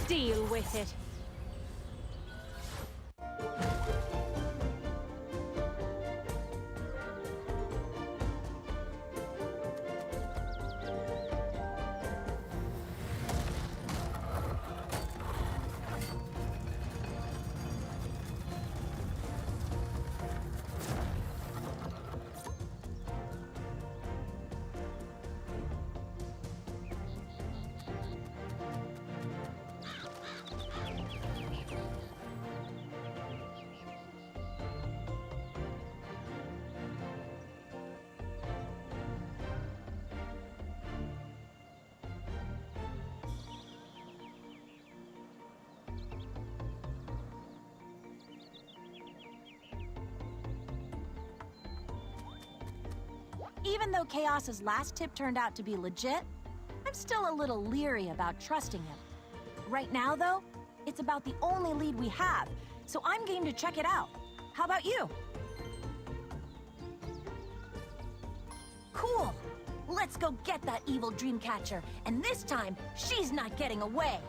Deal with it. Even though Chaos's last tip turned out to be legit, I'm still a little leery about trusting him. Right now, though, it's about the only lead we have, so I'm game to check it out. How about you? Cool! Let's go get that evil dreamcatcher, and this time, she's not getting away!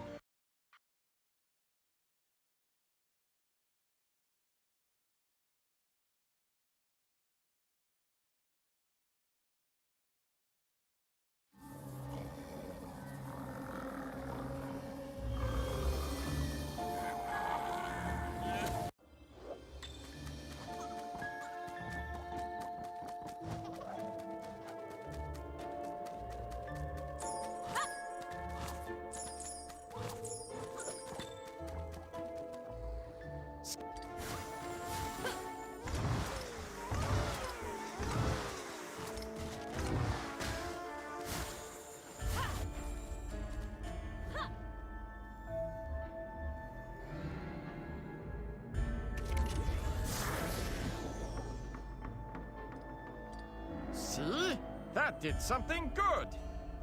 See? That did something good!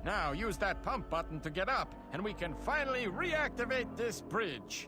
Now use that pump button to get up, and we can finally reactivate this bridge.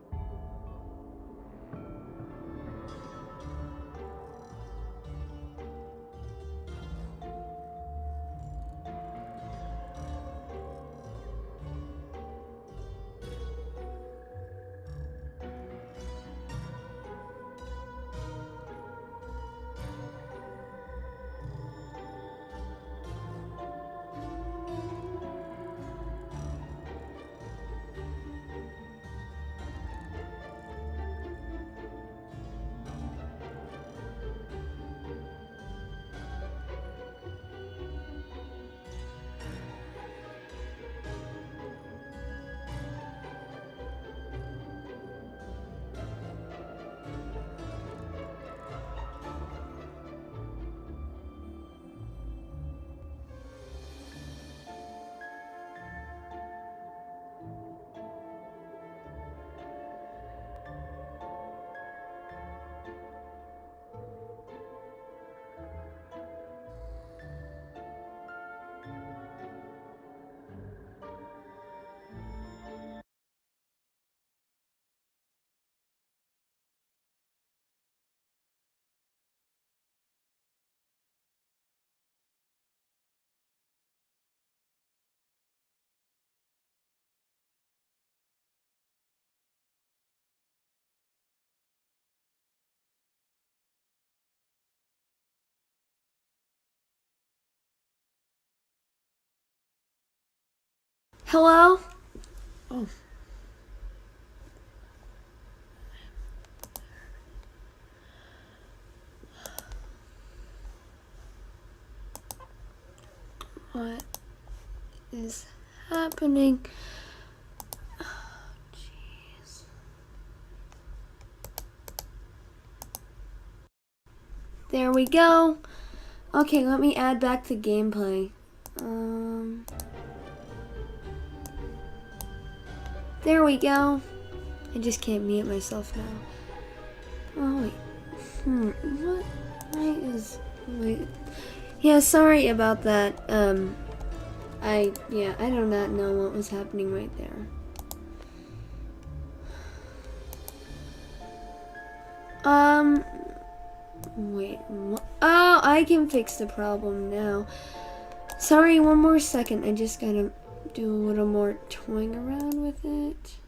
Hello? Oh. What is happening? Oh, jeez. There we go. Okay, let me add back the gameplay. There we go. I just can't mute myself now. Oh wait. What? Wait. Yeah, sorry about that. I do not know what was happening right there. Wait. Oh, I can fix the problem now. Sorry, one more second. I just gotta do a little more toying around with it.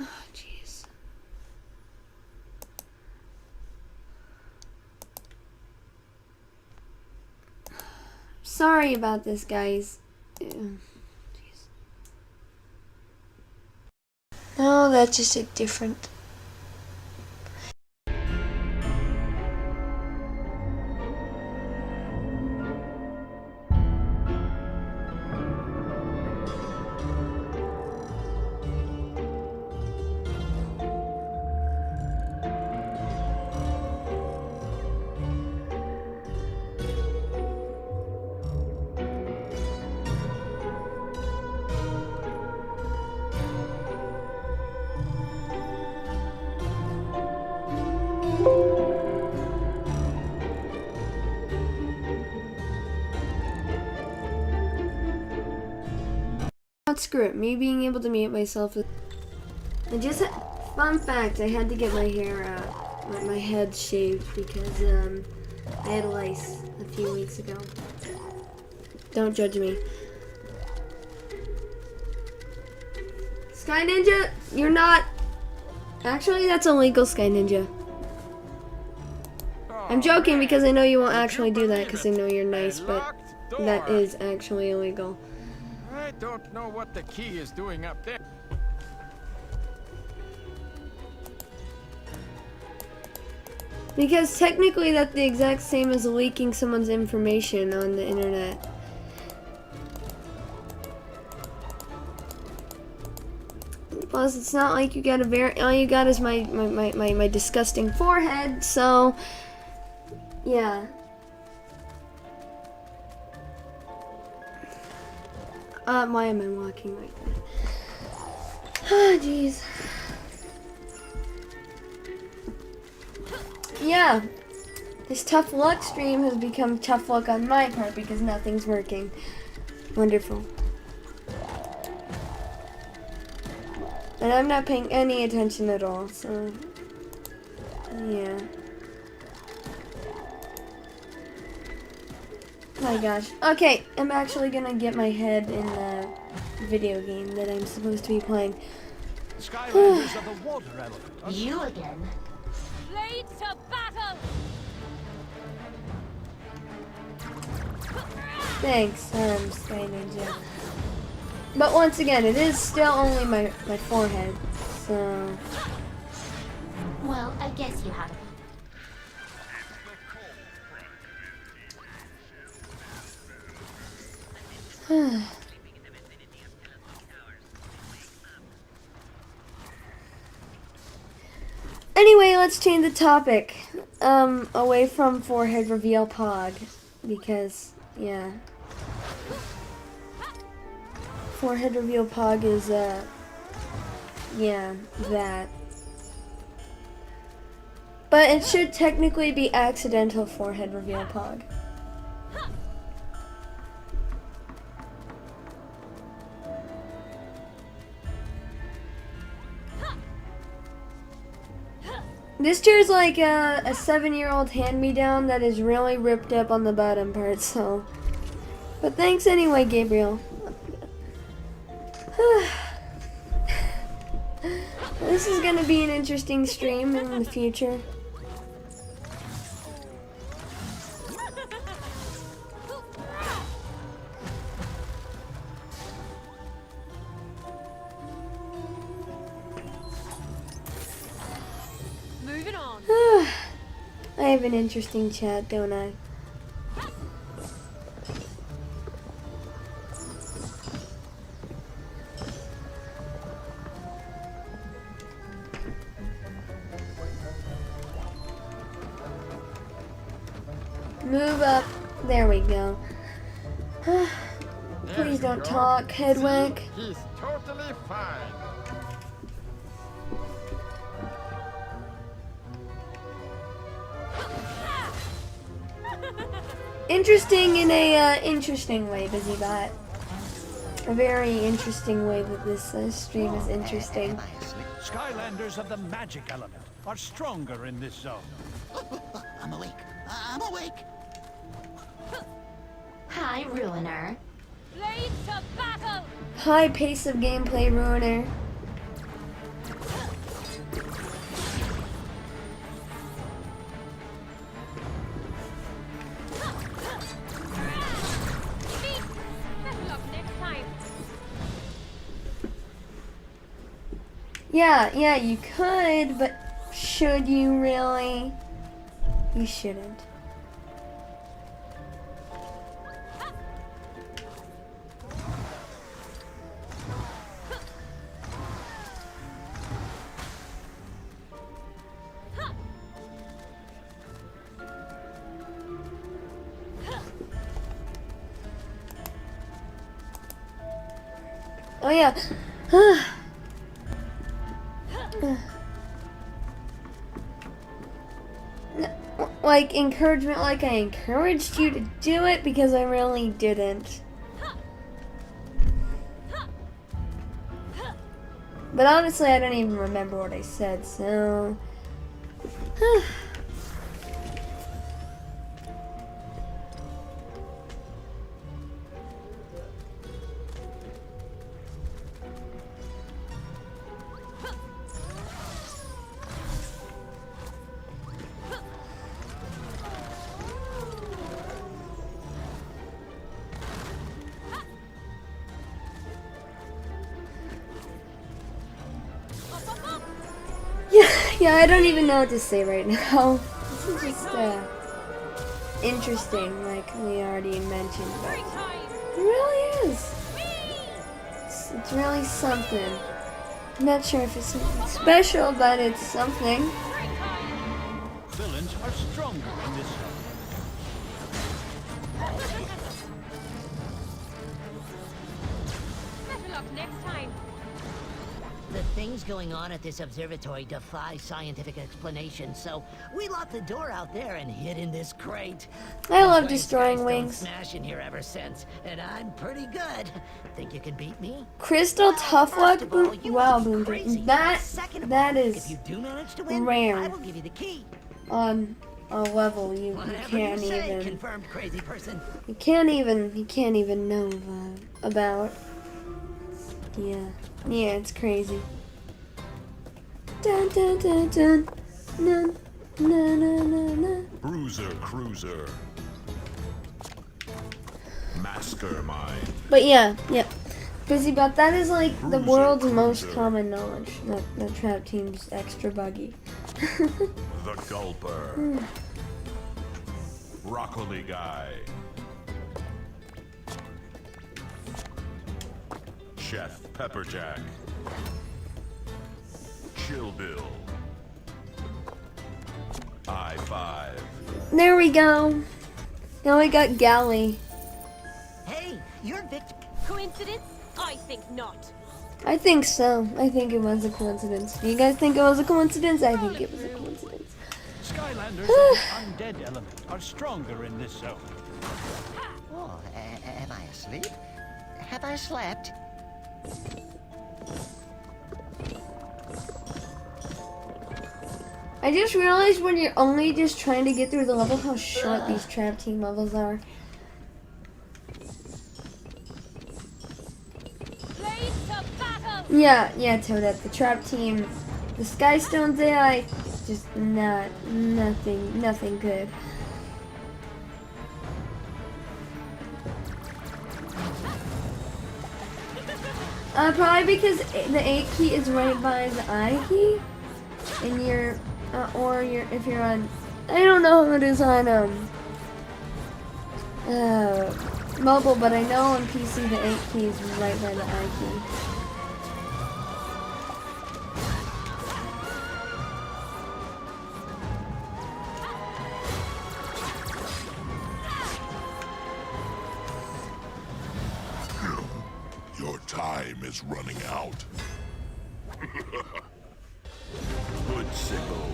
Oh, jeez. Sorry about this, guys. Jeez. No, that's just a different... Screw it. Me being able to mute myself. Fun fact, I had to get my hair my head shaved because I had lice a few weeks ago. Don't judge me. Sky Ninja, you're not. Actually, that's illegal, Sky Ninja. I'm joking because I know you won't actually do that because I know you're nice, but that is actually illegal. I don't know what the key is doing up there. Because technically that's the exact same as leaking someone's information on the internet. Plus, it's not like you got all you got is my disgusting forehead, so yeah. Why am I walking like that? Oh, jeez. Yeah. This tough luck stream has become tough luck on my part because nothing's working. Wonderful. And I'm not paying any attention at all, so yeah. Oh my gosh. Okay, I'm actually gonna get my head in the video game that I'm supposed to be playing. Skylanders are the water element. You again. Blades to battle! Thanks, Sky Ninja. But once again, it is still only my forehead, so... Well, I guess you have. Anyway, let's change the topic. Away from forehead reveal pog. Because, yeah. Forehead reveal pog is, yeah, that. But it should technically be accidental forehead reveal pog. This chair's like a 7-year-old hand-me-down that is really ripped up on the bottom part, so. But thanks anyway, Gabriel. This is gonna be an interesting stream in the future. have an interesting chat, don't I? Move up. There we go. Please don't talk, Hedwig. He's totally fine. Interesting in a interesting way, BusyBot. A very interesting way that this stream is interesting. Skylanders of the magic element are stronger in this zone. I'm awake. I'm awake. Hi, Ruiner. Blades to battle! High pace of gameplay ruiner. Better luck next time. Yeah, you could, but should you really? You shouldn't. Oh yeah. Like encouragement, like I encouraged you to do it because I really didn't. But honestly, I don't even remember what I said, so. Yeah, I don't even know what to say right now. This is just interesting, like we already mentioned, but it really is. It's really something. I'm not sure if it's something special, but it's something. Villains are stronger in this zone. Better luck next time. The things going on at this observatory defy scientific explanation, so we locked the door out there and hid in this crate. I love I've played destroying Skystone wings. Smash in here ever since, and I'm pretty good. Think you can beat me? Crystal Tough First Luck of all, Boom. you Wow, must be Boom. crazy. That Second of that all, is if you do manage to win, rare. I will give you the key. on a level you Whatever can't you say, even. confirmed crazy person. You can't even know about. Yeah, it's crazy. Dun dun dun dun. Dun, na na na na. Bruiser Cruiser. Mastermind. But yeah. BusyBot, that is like the Cruiser, world's most cruiser. common knowledge. That Trap Team's extra buggy. The Gulper. Broccoli Guy. Chef Pepperjack. Chill Bill. I-5. There we go. Now we got Galley. Hey, you're victim. Coincidence? I think not. I think so. I think it was a coincidence. Do you guys think it was a coincidence? I think it was a coincidence. Skylanders of the undead element are stronger in this zone. Oh, am I asleep? Have I slept? I just realized when you're only just trying to get through the level how short these Trap Team levels are. Blades to battle! Yeah, Toadette. The Trap Team, the Skystone's AI, just nothing good. Probably because the A key is right by the I key, and if you're on I don't know how it is on mobile, but I know on PC the 8 key is right by the I key. Your time is running out. Hood sickle.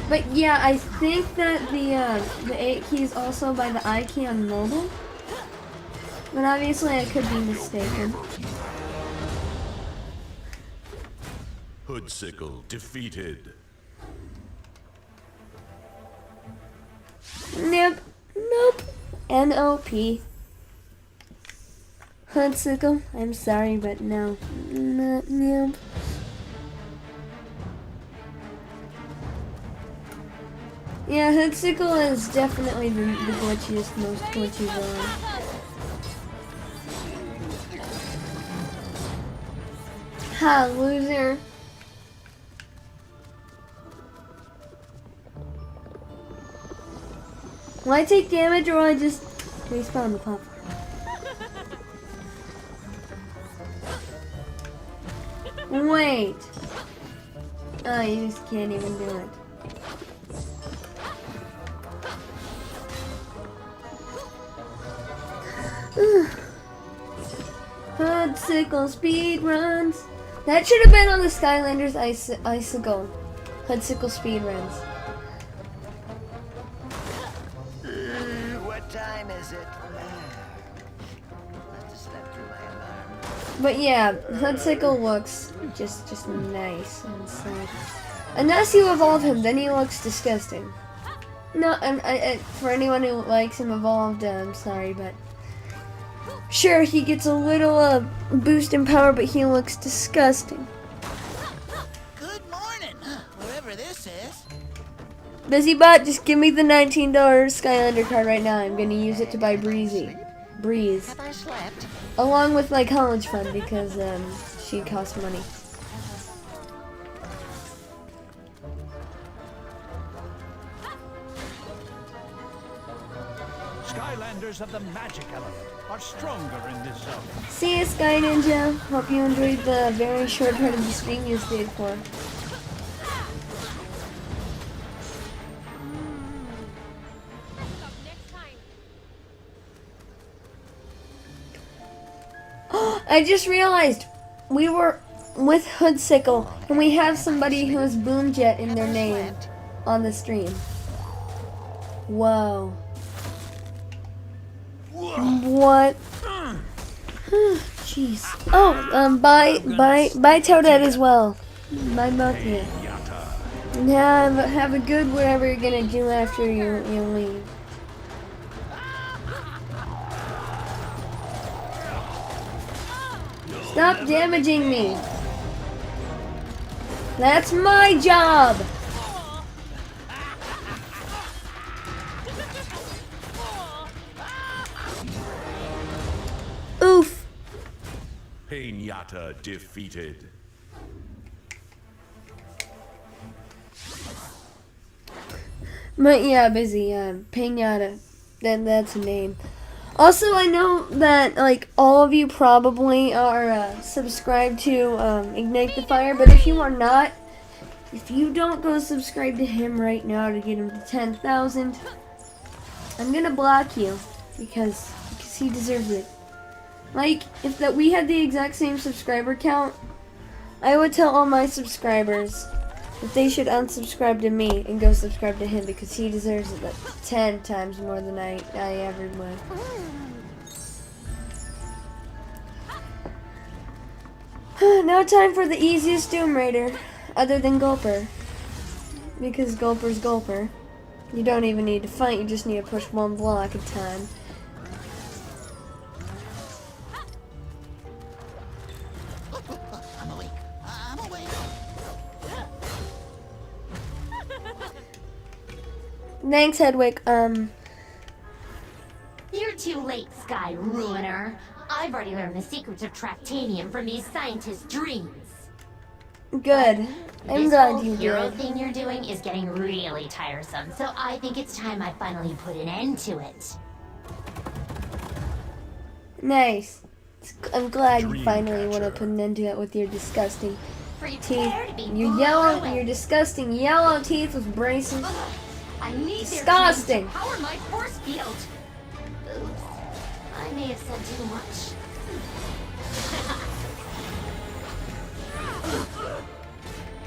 But yeah, I think that the 8 key is also by the I key on mobile. But obviously I could be mistaken. Hood sickle defeated. Nope. Nope. N-O-P. Hoodsicle, I'm sorry, but no. Nope. Yeah, Hoodsicle is definitely the glitchiest, most glitchy villain. Ha, loser. Will I take damage or will I just respawn the platform? Wait. Oh, you just can't even do it. Hoodsicle speed runs. That should have been on the Skylanders icicle. Hoodsicle speed runs. What time is it? Must have slept through my alarm. But yeah, Hoodsicle looks just nice inside. Unless you evolve him, then he looks disgusting. No, for anyone who likes him evolved, I'm sorry, but sure, he gets a little boost in power, but he looks disgusting. Good morning, wherever this is. BusyBot, just give me the $19 Skylander card right now. I'm gonna use it to buy Breeze, Have I slept? along with my college fund because she costs money. Skylanders of the magic element are stronger in this zone. See you, Sky Ninja. Hope you enjoyed the very short part of the stream you stayed for. I just realized we were with Hoodsicle and we have somebody who has Boomjet in their name on the stream. Whoa. What? Jeez. Oh, bye Toadette as well. Bye both of you. And have a good whatever you're gonna do after you leave. Stop damaging me. That's my job. Oof. Pinata defeated. But yeah, busy. Pinata. That's a name. Also, I know that like all of you probably are subscribed to Ignite the Fire, but if you are not, if you don't go subscribe to him right now to get him to 10,000, I'm gonna block you because he deserves it. Like if we had the exact same subscriber count, I would tell all my subscribers that they should unsubscribe to me and go subscribe to him because he deserves it like 10 times more than I ever would. Now time for the easiest Doom Raider, other than Gulper. Because Gulper's Gulper. You don't even need to fight, you just need to push one block at a time. I'm awake. I'm awake. Thanks, Hedwig. You're too late, Sky Ruiner. I've already learned the secrets of Tractanium from these scientists' dreams. Good. I'm This glad whole you hero did. thing you're doing is getting really tiresome, so I think it's time I finally put an end to it. Nice. I'm glad you finally want to Dreamcatcher. put an end to it with your disgusting teeth. Prepare to be Your disgusting yellow teeth with braces. I need Disgusting. their genes to power my force field. Oops, I may have said too much.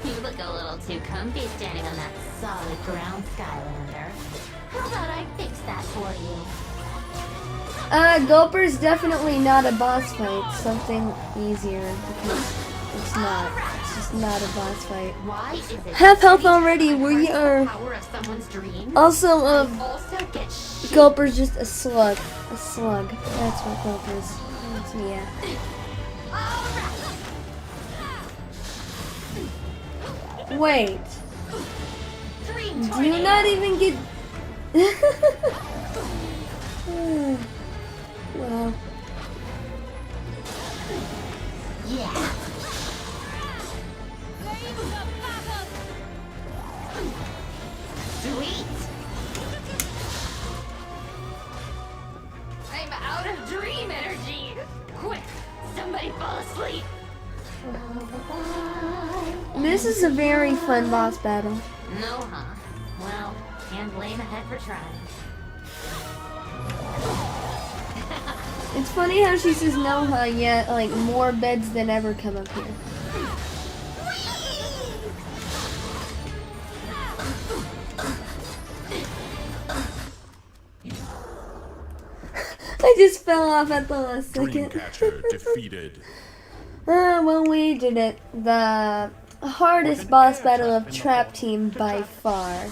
You look a little too comfy standing on that solid ground, Skylander. How about I fix that for you? Gulper's definitely not a boss fight. Something easier because it's not. It's just not a boss fight. Why is it Half health every time already. I We press are the power of someone's dream, also I also get shit. Gulper's just a slug. A slug. That's what Gulper is. That's, yeah. Wait. Dream Do you tornado. not even get? Wow. Yeah. Sweet. I'm out of dream energy. Quick, somebody fall asleep. This is a very fun boss battle. No, huh? Well, can't blame a head for trying. It's funny how she says no, huh? Yet like more beds than ever come up here. I just fell off at the last second. Dreamcatcher defeated. Well, we did it. The hardest boss battle of Trap Team by far.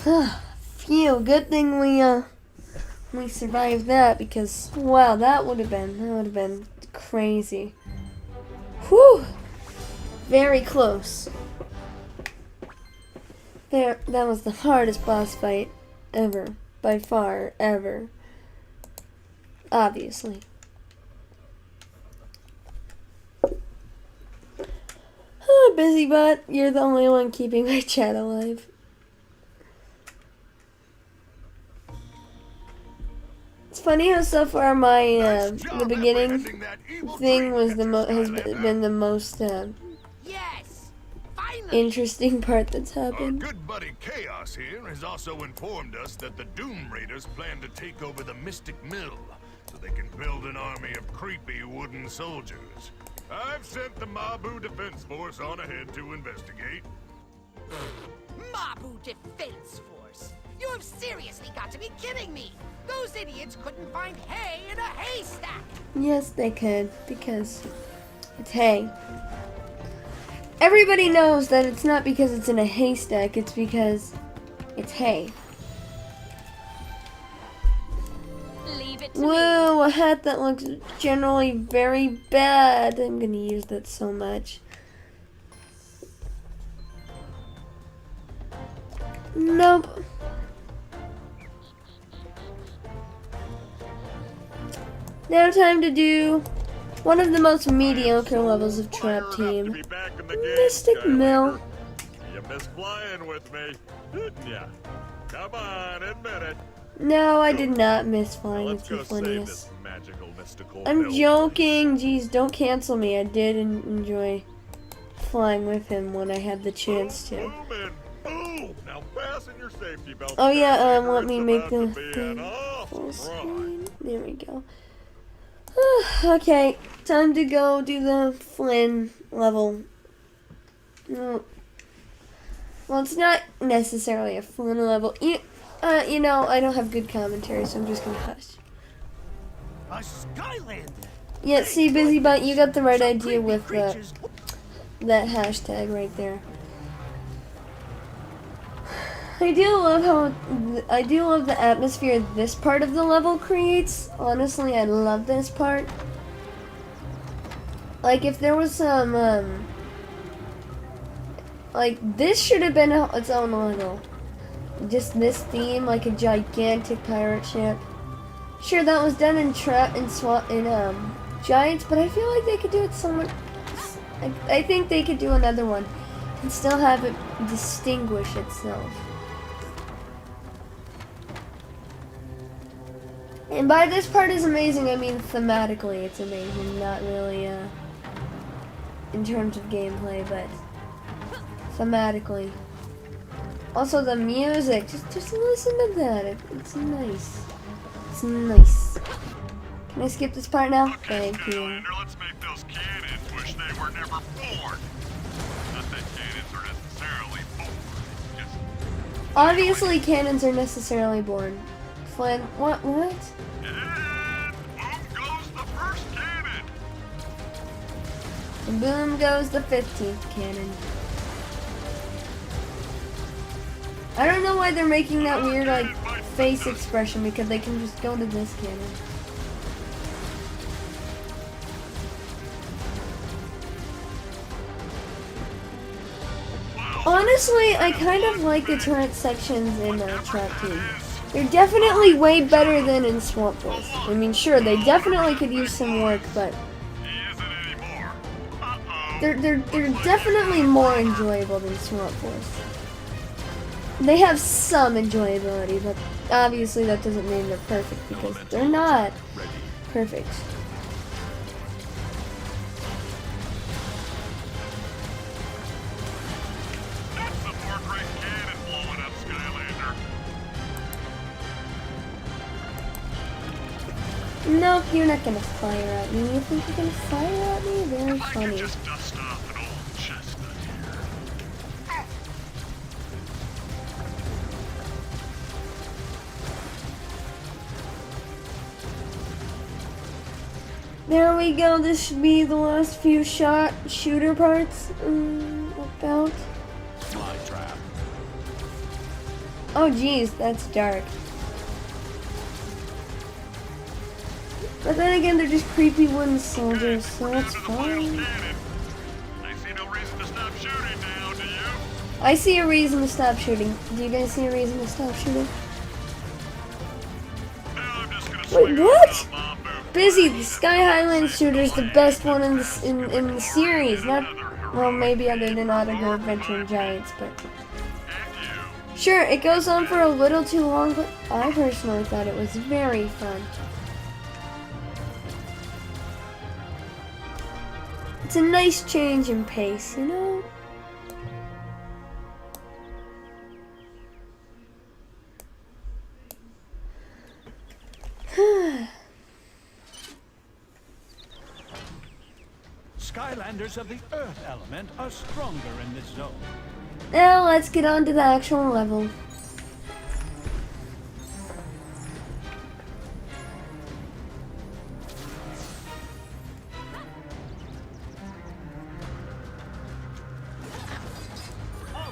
Phew, good thing we survived that because wow, that would have been crazy. Whew, very close. There, that was the hardest boss fight ever, by far, ever. Obviously. Oh, Busybot, you're the only one keeping my chat alive. It's funny how so far my the beginning thing was has been the most Yes! Finally! interesting part that's Our happened. good buddy Chaos here has also informed us that the Doom Raiders plan to take over the Mystic Mill so they can build an army of creepy wooden soldiers. I've sent the Mabu Defense Force on ahead to investigate. Mabu Defense Force! You have seriously got to be kidding me! Those idiots couldn't find hay in a haystack! Yes, they could because it's hay. Everybody knows that it's not because it's in a haystack, it's because it's hay. Leave it to me. Whoa, a hat that looks generally very bad. I'm gonna use that so much. Nope. Now time to do one of the most mediocre levels of Trap Team. Mystic Mill. You miss flying with me, didn't ya? Come on, admit it. No, I did not miss flying Let's with go save Euphonius. this magical, mystical I'm mill. joking. Jeez, don't cancel me. I did enjoy flying with him when I had the chance to. Boom and boom! Now fasten your safety belts. Oh yeah, down, let it's me make the about to be thing an awesome full ride. screen. There we go. Okay, time to go do the Flynn level. No. Well, it's not necessarily a Flynn level. You know, I don't have good commentary, so I'm just gonna hush. A Skylander. Yeah, see, Busybot, you got the right Some idea creepy with creatures. that hashtag right there. I do love the atmosphere this part of the level creates. Honestly, I love this part. Like, if there was some, like, this should have been its own level. Just this theme, like a gigantic pirate ship. Sure, that was done in Giants, but I feel like they could do it so much I think they could do another one and still have it distinguish itself. And by this part is amazing, I mean thematically it's amazing, not really in terms of gameplay, but thematically. Also the music, just listen to that. It's nice. It's nice. Can I skip this part now? Okay, Thank you. Skylander, let's make those cannons wish they were never born. Not that cannons are necessarily born. Just Obviously cannons are necessarily born. Flynn, what? and boom goes the first cannon. And boom goes the 15th cannon. I don't know why they're making that weird like face expression, because they can just go to this cannon. Honestly, I kind of like the turret sections in Trap 2. They're definitely way better than in Swamp Force. I mean, sure, they definitely could use some work, but He isn't anymore. they're definitely more enjoyable than Swamp Force. They have some enjoyability, but obviously that doesn't mean they're perfect, because they're not perfect. That's some more great cannon blowing up, Skylander. Nope, you're not gonna fire at me. You think you're gonna fire at me? Very I could funny. just dust off an old chestnut here. There we go. This should be the last few shooter parts. About. My trap. Oh geez, that's dark. But then again, they're just creepy wooden soldiers, so that's fine. Cannon. I see no reason to stop shooting now, do you? I see a reason to stop shooting. Do you guys see a reason to stop shooting? Now I'm just gonna Wait, swing what? around the bomb boom. Busy, the Sky Highland shooter's the best one in the series. Not, well, maybe other than Autogo Adventure and Giants, but sure, it goes on for a little too long, but I personally thought it was very fun. It's a nice change in pace, you know? Skylanders of the Earth element are stronger in this zone. Now let's get on to the actual level.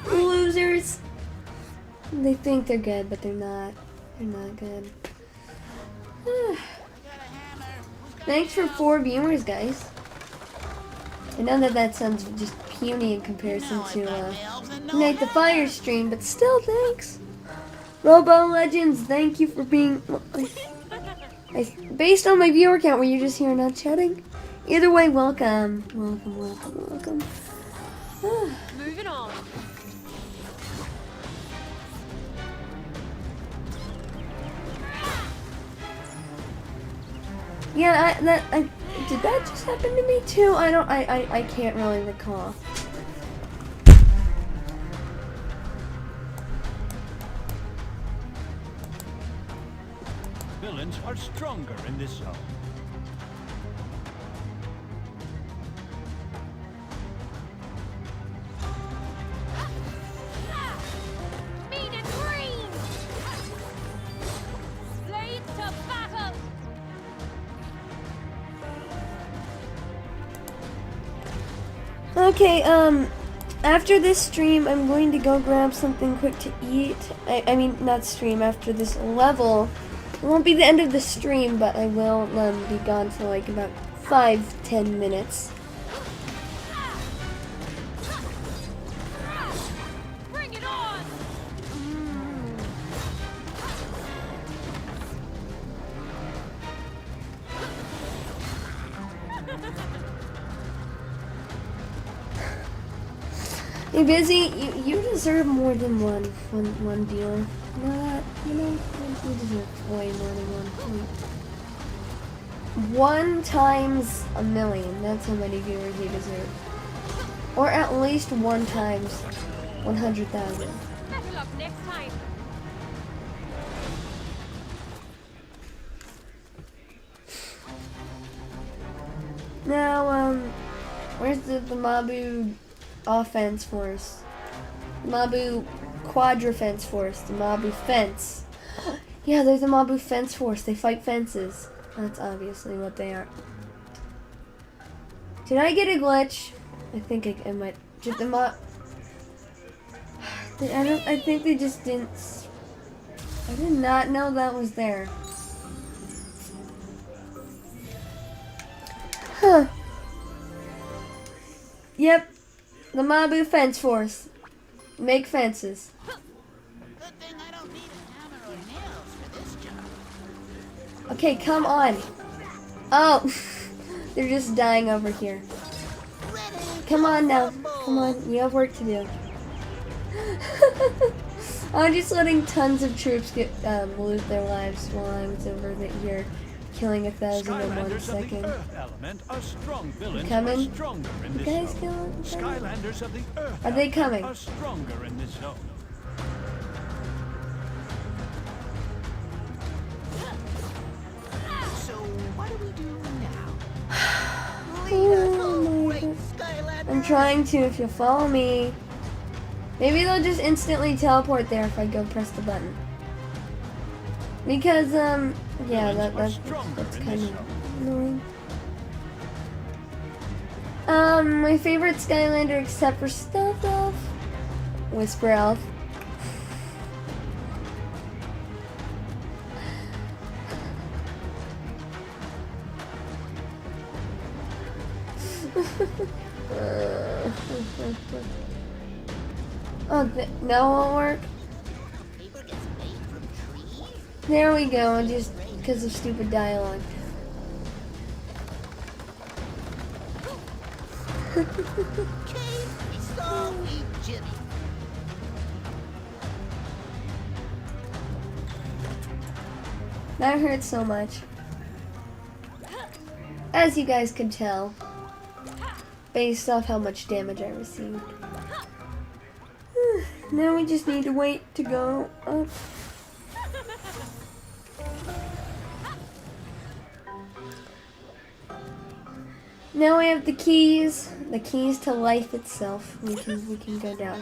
Losers! They think they're good, but they're not. They're not good. Thanks for 4 viewers, guys. I know that sounds just puny in comparison to Night the Fire stream, but still, thanks. Robo Legends, thank you for being... based on my viewer count, were you just here not chatting? Either way, welcome. Welcome. Moving on. Yeah, did that just happen to me too? I can't really recall. Villains are stronger in this zone. Mean and green! Blades to battle! Okay, after this stream, I'm going to go grab something quick to eat. I mean, not stream, after this level. It won't be the end of the stream, but I will be gone for like about 5-10 minutes. Bring it on! Hey, Busy, you deserve more than one viewer. You know, you deserve way more than one. One times a million. That's how many viewers you deserve. Or at least one times 100,000. Better luck next time. Now, where's the Mabu offense force? The Mabu quadra-fence force. The Mabu fence. Yeah, they're the Mabu fence force. They fight fences. That's obviously what they are. Did I get a glitch? I think I might. Did the I think they just didn't. I did not know that was there. Huh. Yep. The Mabu fence force. Make fences. Good thing I don't need a hammer or nails for this job. Okay, come on. Oh. They're just dying over here. Come on now. Come on. You have work to do. I'm just letting tons of troops get lose their lives while I'm over here killing 1,000 in 1 second. You coming? You guys coming? Skylanders of the Earth Are they coming? are stronger in this zone. So what do we do now? Oh my God. I'm trying to, if you'll follow me. Maybe they'll just instantly teleport there if I go press the button. Because, yeah, that's kind of annoying. My favorite Skylander except for Stealth Elf? Whisper Elf. Oh, no, it won't work. There we go, just because of stupid dialogue. That hurts so much. As you guys could tell, based off how much damage I received. Now we just need to wait to go up. Now we have the keys to life itself. We can go down.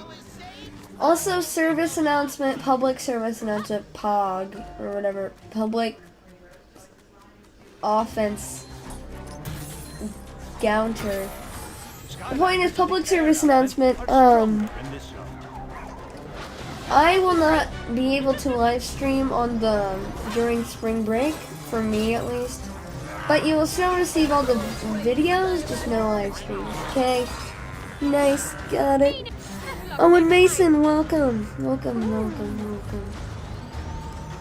Also, service announcement, public service announcement, POG, or whatever, public offense counter. The point is, public service announcement, I will not be able to live stream on during spring break, for me at least. But you will still receive all the videos, just no live streams, okay? Nice, got it. Oh, and Mason, welcome. Welcome.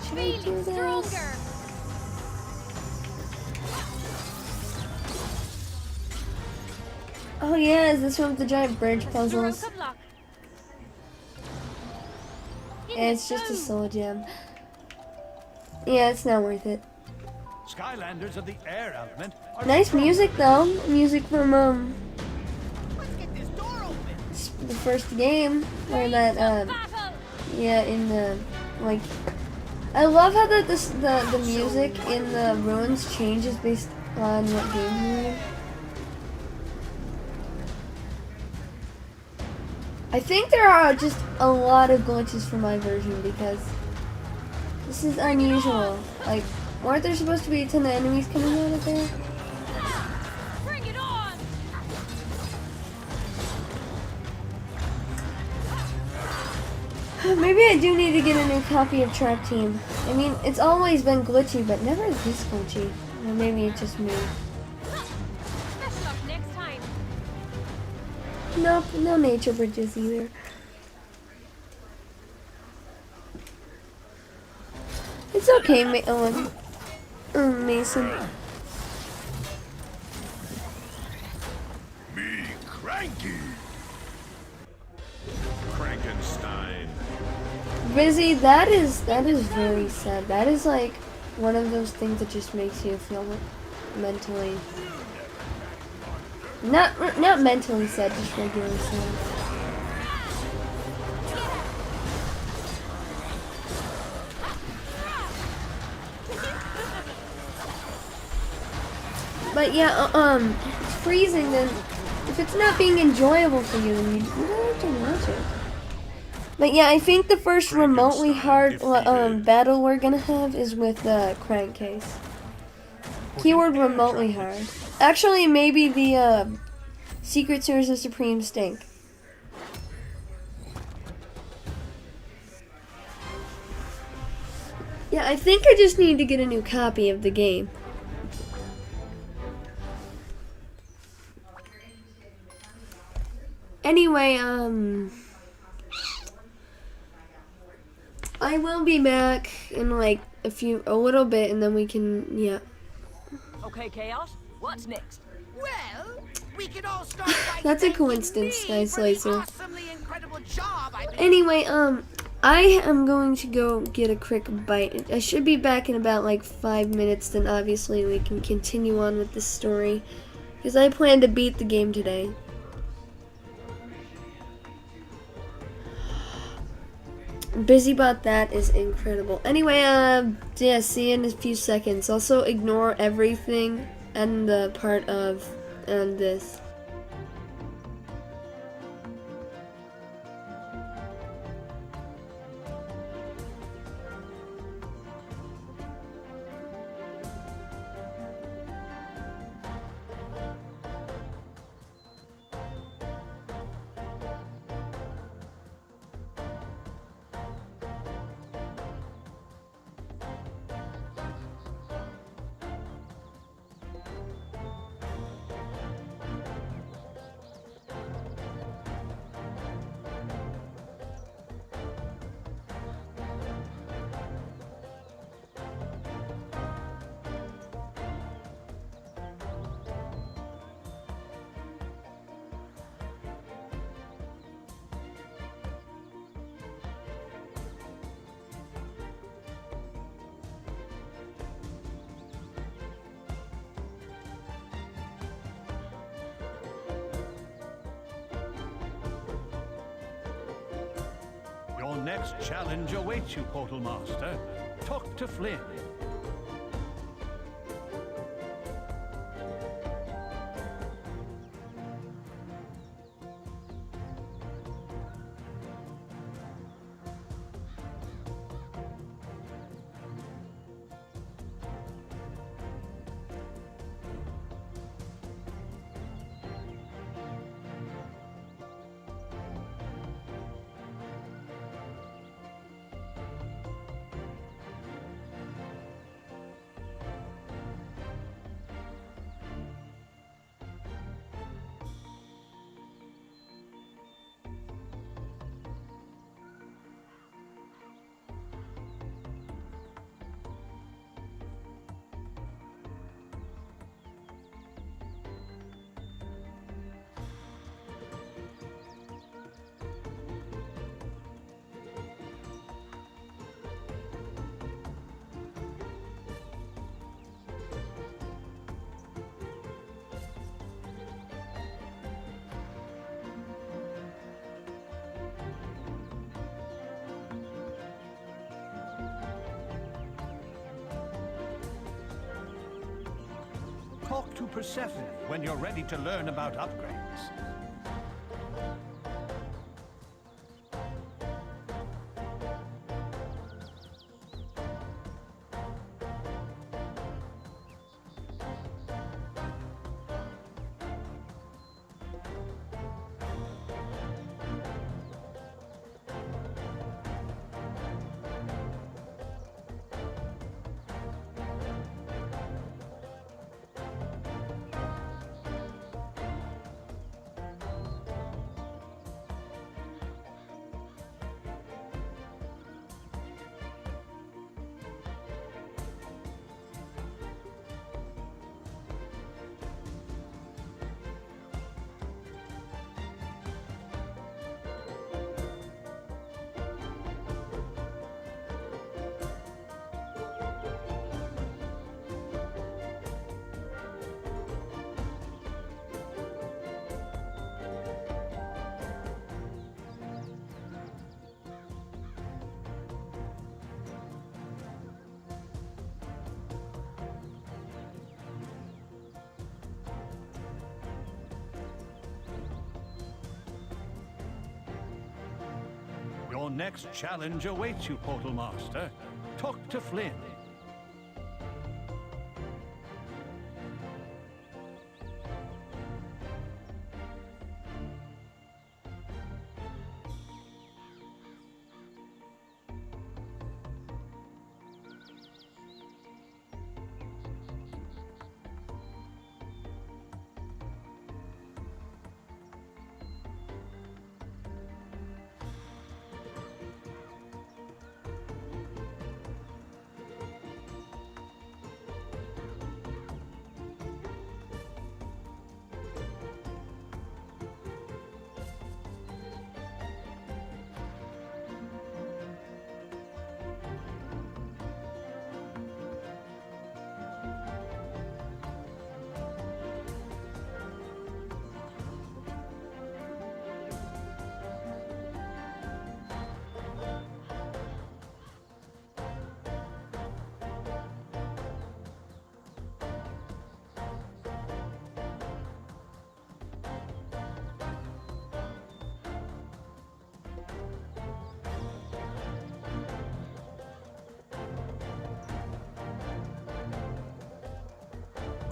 Should I do this? Oh yeah, is this one with the giant bridge puzzles? Yeah, it's just a soul gem. Yeah, it's not worth it. Skylanders of the air element are Nice music though. Music from Let's get this door open. the first game, or that yeah, in the like. I love how the music in the ruins changes based on what game you're in. I think there are just a lot of glitches for my version because this is unusual. Like, weren't there supposed to be a ton of enemies coming out of there? Bring it on! Maybe I do need to get a new copy of Trap Team. I mean, it's always been glitchy, but never this glitchy. Or maybe it's just me. Best luck next time. Nope, no nature bridges either. It's okay, Mason. Me cranky. Frankenstein. Busy, that is very sad. That is like one of those things that just makes you feel mentally not mentally sad, just regularly sad. But yeah, it's freezing. Then if it's not being enjoyable for you, then you don't have to watch it. But yeah, I think the first remotely hard battle we're gonna have is with the crankcase. Keyword remotely hard. Actually, maybe the Secret Sewers of Supreme Stink. Yeah, I think I just need to get a new copy of the game. Anyway, I will be back in like a little bit, and then we can, yeah. Okay, Chaos, what's next? Well, we could all start by That's a thanking coincidence, me Sky for the Slicer. awesomely incredible job I've been Anyway, I am going to go get a quick bite. I should be back in about like 5 minutes, then obviously we can continue on with the story, because I plan to beat the game today. Busy about that is incredible. Anyway, yeah, see you in a few seconds. Also, ignore everything and the part of and this. Your next challenge awaits you, Portal Master. Talk to Flynn. Talk to Persephone when you're ready to learn about upgrades. Your next challenge awaits you, Portal Master. Talk to Flynn.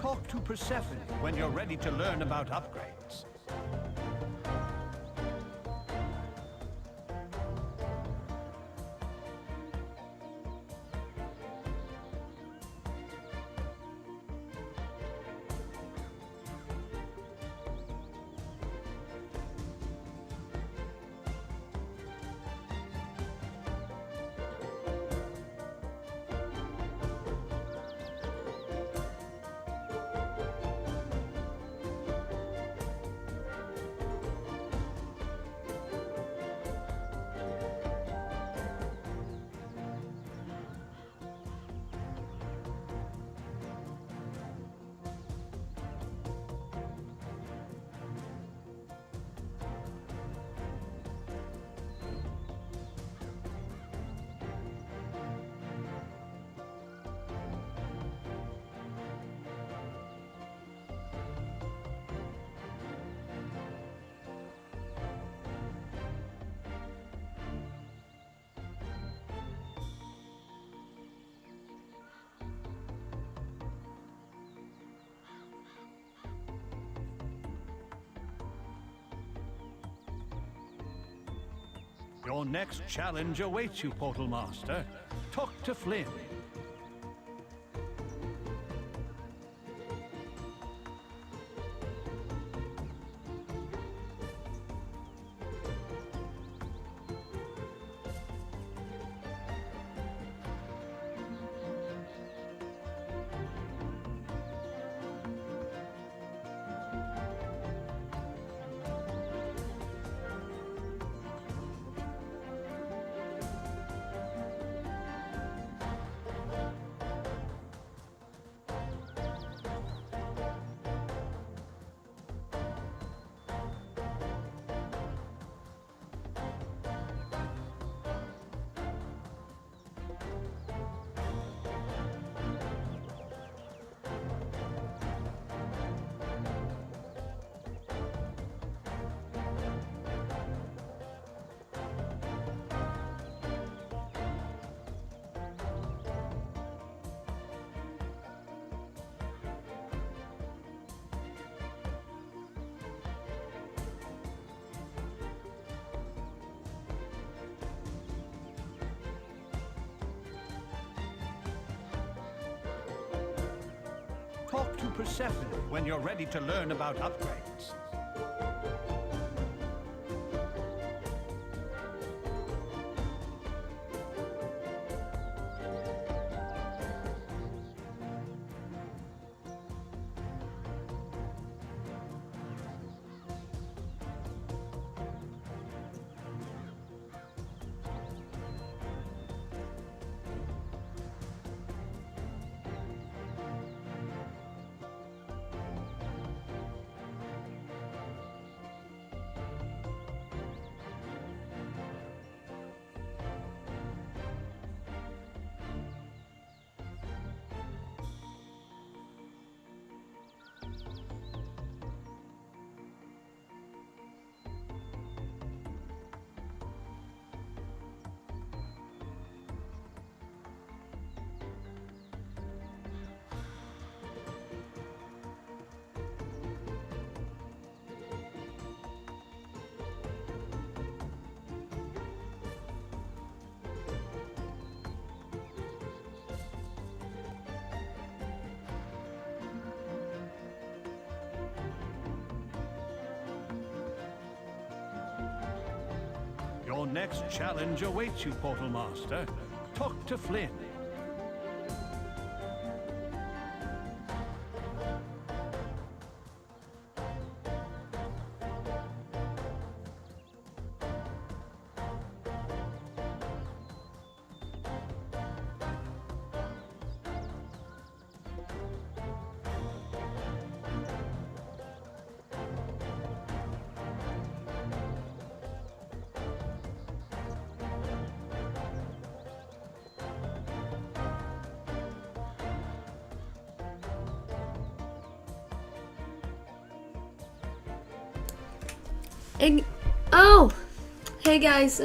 Talk to Persephone when you're ready to learn about upgrades. Your next challenge awaits you, Portal Master. Talk to Flynn. Talk to Persephone when you're ready to learn about upgrades. next challenge awaits you, Portal Master. Talk to Flynn. Oh! Hey guys,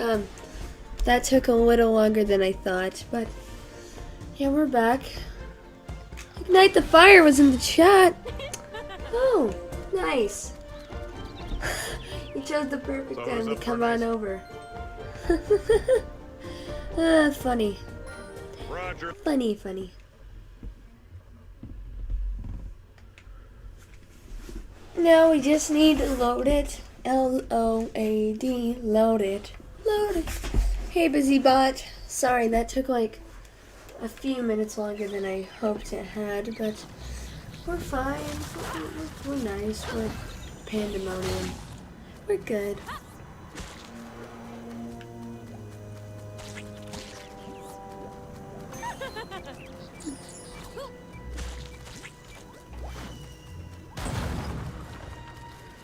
that took a little longer than I thought, but yeah, we're back. Ignite the Fire was in the chat. Oh, nice. You chose the perfect time to come on over. Funny. Roger. Funny. Now we just need to load it. L-O-A-D, load it. Hey, busy bot. Sorry, that took like a few minutes longer than I hoped it had, but we're fine. We're nice. We're pandemonium. We're good.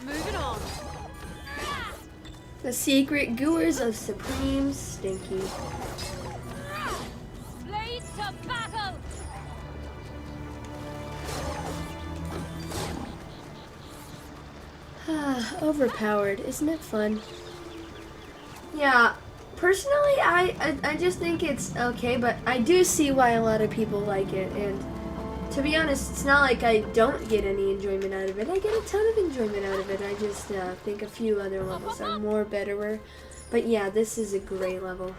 Moving on. The secret goers of Supreme Stinky. Blade to battle! Overpowered, isn't it fun? Yeah, personally, I just think it's okay, but I do see why a lot of people like it, and to be honest, it's not like I don't get any enjoyment out of it. I get a ton of enjoyment out of it. I just think a few other levels are more betterer. But yeah, this is a great level.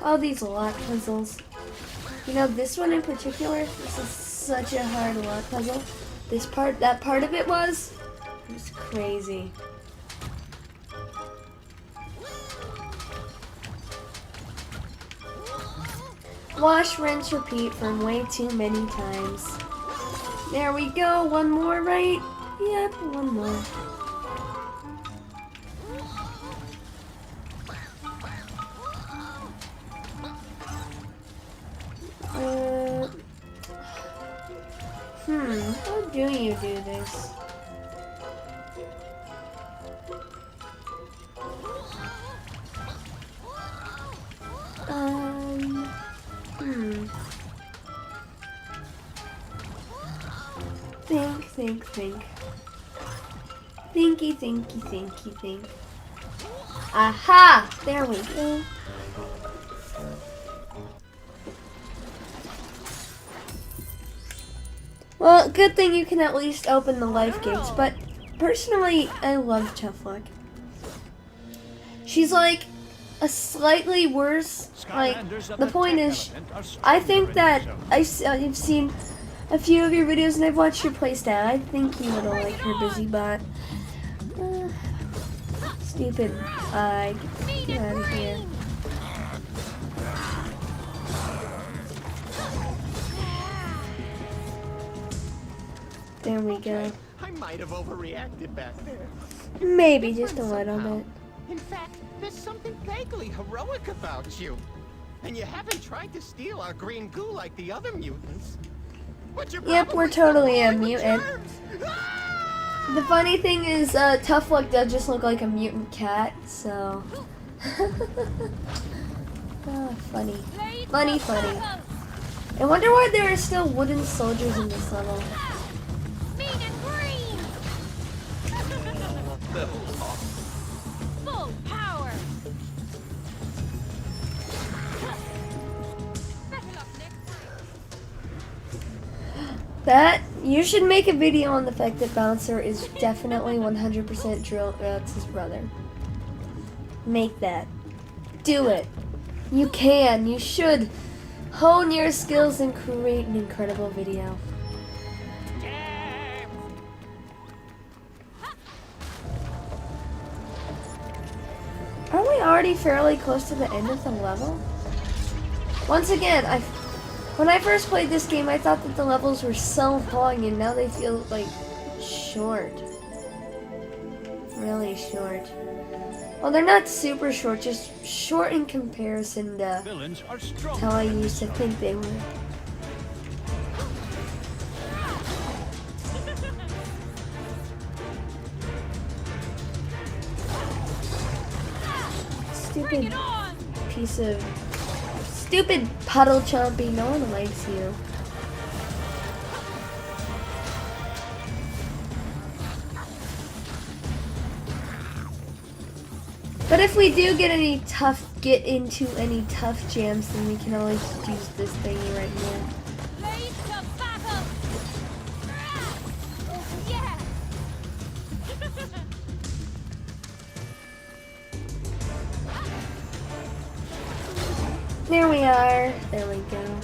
All these lock puzzles. You know, this one in particular, this is such a hard lock puzzle. This part, that part of it was crazy. Wash, rinse, repeat from way too many times. There we go. One more, right? Yep, one more. How do you do this? Think. Thinky. Aha! There we go. Well, good thing you can at least open the life gates, but personally, I love Tuff. She's like a slightly worse, like, the point is, I think that I've seen a few of your videos and I've watched your playstyle. I think you would like her, busy bot. Stupid. Get out of here. There we go. I might have overreacted back there. Maybe just a little bit. In fact, there's something vaguely heroic about you. And you haven't tried to steal our green goo like the other mutants. But you're Yep, we're totally a mutant. The funny thing is, Tuff does just look like a mutant cat, so... Oh, funny. Funny. I wonder why there are still wooden soldiers in this level. Mean and green! Full power! That, you should make a video on the fact that Bouncer is definitely 100% Drill, that's his brother. Make that. Do it. You can, you should. Hone your skills and create an incredible video. we already fairly close to the end of the level? Once again, when I first played this game, I thought that the levels were so long, and now they feel like short. Really short. Well, they're not super short, just short in comparison to Villains are strong. how I used to think they were. Stupid piece of... Stupid puddle chompy, no one likes you. But if we do get into any tough jams, then we can always use this thingy right here. Ready to battle! Yeah! There we are. There we go.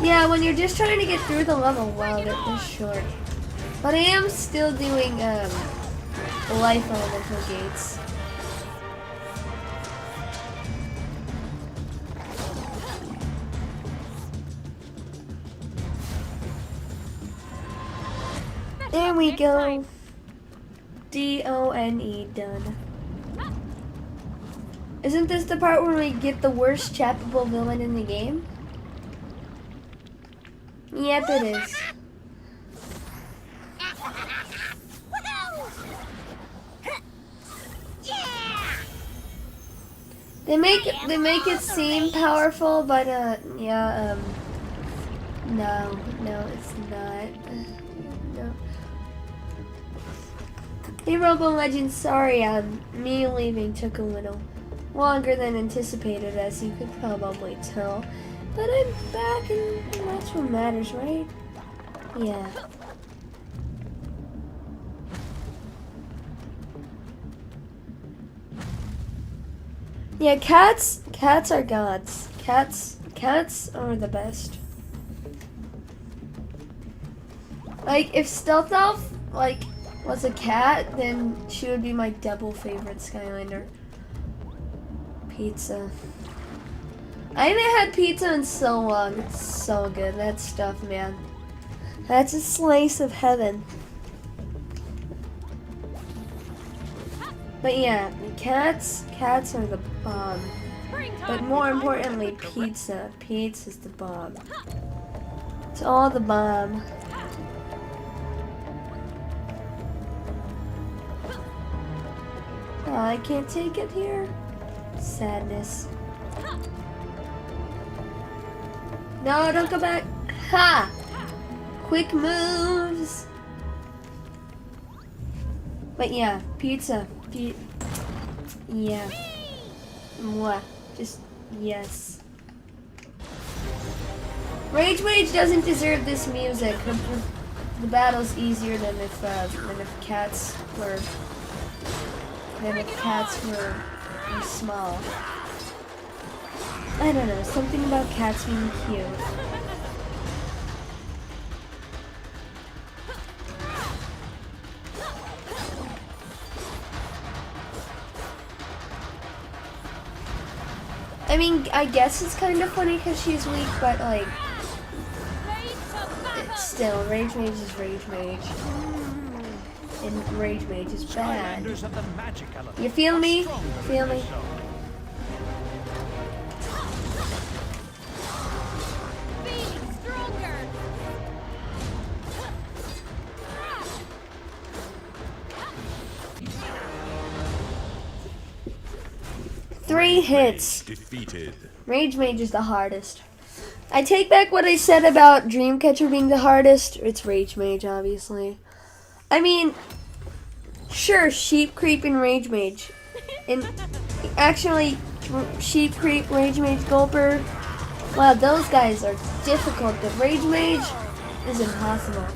Yeah, when you're just trying to get through the level, wow, they're short. But I am still doing life elemental gates. There we go. D-O-N-E, done. Isn't this the part where we get the worst chappable villain in the game? Yep, it is. They make it seem powerful, but yeah, no, it's not. No. Hey, Robo Legend, sorry, me leaving took a little longer than anticipated, as you could probably tell. But I'm back, and that's what matters, right? Yeah. Yeah, cats are gods. Cats are the best. Like, if Stealth Elf, like, was a cat, then she would be my double favorite Skylander. Pizza. I haven't had pizza in so long. It's so good. That stuff, man. That's a slice of heaven. But yeah, cats are the bomb. But more importantly, pizza. Pizza's the bomb. It's all the bomb. Oh, I can't take it here. Sadness. No, don't go back. Ha! Quick moves. But yeah, pizza. Yeah. Mwah. Just, yes. Rage Mage doesn't deserve this music. The battle's easier than if cats were small. I don't know, something about cats being cute. I mean, I guess it's kind of funny because she's weak, but like, it's still, Rage Mage is Rage Mage. And Rage Mage is bad. You feel me? Feel me? Three hits. Defeated. Rage Mage is the hardest. I take back what I said about Dreamcatcher being the hardest. It's Rage Mage, obviously. I mean, sure, Sheep Creep and Rage Mage. And actually, Sheep Creep, Rage Mage, Gulper, wow, those guys are difficult. But Rage Mage is impossible.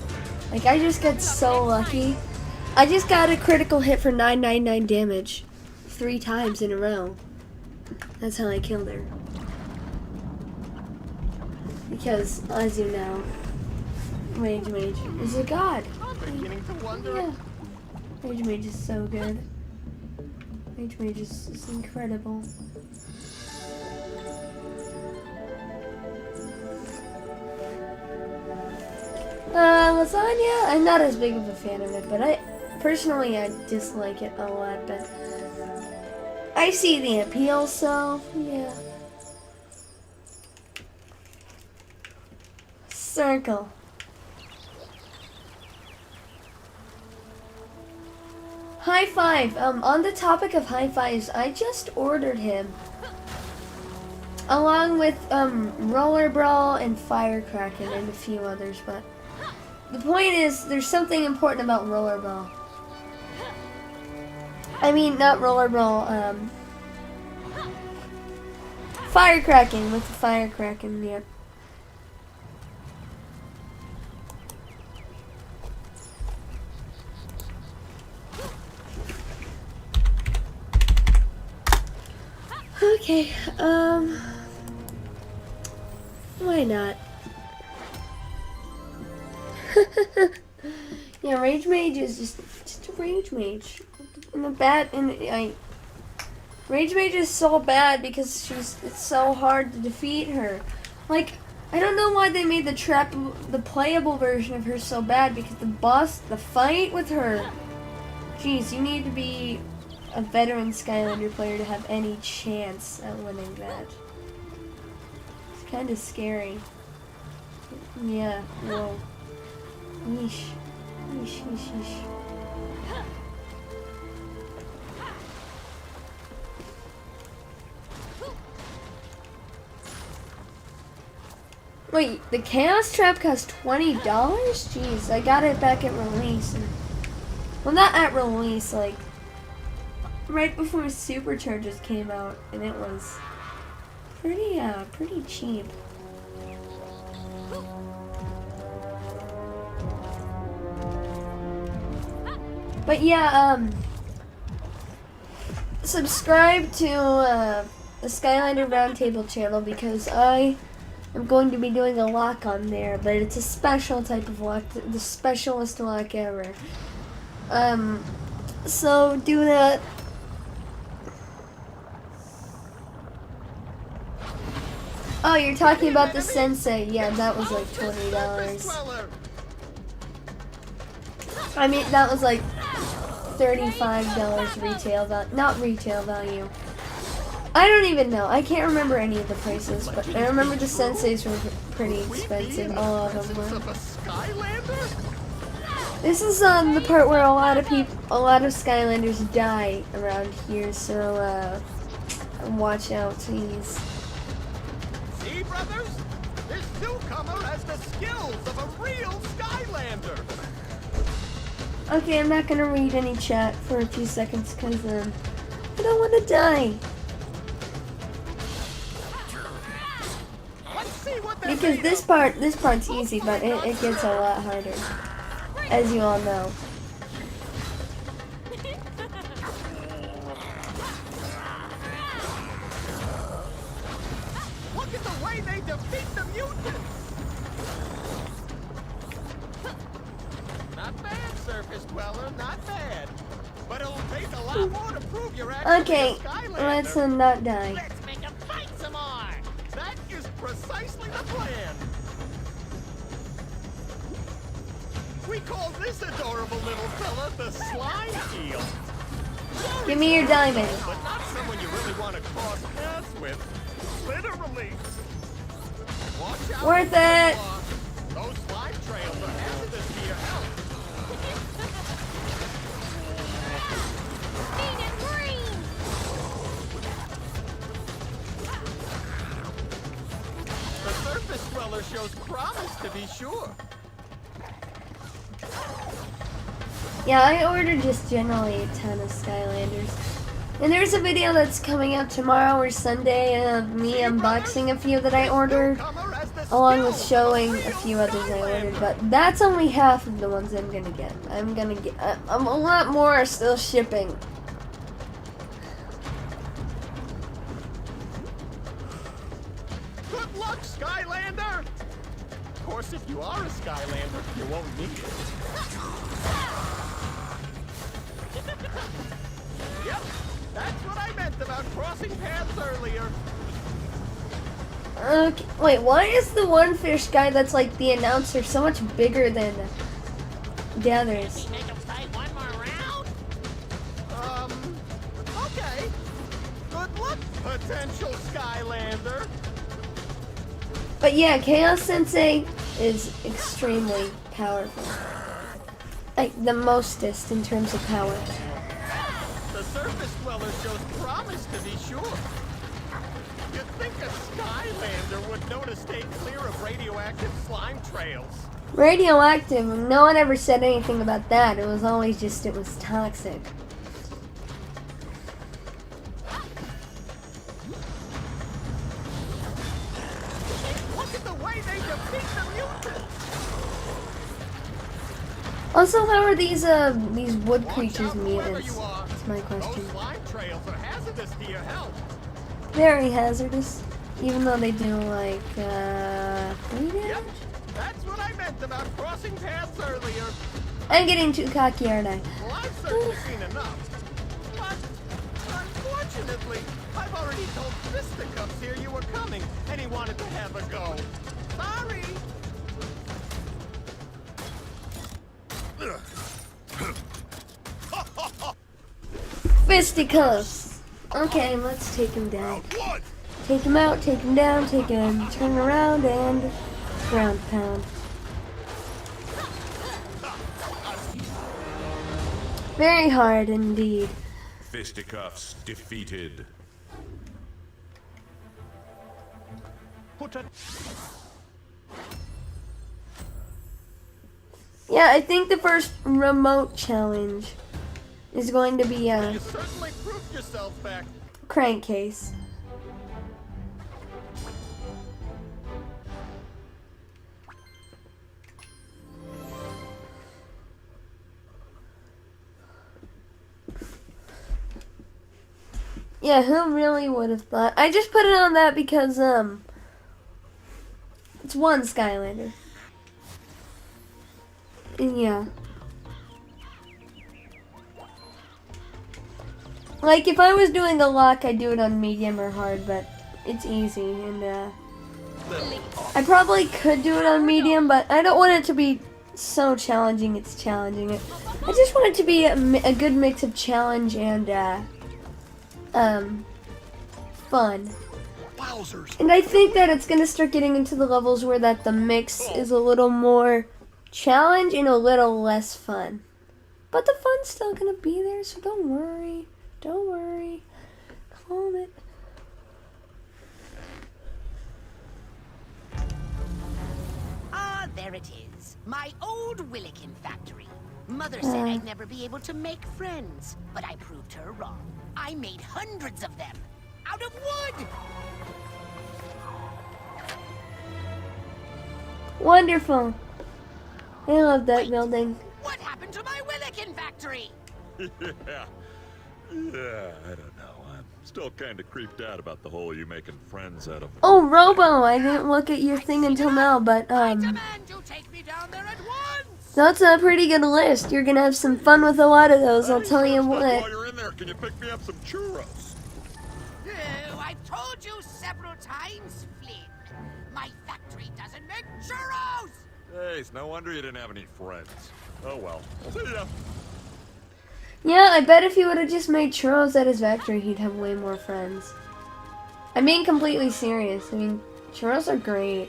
Like, I just got so lucky. I just got a critical hit for 999 damage 3 times in a row. That's how I killed her. Because, as you know, Rage Mage is a god. I'm beginning to wonder. Yeah. Rage Mage is so good. Rage Mage is incredible. Lasagna? I'm not as big of a fan of it, but I dislike it a lot, but I see the appeal, so yeah. Circle. High five. On the topic of high fives, I just ordered him. Along with Roller Brawl and Firecracker and a few others, but the point is there's something important about Roller Brawl. I mean, not Roller Brawl, Firecracking with the Firecracking, yep. Okay, why not? Yeah, Rage Mage is just a Rage Mage. Rage Mage is so bad because it's so hard to defeat her. Like, I don't know why they made the playable version of her so bad, because the fight with her, jeez, you need to be a veteran Skylander player to have any chance at winning that. It's kind of scary. Yeah, whoa. Yeesh. Yeesh, yeesh, yeesh. Wait, the Chaos Trap cost $20? Jeez, I got it back at release. Well, not at release, like right before Supercharges came out, and it was pretty cheap. But yeah, subscribe to the Skylander Roundtable channel, because I am going to be doing a lock on there, but it's a special type of lock, the specialist lock ever. So do that. Oh, you're talking about the Sensei. Yeah, that was like $20. I mean, that was like $35 retail value. Not retail value. I don't even know. I can't remember any of the prices, but I remember the Senseis were pretty expensive. All of them were. This is the part where a lot of Skylanders die around here, so watch out, please. See, brothers? This newcomer has the skills of a real Skylander. Okay, I'm not gonna read any chat for a few seconds because I don't want to die. Because this part's easy, but it gets a lot harder, as you all know. Look at the way they defeat the mutants. Not bad, Surface Dweller, not bad. But it'll take a lot more to prove you're actually okay, a Skylander. let's not die. Let's make them fight some more. That is precisely the plan. We call this adorable little fella the Slime Eel. Sure, Give me your diamond. but not someone you really want to cross paths with. Literally. Watch out. Worth it. Those slime trails are hazardous to your health. The surface dweller shows promise, to be sure. Yeah, I ordered just generally a ton of Skylanders. And there's a video that's coming out tomorrow or Sunday of me unboxing a few that I ordered, along with showing a few others I ordered, but that's only half of the ones I'm gonna get. I'm a lot more are still shipping. Good luck, Skylander! Of course, if you are a Skylander, you won't need it. Okay, wait, why is the one fish guy that's like the announcer so much bigger than the others? Make him fight one more round? Okay. Good luck, potential Skylander. But yeah, Chaos Sensei is extremely powerful. Like the mostest in terms of power. The surface dweller shows promise, to be sure. You'd think a Skylander would know to stay clear of radioactive slime trails. Radioactive, no one ever said anything about that. It was always just it was toxic. Look at the way they defeat the mutants. Also, how are these wood creatures Watch out whoever mutants? you are. That's my question. Those slime trails are hazardous to your health. Very hazardous, even though they do like 3 damage. Yep, that's what I meant about crossing paths earlier. I'm getting too cocky, aren't I? Well, I've certainly seen enough. But, unfortunately, I've already told Fisticuffs here you were coming, and he wanted to have a go. Sorry. Fisticuffs. Okay, let's take him down. What? Take him out, take him down, take him, turn around, and ground pound. Very hard indeed. Fisticuffs defeated. Put a Yeah, I think the first remote challenge is going to be You certainly proved yourself back. crankcase. Yeah, who really would have thought? I just put it on that because it's one Skylander. And yeah. Like if I was doing a lock, I'd do it on medium or hard, but it's easy and I probably could do it on medium, but I don't want it to be so challenging it's challenging it. I just want it to be a good mix of challenge and fun. Wowzers. And I think that it's gonna start getting into the levels where that the mix is a little more challenge and a little less fun. But the fun's still gonna be there, so don't worry. Don't worry. Calm it. Ah, there it is. My old Willikin factory. Mother said I'd never be able to make friends, but I proved her wrong. I made hundreds of them. Out of wood! Wonderful. I love that building. What happened to my Willikin factory? Yeah, I don't know. I'm still kind of creeped out about the whole you making friends out of. Oh, Robo! I didn't look at your thing until now, but I demand you take me down there at once! that's a pretty good list. You're gonna have some fun with a lot of those, I'll tell you what. While you're in there, can you pick me up some churros? Oh, I've told you several times, Flynn. My factory doesn't make churros! Hey, it's no wonder you didn't have any friends. Oh well. See ya. Yeah, I bet if he would have just made churros at his factory, he'd have way more friends. I'm being completely serious. I mean, churros are great.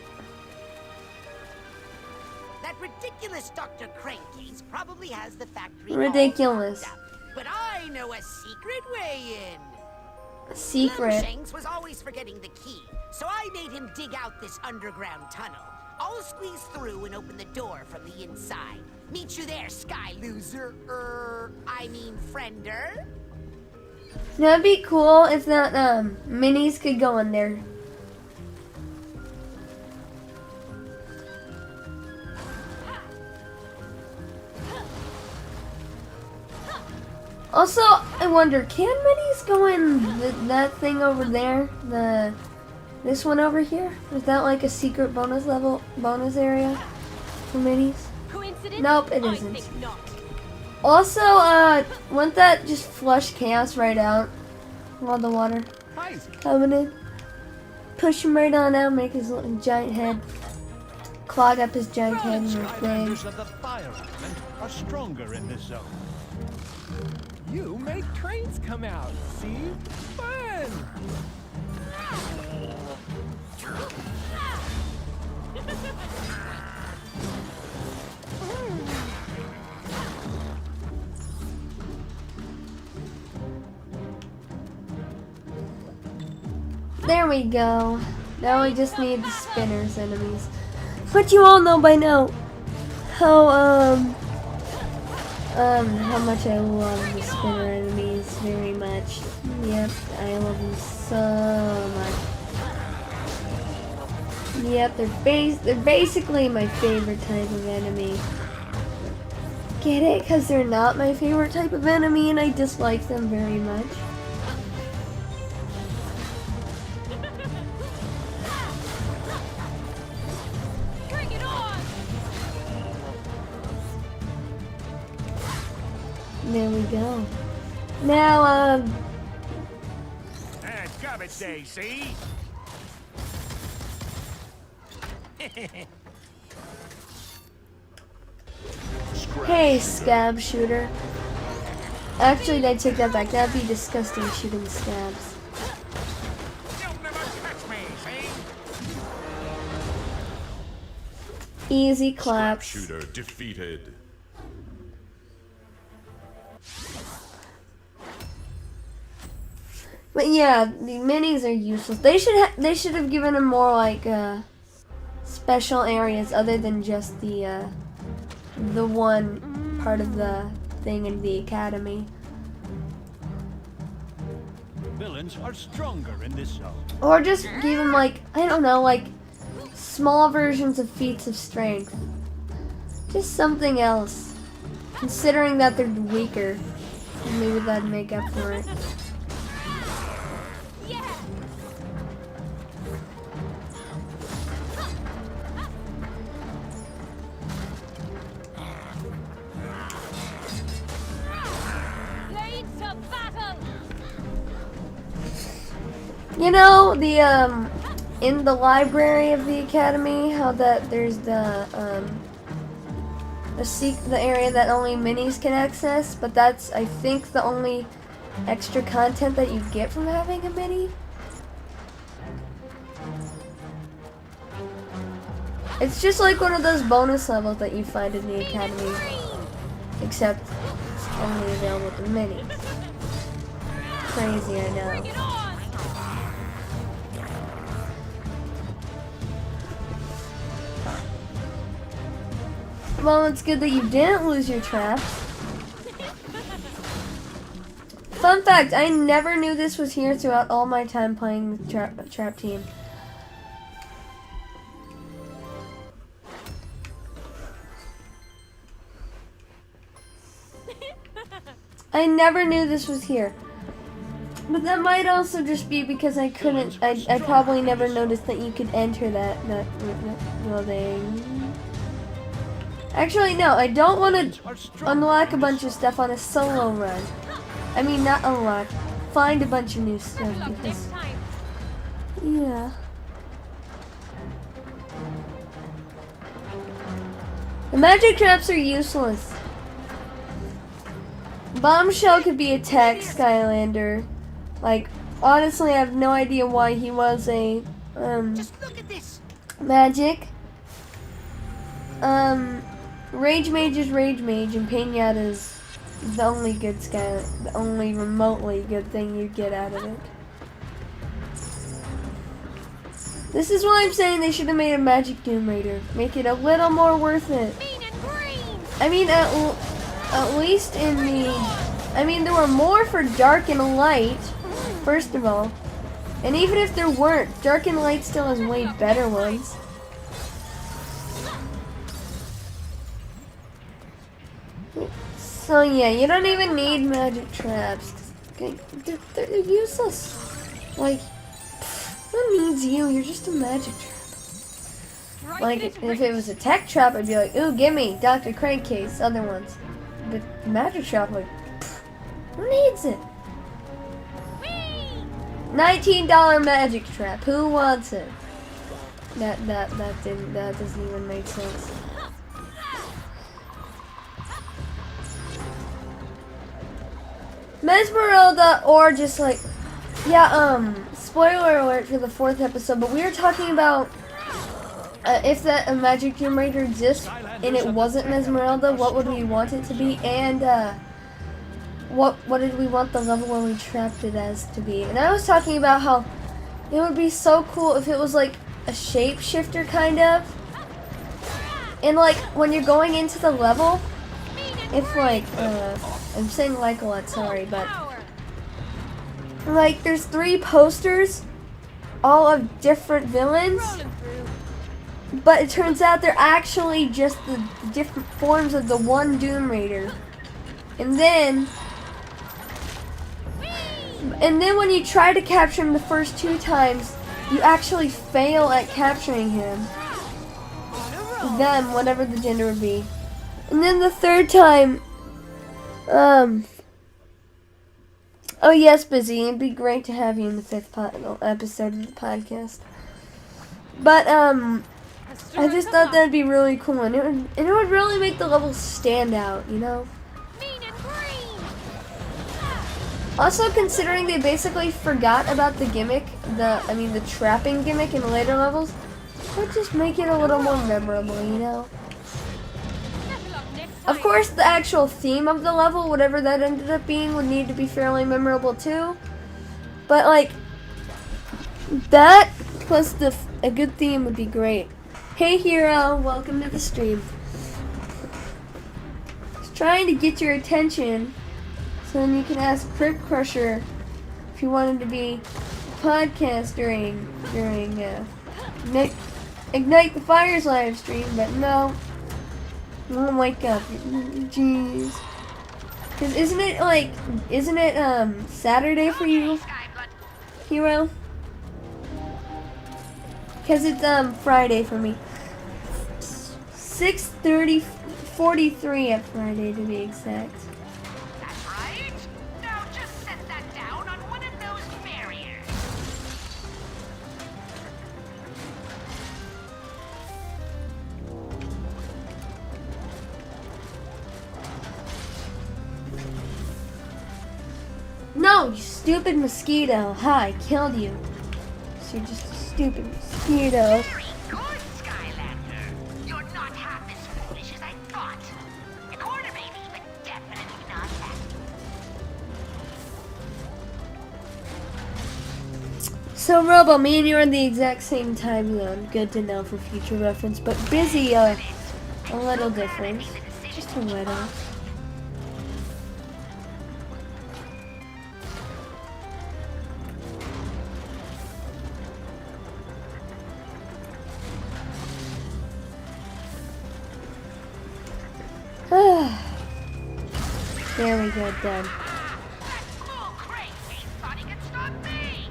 That ridiculous Dr. Crankcase probably has the factory Ridiculous. all locked up, but I know a secret way in. A secret. Shanks was always forgetting the key, so I made him dig out this underground tunnel. I'll squeeze through and open the door from the inside. Meet you there, Sky Loser. I mean, friender. That'd be cool if that minis could go in there. Also, I wonder, can minis go in that thing over there? This one over here? Is that like a secret bonus area for minis? Nope, it isn't. Also, wouldn't that just flush chaos right out? All the water coming in? push him right on out, make his little giant head, clog up his giant head and everything. Skylanders of the fire element are stronger in this zone. You make trains come out. See? Fun! There we go. Now we just need the spinners enemies. But you all know by now how much I love the spinner enemies very much. Yep, I love them so much. Yep, they're basically my favorite type of enemy. Get it? Because they're not my favorite type of enemy and I dislike them very much. There we go. Now, Garbage day, see? hey, scab shooter. Actually, I take that back. That'd be disgusting shooting scabs. You'll never catch me, see? Easy claps. Shooter defeated. But yeah, the minis are useless. They should have given them more like special areas other than just the one part of the thing in the academy. Villains are stronger in this zone. Or just give them like, I don't know, like small versions of feats of strength. Just something else. Considering that they're weaker, maybe that'd make up for it. You know, the in the library of the academy, how that there's the area that only minis can access, but that's, I think, the only extra content that you get from having a mini. It's just like one of those bonus levels that you find in the academy, except it's only available to minis. Crazy, I know. Well, it's good that you didn't lose your traps. Fun fact, I never knew this was here throughout all my time playing the trap team. I never knew this was here. But that might also just be because I couldn't, I probably never noticed that you could enter that building. Actually, no, I don't want to unlock a bunch of stuff on a solo run. I mean, not unlock, find a bunch of new stuff because, yeah. The magic traps are useless. Bombshell could be a tech Skylander. Like, honestly, I have no idea why he was a, Just look at this. magic. Rage Mage is Rage Mage, and Pinata's the only good the only remotely good thing you get out of it. This is why I'm saying they should have made a Magic Doom Raider. Make it a little more worth it. I mean, at least in the... I mean, there were more for Dark and Light, first of all. And even if there weren't, Dark and Light still has way better ones. So yeah, you don't even need magic traps. They're useless. Like, who needs you? You're just a magic trap. Like, if it was a tech trap, I'd be like, ooh, gimme, Dr. Crankcase, other ones. But magic trap, like, who needs it? $19 magic trap. Who wants it? That doesn't even make sense. Mesmeralda, or just like, yeah, spoiler alert for the 4th episode, but we were talking about if that magic Tomb Raider exists and it wasn't Mesmeralda, what would we want it to be, and what did we want the level where we trapped it as to be. And I was talking about how it would be so cool if it was like a shapeshifter kind of, and like when you're going into the level, if like I'm saying like a lot, sorry, but like there's 3 posters all of different villains, but it turns out they're actually just the different forms of the one Doom Raider. And then when you try to capture him the first 2 times, you actually fail at capturing him. Them, whatever the gender would be. And then the 3rd time, oh yes, Busy, it'd be great to have you in the 5th episode of the podcast. But, I just thought that'd be really cool, and it would really make the levels stand out, you know? Also, considering they basically forgot about the gimmick, the trapping gimmick in the later levels, would just make it a little more memorable, you know? Of course, the actual theme of the level, whatever that ended up being, would need to be fairly memorable too. But like, that plus a good theme would be great. Hey Hero, welcome to the stream. Just trying to get your attention so then you can ask Crypt Crusher if you wanted to be a podcast during Ignite the Fire's live stream, but no. I won't wake up. Jeez. Cause isn't it Saturday for you, Hero? Cause it's Friday for me. 6:43 at Friday to be exact. That's right. Now just set that down on one of those barriers. No, you stupid mosquito. Ha, I killed you. So you're just a stupid mosquito. Very good, Skylander. You're not half as foolish as I thought. A quarter maybe, but definitely not that. So Robo, me and you are in the exact same time zone. Good to know for future reference, but Busy, a little different. Just a little. There we go, done. Oh, great. He thought he could stop me.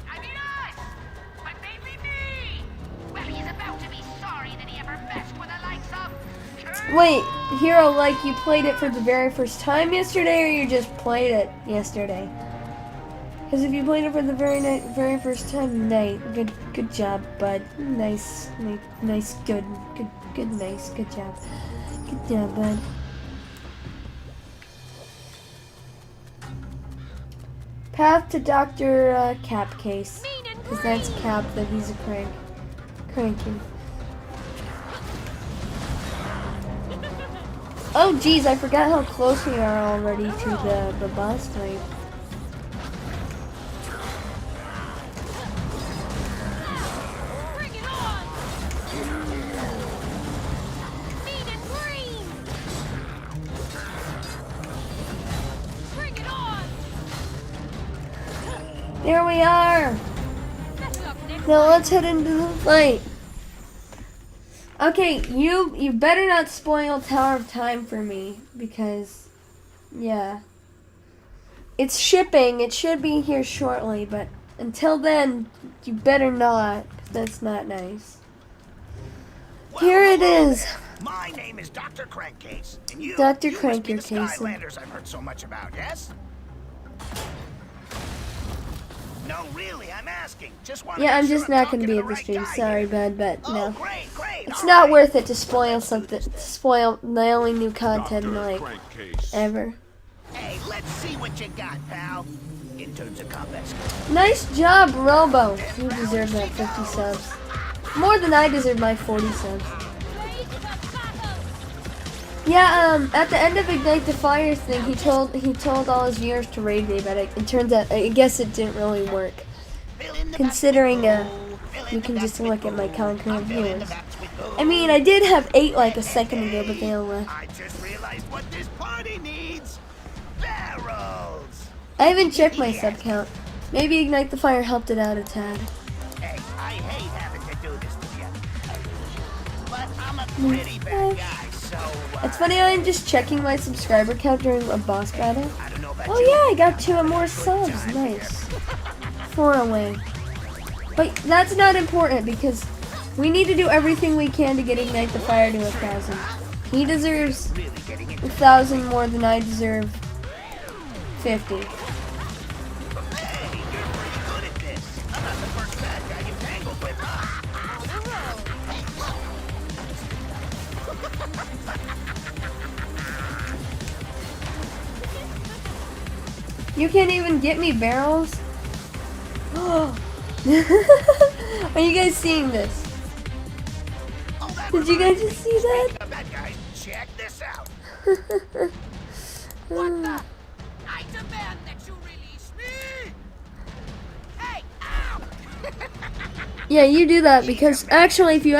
I mean us. But mainly me. Well, he's about to be sorry that he ever messed with the likes of... Wait, Hero, like you played it for the very first time yesterday, or you just played it yesterday? Because if you played it for the very first time, good job, bud. Nice, good job. Good job, bud. Path to Dr. Cap case. Because that's Cap that he's a cranky. Oh geez, I forgot how close we are already to the boss fight. There we are! Now let's head into the fight. Okay, you better not spoil Tower of Time for me, because, yeah. It's shipping, it should be here shortly, but until then, you better not, 'cause that's not nice. Here it is. My name is Dr. Crankcase, and you Dr. must be the Crankcase. Skylanders I've heard so much about, yes? No, really, I'm asking. Just want Yeah, I'm just not gonna be at the stream. Sorry, bud, but no. Great. It's not worth it to spoil something. To spoil the only new content like ever. Hey, let's see what you got, pal. In terms of combat skills. Nice job, Robo. You deserve that 50 subs. More than I deserve my 40 subs. Yeah, at the end of Ignite the Fire thing, he told all his viewers to raid me, but it turns out, I guess it didn't really work. Considering, you can just look at my concurrent viewers. I mean, I did have 8 like a second ago, but they all left. I just realized what this party needs. Barrels. I haven't checked my sub count. Maybe Ignite the Fire helped it out a tad. Hey, I hate having to do this to you. But I'm a pretty bad guy, so... It's funny how I'm just checking my subscriber count during a boss battle. Oh yeah, I got 2 more subs. Nice. 4 away. But that's not important because we need to do everything we can to get Ignite the Fire to 1,000. He deserves 1,000 more than I deserve 50. Hey, you're pretty good at this. I'm not the first bad guy you tangled with, huh? You can't even get me barrels? Are you guys seeing this? Did you guys just see that? Bad guys, check this out. What the? I demand that you release me! Hey, ow! Yeah, you do that because actually if you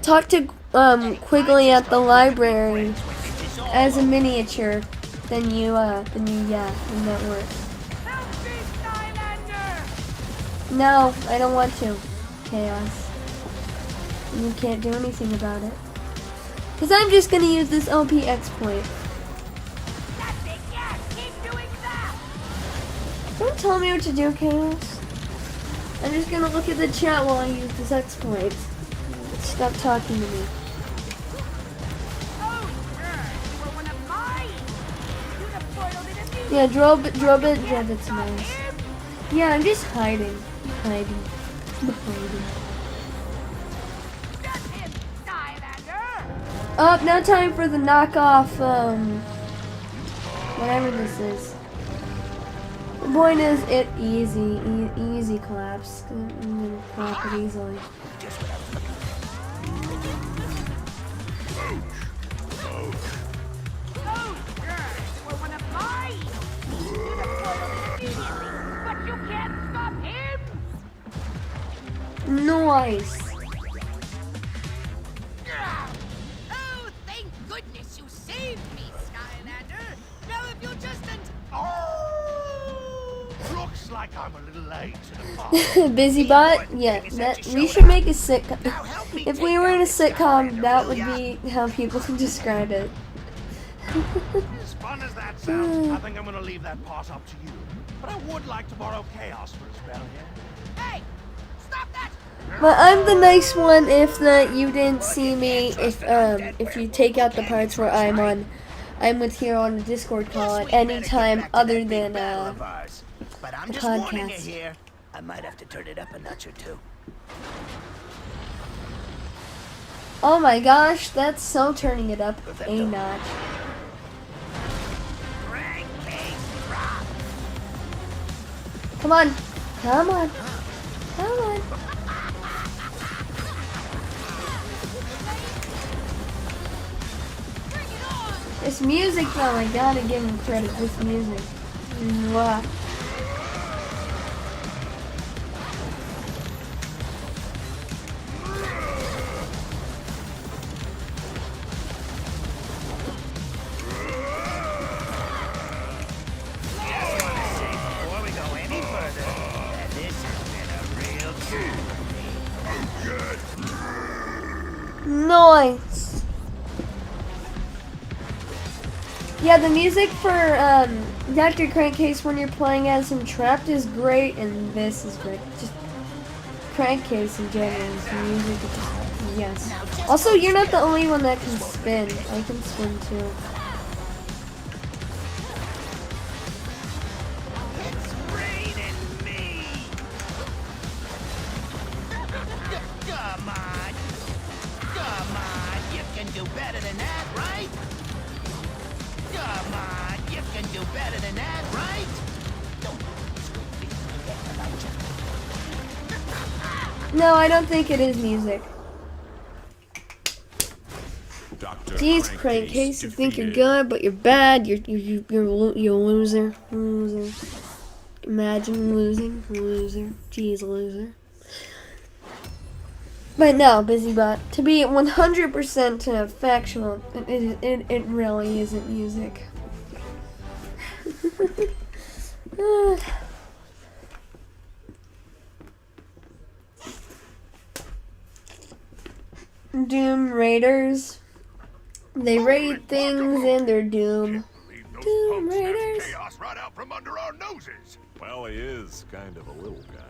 talk to Quigley at the library as a miniature, then that works. Help me, Skylander! No, I don't want to. Chaos. You can't do anything about it. Because I'm just going to use this OP exploit. That's it, yes! Keep doing that! Don't tell me what to do, Chaos. I'm just going to look at the chat while I use this exploit. Stop talking to me. Oh, sure! You were one of mine! You'd have spoiled it immediately! Yeah, Drobit's nice. Yeah, I'm just hiding. I'm hiding. Get him, Skylander! Oh, now time for the knockoff, whatever this is. The point is, easy collapse. I'm gonna collapse it easily. Oh, sure! You were one of mine! You'd have spoiled it immediately! But you can't stop him! Nice. Oh, thank goodness you saved me, Skylander! Now if you'll just Looks like I'm a little late to the party. Busy bot? Yeah, we should make a sitcom. If we were in a sitcom, that would be how people describe it. As fun as that sounds, I think I'm gonna leave that part up to you. But I would like to borrow Chaos for a spell here. Hey! Stop that! But I'm the nice one if you didn't see me, if you take out the parts where I'm with Hero on the Discord call at any time other than But I'm the just warning you podcast. here. I might have to turn it up a notch or two. Oh my gosh, that's so turning it up a notch. Come on. Come on. Come on. This music though, I gotta give him credit. This music. Mwah. Before we go any further, that this has been a real treat. Nice. Yeah, the music for Dr. Crankcase when you're playing as him trapped is great, and this is great. Just Crankcase in general, the music is just, yes. Also, you're not the only one that can spin. I can spin too. better than that, right? Don't forget about you. No, I don't think it is music. Dr. Jeez, crankcase, you think you're good, but you're bad. You're a loser. Loser. Imagine losing. Loser. Jeez, loser. But no, BusyBot, to be 100% factual, it really isn't music. Doom Raiders. They raid things and they're Doom. Doom Raiders. Chaos right out from under our noses. Well, he is kind of a little guy.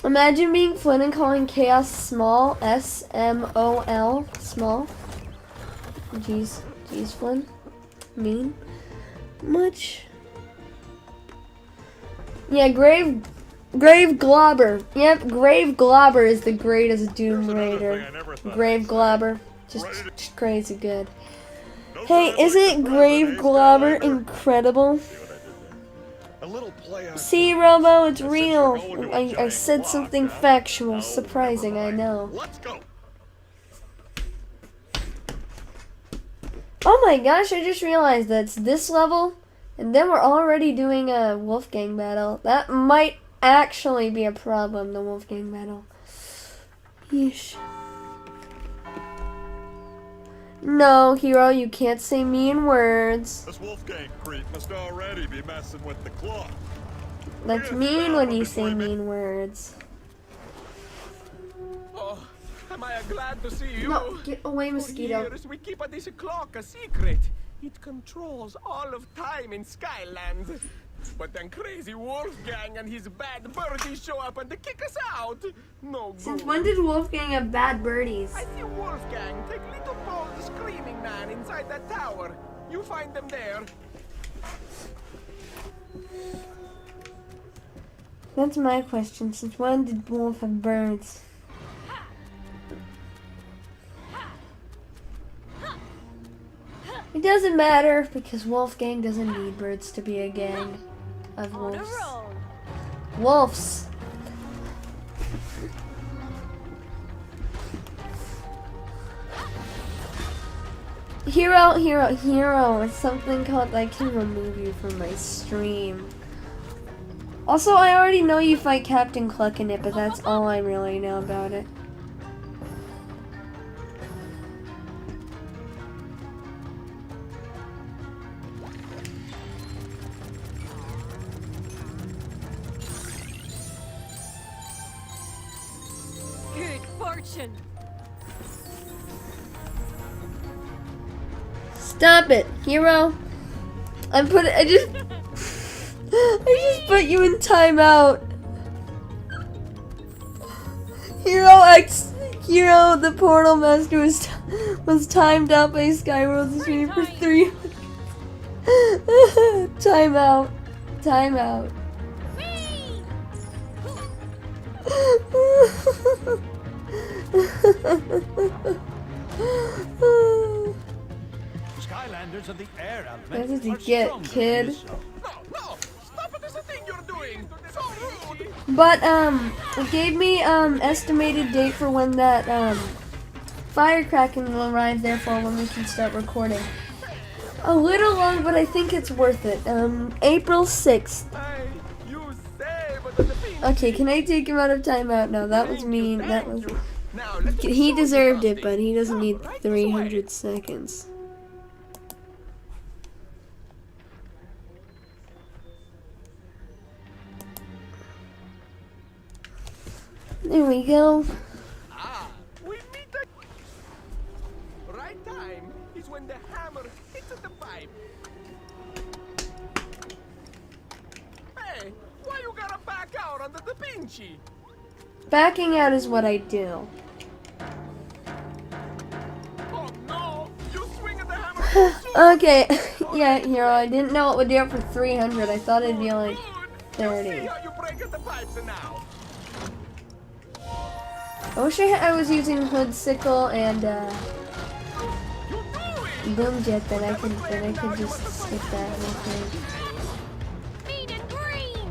Imagine being Flynn and calling Chaos small. S-M-O-L. Small. Jeez, Flynn. Mean. Much. Yeah, Grave Globber. Yep, Grave Globber is the greatest Doom Raider. Grave Globber. Just crazy good. Hey, isn't Grave Globber incredible? See, Robo, it's real. I said something factual. Surprising, I know. Let's go. Oh my gosh, I just realized that it's this level, and then we're already doing a Wolfgang battle. That might actually be a problem, the Wolfgang battle. Yeesh. No, Hero, you can't say mean words. This Wolfgang creep must already be messing with the clock. That's mean when you say mean words. Oh, am I glad to see you? No, get away, mosquito. For years we keep this clock a secret. It controls all of time in Skylanders. But then crazy Wolfgang and his bad birdies show up and they kick us out. No good. Since when did Wolfgang have bad birdies? I see Wolfgang take little Paul the screaming man inside that tower. You find them there. That's my question. Since when did Wolf have birds? It doesn't matter because Wolfgang doesn't need birds to be a gang of wolves. Wolves. Hero. It's something called I can remove you from my stream. Also, I already know you fight Captain Cluck in it, but that's all I really know about it. Good fortune. Stop it, Hero. I just put you in timeout. Hero, the Portal Master was timed out by Skyworld's stream for 3 minutes. Timeout. Skylanders of the air element. What did you are get, stronger kid? than yourself. No! Stop it! There's a thing you're doing! So rude! But it gave me estimated date for when that firecracking will arrive, therefore when we can start recording. A little long, but I think it's worth it. April 6th. Hey, you say, but the thing. Okay, can I take him out of timeout? No, that was mean. That was. Now, let's He show deserved you it, but he doesn't need something. Right this way. 300 seconds. There we go. Ah, we meet the right time is when the hammer hits the pipe. Hey, why you gotta back out under the pinchy? Backing out is what I do. Oh no, you swing at the hammer too soon. Okay, yeah, Hero, I didn't know it would do it for 300. I thought it'd be like See 30. how you break at the pipes now. I wish I was using Hood Sickle and Boom Jet, then I could just skip that whole thing. Mean and green!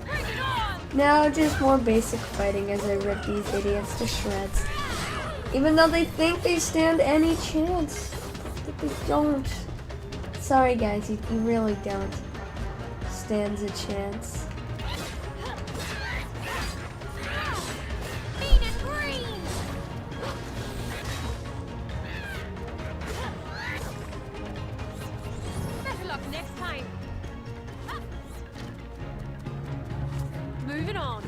Bring it on! Now just more basic fighting as I rip these idiots to shreds. Even though they think they stand any chance. But they don't. Sorry guys, you really don't. Stands a chance. Mean and green! Better luck next time. Moving on.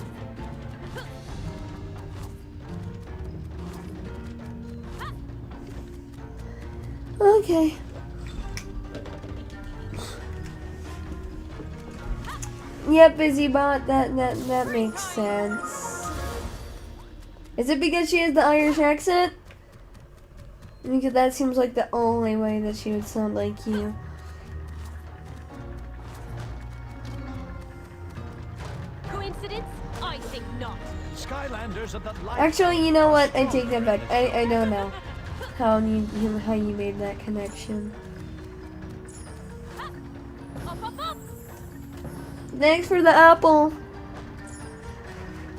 Okay. Yep, BusyBot, that makes sense. Is it because she has the Irish accent? Because that seems like the only way that she would sound like you. Coincidence? I think not. Skylanders are the light. Actually, you know what? I take that back. I don't know how you made that connection. Up, up, up! Thanks for the apple.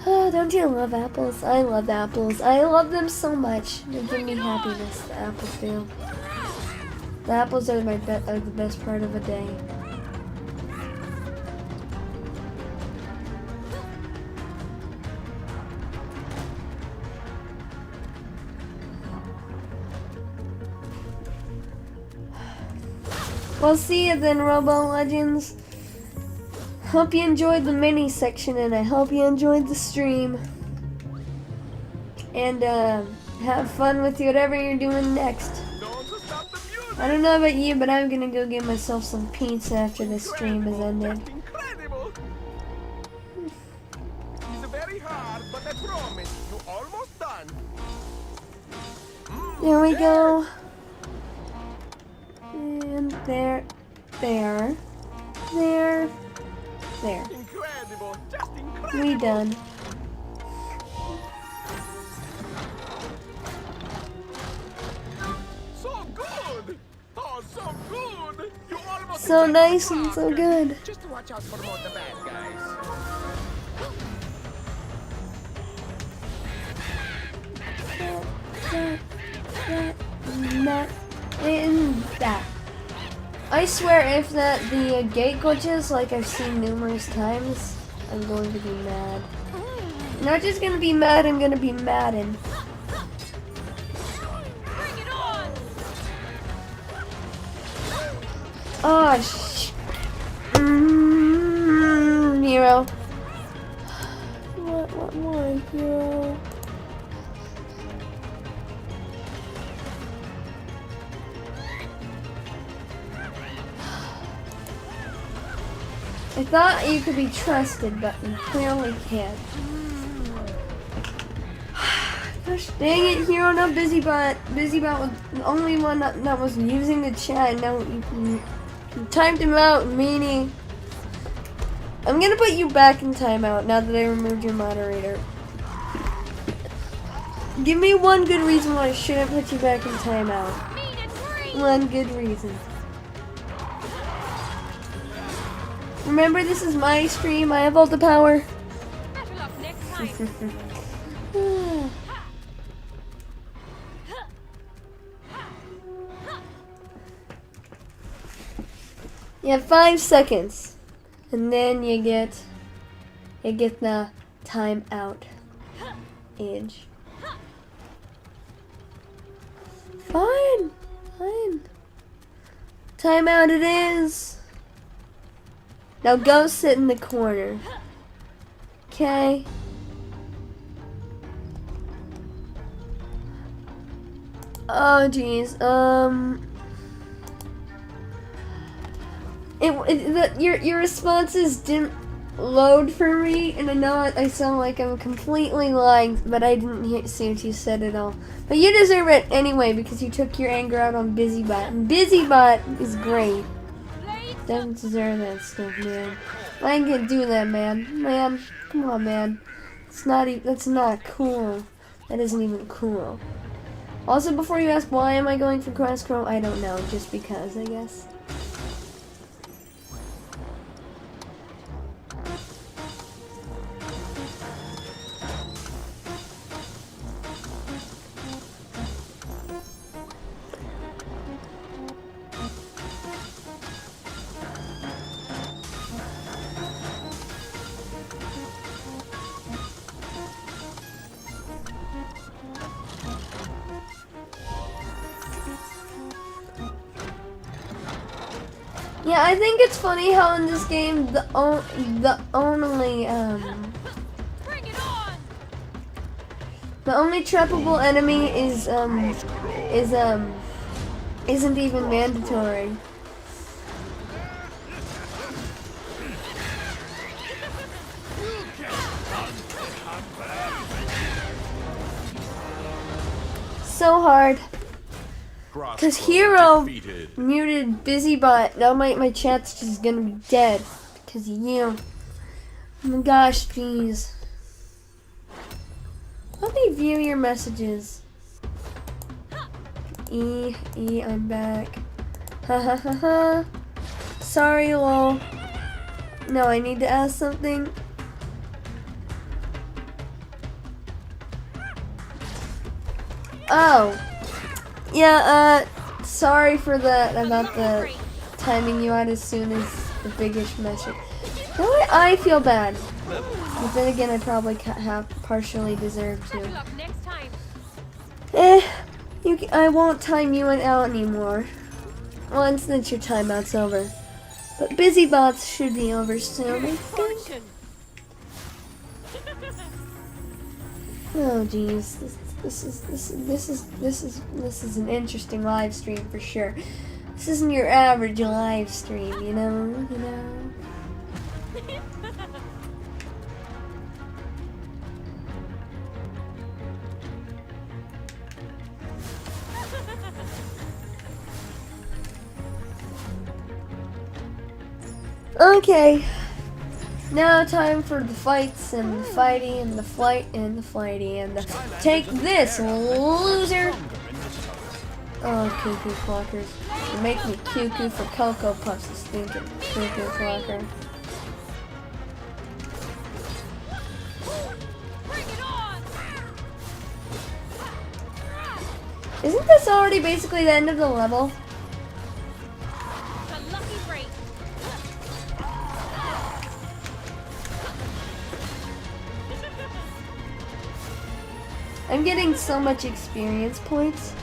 Oh, don't you love apples? I love apples. I love them so much. They give me happiness. The apples do. The apples are are the best part of a day. Well, see you then, Robo Legends. Hope you enjoyed the mini section, and I hope you enjoyed the stream. And have fun with whatever you're doing next. I don't know about you, but I'm gonna go get myself some pizza after the stream is ended. Incredible! It's very hard, but I promise you're almost done. There we go. And there. Incredible, just incredible. We done. So good! Oh, so good! You almost So nice and so good. Just watch out for more of the bad guys. That. I swear, if the gate glitches like I've seen numerous times, I'm going to be mad. Not just gonna be mad, I'm gonna be maddened. Bring it on! Oh, Hero. What more, Hero? I thought you could be trusted, but you clearly can't. Gosh dang it, Hero, not BusyBot. BusyBot was the only one that was using the chat. Now you timed him out, meanie. I'm gonna put you back in timeout now that I removed your moderator. Give me one good reason why I shouldn't put you back in timeout. One good reason. Remember, this is my stream. I have all the power. Better luck next time. You have 5 seconds, and then you get the time out age. Fine. Time out it is. Now go sit in the corner. Okay. Oh jeez. Your responses didn't load for me, and I know I sound like I'm completely lying, but I didn't see what you said at all. But you deserve it anyway because you took your anger out on BusyBot. And BusyBot is great. Doesn't deserve that stuff, man. I ain't gonna do that, man. Man, come on, man. That's not cool. That isn't even cool. Also, before you ask why am I going for Grass Crow, I don't know. Just because, I guess. Yeah, I think it's funny how in this game the only trappable enemy isn't even mandatory. So hard. Because Hero muted BusyBot. Now my chat's just gonna be dead. Because of you. Oh my gosh, jeez. Let me view your messages. I'm back. Ha ha ha ha. Sorry, lol. No, I need to ask something. Oh. Yeah, sorry for that, about the timing you out as soon as the biggish message. Now I feel bad. But then again, I probably have partially deserved to. I won't time you out anymore. Once that your timeout's over. But BusyBots should be over soon, I think. Oh jeez, this is an interesting live stream for sure. This isn't your average live stream, you know. Okay. Now time for the fights and the fighty and the flight and the flighty and the take this, loser! Oh, cuckoo clockers. You make me cuckoo for Cocoa Puffs, you stinking cuckoo clocker. Isn't this already basically the end of the level? I'm getting so much experience points.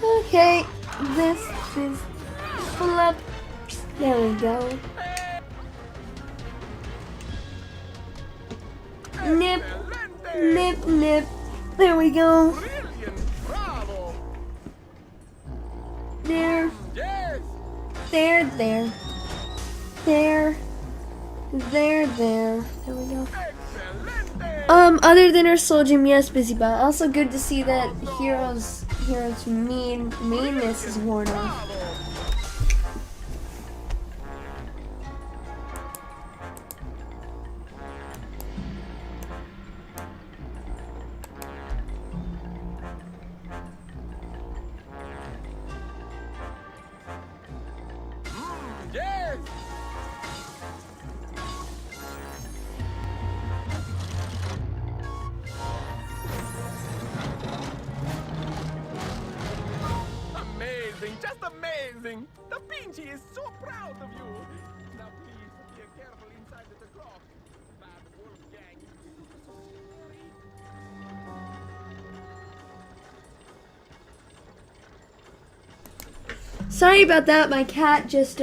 Okay, this is flip. There we go. Nip, nip, nip. There we go. There. There. There we go. Other than our Soul Gym, yes, BusyBot. Also good to see that Hero's meanness is worn off. Just amazing! The Pinchy is so proud of you! Now please, be careful inside the clock. Bad wolf gang. Sorry about that, my cat just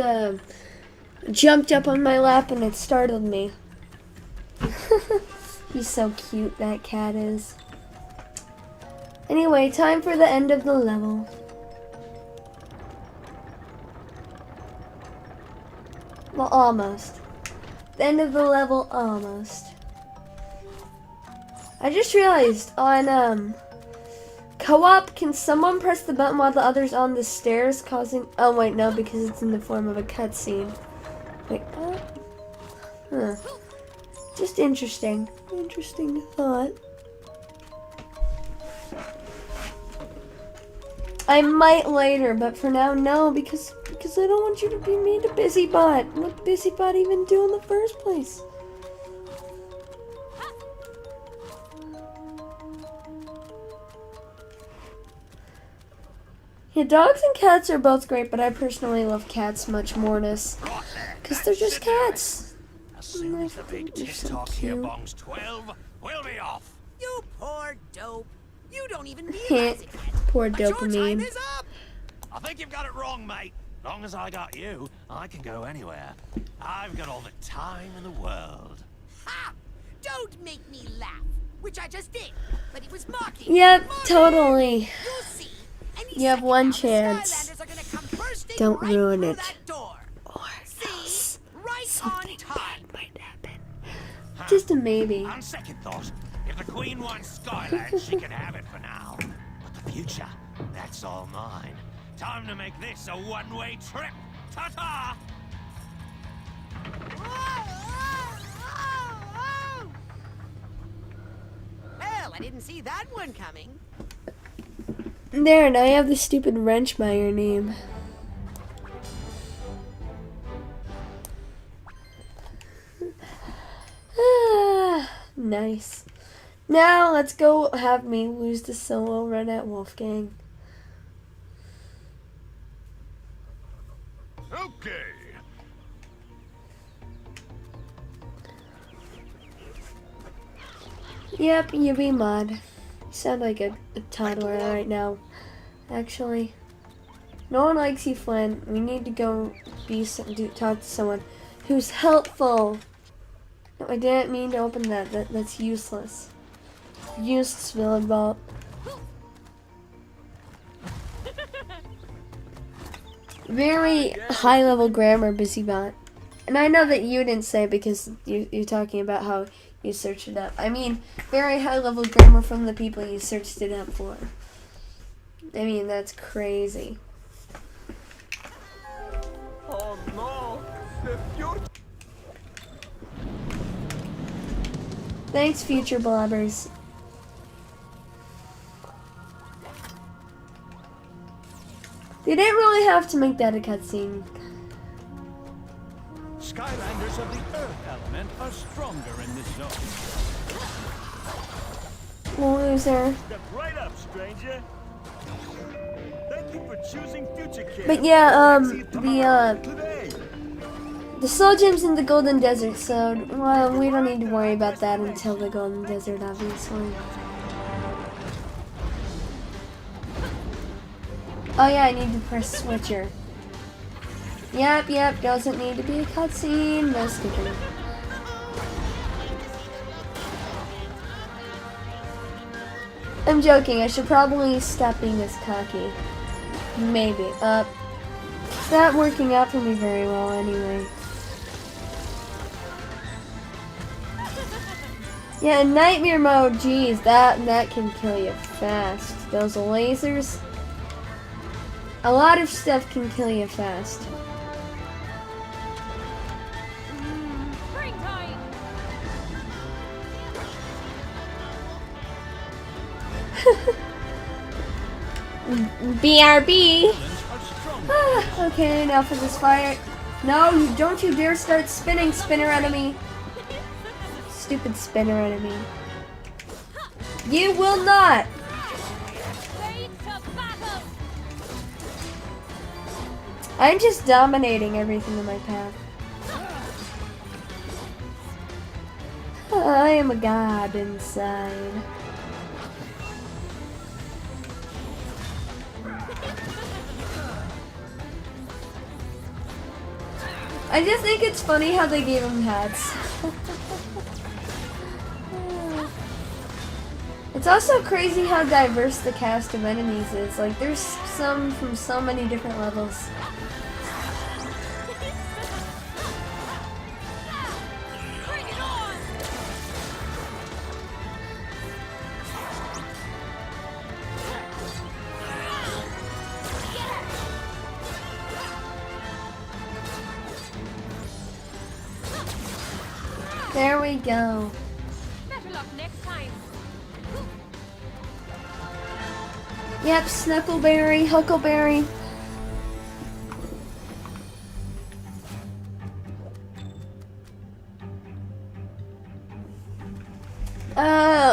jumped up on my lap and it startled me. He's so cute, that cat is. Anyway, time for the end of the level. Well, almost. The end of the level, almost. I just realized on Co-op, can someone press the button while the other's on the stairs, causing... Oh, wait, no, because it's in the form of a cutscene. Wait, huh. Just interesting. Interesting thought. I might later, but for now, no, because I don't want you to be made a busybot. What busybot even do in the first place? Yeah, dogs and cats are both great, but I personally love cats much more because they're just cats. As soon as the big TikTok here bongs 12, we'll be off. You poor dope. You don't even realize it yet. Poor But your time dopamine. is up. I think you've got it wrong, mate. Long as I got you, I can go anywhere. I've got all the time in the world. Ha! Don't make me laugh, which I just did. But it was mocking. Yep, Mocking. totally. You'll see. Any You have second one now, the chance. Skylanders are gonna come bursting Don't right ruin through it. that door. Or See? Right something on time. bad might happen. Just a maybe. On second thought, if the Queen wants Skyland, she can have it for now. But the future, that's all mine. Time to make this a one-way trip. Ta-ta! Well, I didn't see that one coming. There, now you have the stupid wrench by your name. Nice. Now let's go have me lose the solo run at Wolfgang. Okay. Yep, you be mod. You sound like a toddler right now. Actually, no one likes you, Flynn. We need to go talk to someone who's helpful. No, I didn't mean to open that. That's useless. Useless, villain ball. Very high-level grammar, busybot. And I know that you didn't say it because you're talking about how you searched it up. I mean, very high-level grammar from the people you searched it up for. I mean, that's crazy. Oh no, the future. Thanks, future blobbers. They didn't really have to make that a cutscene. Skylanders of the Earth element are stronger in this zone. Loser. Step right up, stranger. Thank you for choosing Future Kid. But yeah, Today. the Soul Gem's in the Golden Desert, so well, we don't need to worry about that until the Golden Desert, obviously. Oh yeah, I need to press switcher. Yep, doesn't need to be a cutscene. No skipping. I'm joking, I should probably stop being this cocky. Maybe. It's not working out for me very well anyway. Yeah, in nightmare mode, geez, that can kill you fast. Those lasers. A lot of stuff can kill you fast. BRB. Okay, now for this fire. No, don't you dare start spinning, spinner enemy. Stupid spinner enemy. You will not. I'm just dominating everything in my path. I am a god inside. I just think it's funny how they gave him hats. It's also crazy how diverse the cast of enemies is. Like, there's some from so many different levels. There we go. Better luck next time. Yep, Snuckleberry, Huckleberry.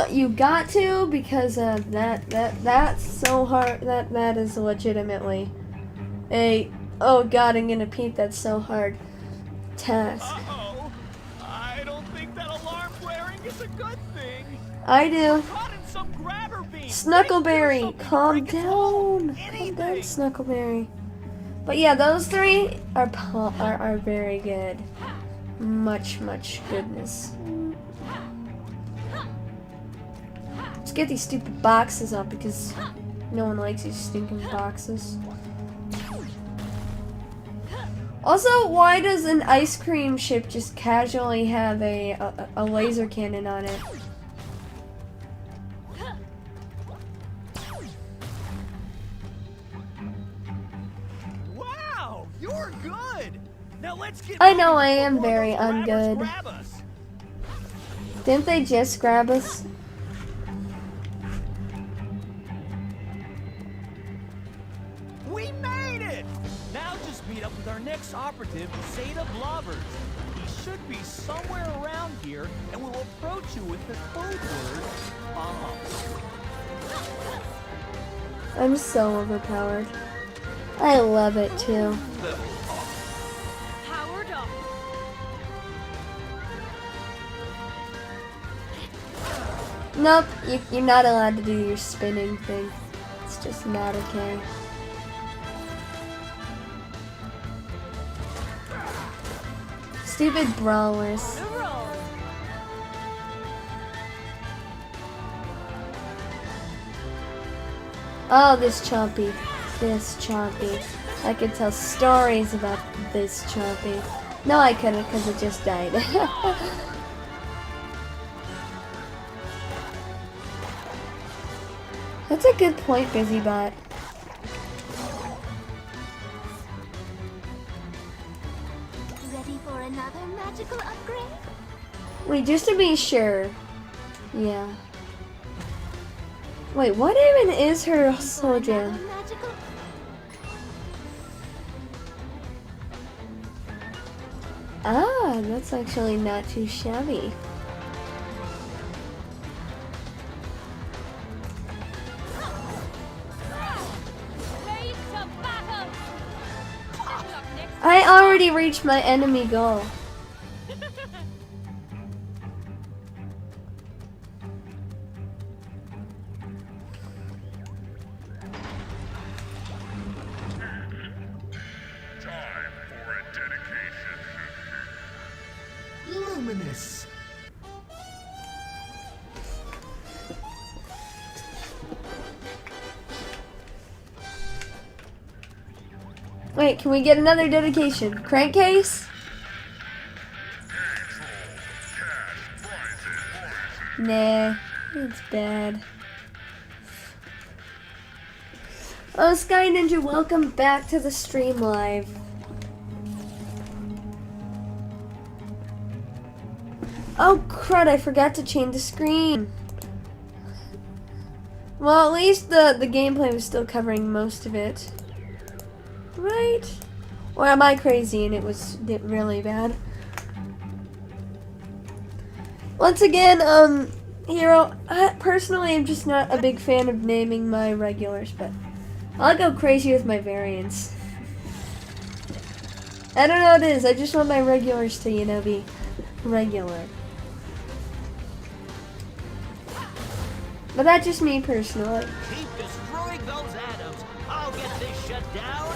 You got to, because that's so hard. That is legitimately a, oh god, I'm gonna peep, that's so hard task. Uh-oh. I don't think that alarm blaring is a good thing. I do. Caught in some grabber beam. Snuckleberry, calm down. Calm down, Snuckleberry. But yeah, those three are very good. Much goodness. Let's get these stupid boxes up because no one likes these stinking boxes. Also, why does an ice cream ship just casually have a laser cannon on it? Wow, you're good. Now let's get I know I am very ungood. grab us. Didn't they just grab us? We made it! Now just meet up with our next operative, Zeta Blobbers. He should be somewhere around here, and we'll approach you with the code word, I'm so overpowered. I love it too. Powered up. Nope, you're not allowed to do your spinning thing. It's just not okay. Stupid brawlers. Oh, this Chompy. This Chompy. I could tell stories about this Chompy. No, I couldn't because it just died. That's a good point, BusyBot. Ready for another magical upgrade? Wait, just to be sure. Yeah. Wait, what even is her slogan? Magical. Ah, that's actually not too shabby. Ready to battle. Better luck next I already reached my enemy goal. Time for a dedication. Luminous. Wait, can we get another dedication? Crankcase? Nah, it's bad. Oh, Sky Ninja, welcome back to the stream live. Oh crud, I forgot to change the screen. Well, at least the gameplay was still covering most of it. Right? Or am I crazy and it was really bad? Once again, Hero, personally I'm just not a big fan of naming my regulars, but I'll go crazy with my variants. I don't know what it is, I just want my regulars to, you know, be regular. But that's just me personally. Keep destroying those atoms. I'll get this shut down.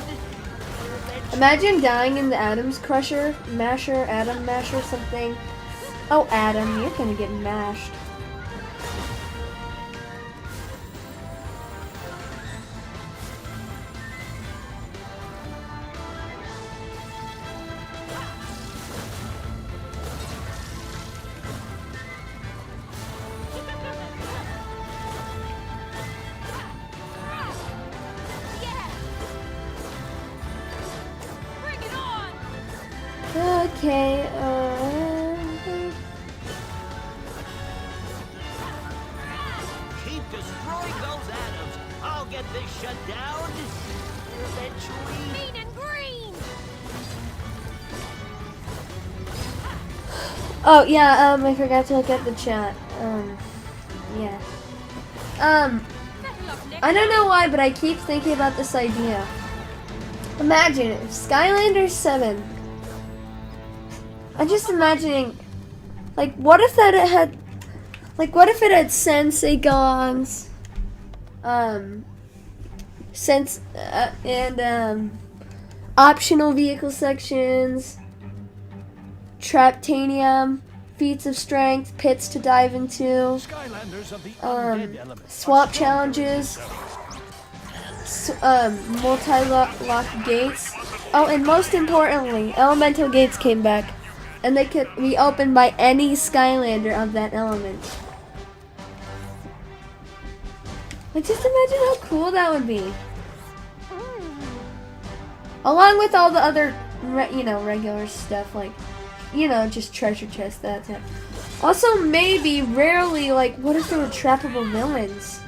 Imagine dying in the Atoms Crusher, Masher, Atom Masher, something. Oh, Adam, you're gonna get mashed. Bring it on. Okay, destroy those atoms. I'll get this shut down eventually. Mean and green! Oh yeah, I forgot to look at the chat. Yeah. I don't know why, but I keep thinking about this idea. Imagine if Skylanders 7. I'm just imagining, like, what if it had sensei gongs, and optional vehicle sections, Traptanium, feats of strength, pits to dive into, Skylanders of the undead element. swap challenges, multi-lock gates. Oh, and most importantly, elemental gates came back, and they could be opened by any Skylander of that element. Like, just imagine how cool that would be. Along with all the other, regular stuff, like, just treasure chests, that type. Also, maybe, rarely, like, what if there were trappable villains?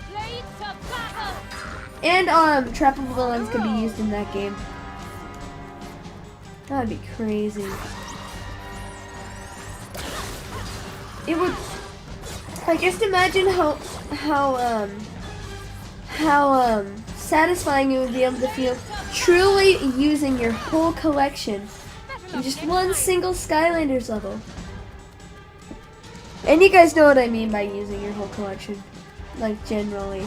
And, trappable villains could be used in that game. That'd be crazy. It would, like, just imagine how satisfying it would be able to feel truly using your whole collection in just one single Skylanders level. And you guys know what I mean by using your whole collection, like, generally.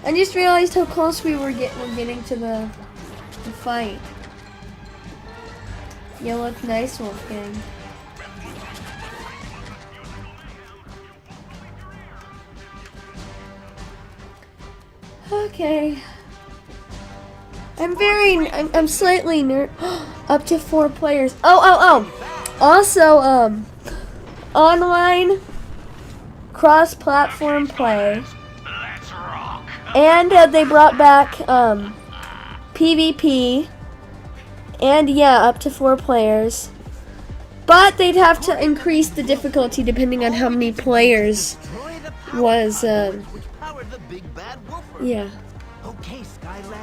I just realized how close we were getting to the fight. You look nice, Wolfgang. Okay. I'm slightly up to 4 players. Oh. Also, online cross-platform play. And they brought back PvP. And yeah, up to 4 players. But they'd have to increase the difficulty depending on how many players was yeah.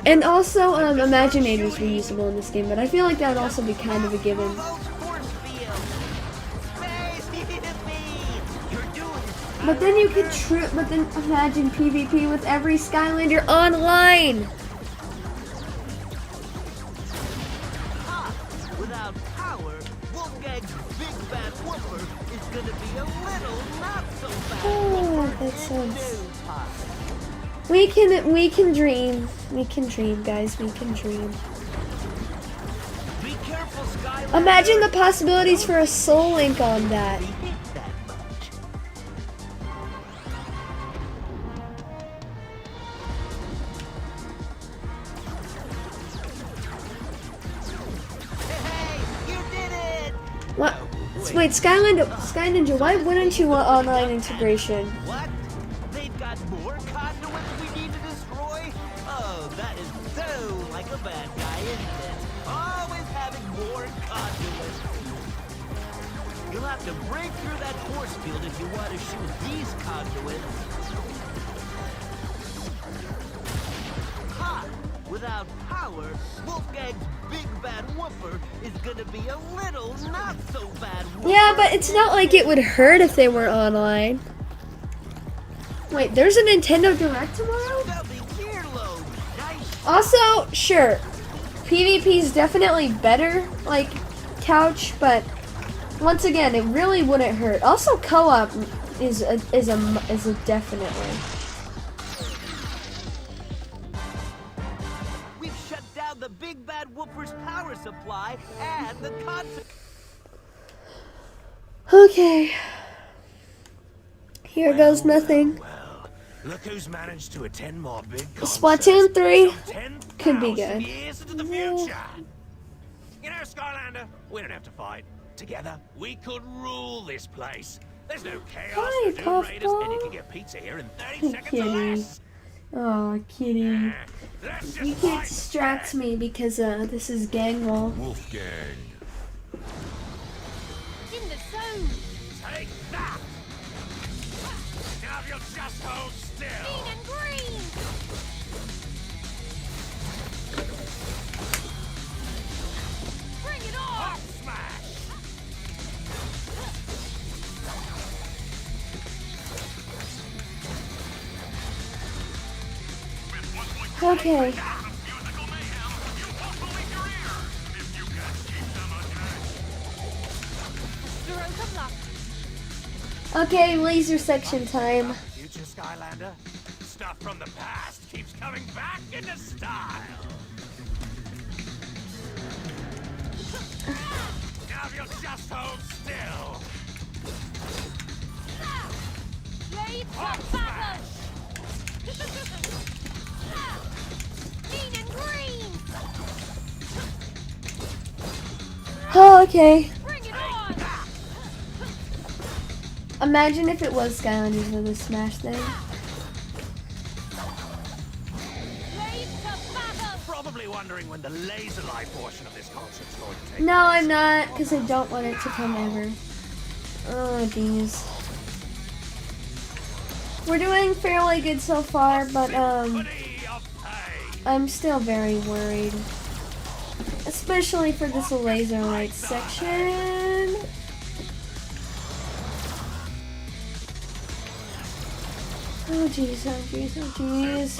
And also Imaginators were usable in this game, but I feel like that would also be kind of a given. But then you could imagine PvP with every Skylander online. Without power, Wolfgang's big bad whooper is gonna be a little not so bad. Oh, that sounds. We can dream. We can dream, guys. We can dream. Be careful, Skylander. Imagine the possibilities for a Soul Link on that. What? Wait, Skyninja, why wouldn't you want online integration? What? They've got more conduits we need to destroy? Oh, that is so like a bad guy, isn't it? Always having more conduits. You'll have to break through that force field if you want to shoot these conduits. Ha! Without power, Wolfgang's big bad whooper is gonna be a little not so bad whooper. Yeah, but it's not like it would hurt if they were online. Wait, there's a Nintendo Direct tomorrow? Also, sure, PvP is definitely better, like couch, but once again, it really wouldn't hurt. Also, co-op is a definitely. We've shut down the big bad whooper's power supply and the Okay. Here goes nothing. Look who's managed to attend more big Splatoon 3 could be good. years into the future. You know, Skylander, we don't have to fight. Together, we could rule this place. There's no chaos Hi, for Doom Puff Raiders, and you Ball. can get pizza here in 30 seconds or Kitty. less. Oh, kitty. You can't distract me because this is gang wall. Wolfgang. In the zone! Take that! Now you'll just hold still! Mean and green! Bring it on! Hop smash! Okay. Stroke of luck. Okay, laser section time. Future Skylander, stuff from the past keeps coming back into style. Now you'll just hold still. Blades of battle! Mean and green! Oh, okay. Bring it on! Imagine if it was Skylanders with a smash thing. Blades of battle! Probably wondering when the laser light portion of this concert's going to take No, I'm not, because I don't want it to come ever. Oh, jeez. We're doing fairly good so far, but, I'm still very worried. Especially for this laser light section. Oh, jeez, oh, jeez, oh, jeez.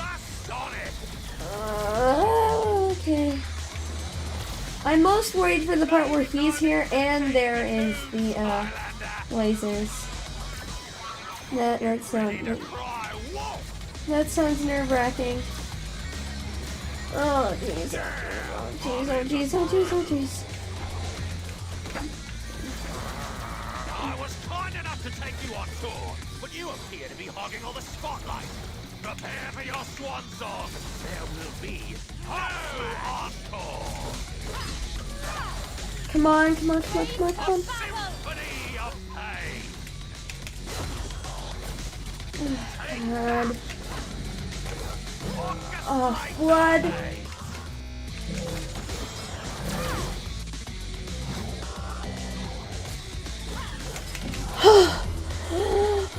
Okay. I'm most worried for the part where he's here and there is the, lasers. That sounds nerve-wracking. Oh, jeez. Oh, jeez, oh, jeez, oh, jeez, oh, jeez. I was kind enough to take you on tour, but you appear to be hogging all the spotlight. Prepare for your swan song. There will be no encore. Come on, come on, come on, come on, come on. Symphony of pain. God. Oh, blood.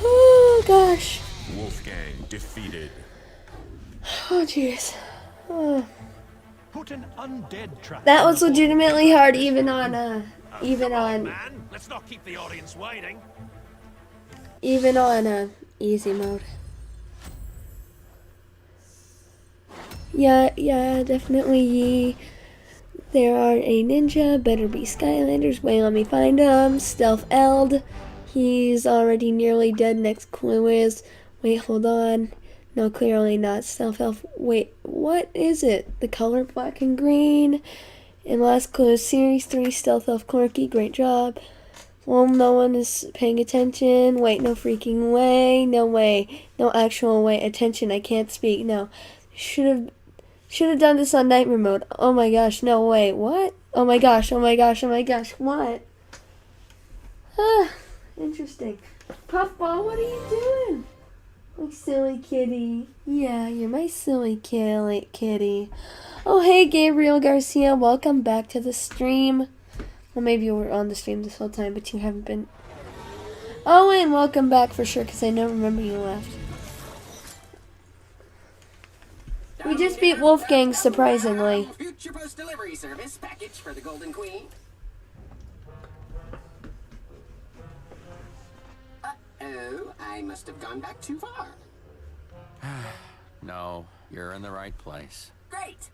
Oh, gosh. Wolfgang defeated. Oh, jeez. Oh. Put an undead trap. That was legitimately hard, even on, Man, let's not keep the audience waiting. easy mode. Yeah, definitely. There are a ninja, better be Skylanders, wait, let me find him. Stealth Eld, he's already nearly dead. Next clue is, wait, hold on. No, clearly not Stealth Elf. Wait, what is it? The color black and green. And last clue is Series 3 Stealth Elf Corky, great job. Well, no one is paying attention. Wait, no freaking way. No way. No actual way. Attention, I can't speak. No. Should have done this on Nightmare mode. Oh my gosh, no way. What? Oh my gosh, oh my gosh, oh my gosh. What? Ah, interesting. Puffball, what are you doing? My silly kitty. Yeah, you're my silly kitty. Oh, hey, Gabriel Garcia. Welcome back to the stream. Well, maybe you were on the stream this whole time, but you haven't been. Oh, and welcome back for sure, because I don't remember you left. We just beat Wolfgang, surprisingly. Future Post Delivery Service package for the Golden Queen. Uh-oh, I must have gone back too far. No, you're in the right place. Great!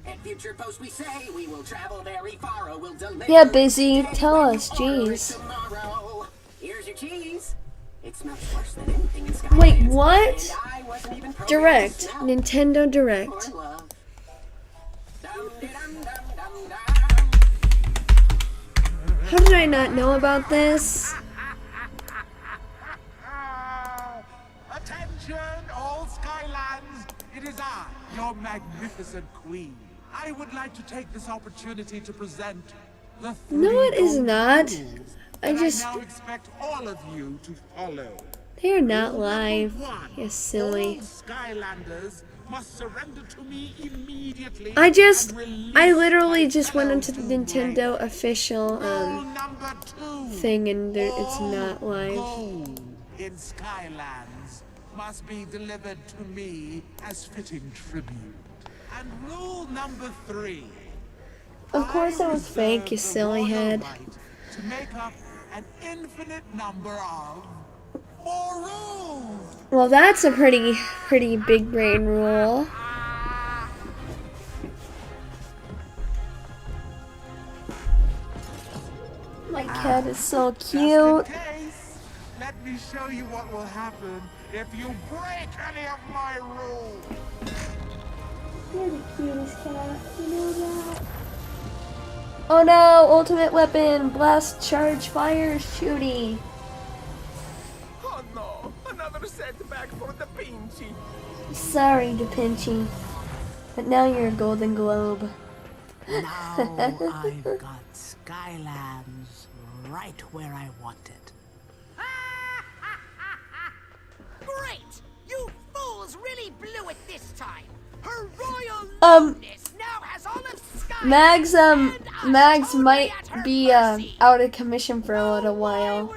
At Future Post we say we will travel very far, or we'll deliver. Yeah, busy. Tell us, jeez. Tomorrow. Here's your cheese. It smells worse than anything in Skylanders. Wait, what? Direct. Nintendo Direct. How did I not know about this? Attention, all Skylands! It is I, your magnificent queen. I would like to take this opportunity to present the No, it is not. I now expect all of you to follow. They're not live. You're silly. All Skylanders must surrender to me immediately. I and literally release just my went into the fellow Nintendo doom official Rule number 2. thing, and it's not live. Gold in Skylands must be delivered to me as fitting tribute. And rule number 3. Of course that was fake, you silly head. To make up an infinite number of 4 rules. Well, that's a pretty big brain rule. My cat is so cute. Let me show you what will happen if you break any of my rules. You're the cutest cat, you know that? Oh no, ultimate weapon, blast, charge, fire, shooty. Oh no, another setback for the Pinchy. Sorry, Da Pinchy, but now you're a Golden Globe. Now I've got Skylands right where I want it. Great! You fools really blew it this time. Her royal lowness now has all of Mags might be out of commission for a little while.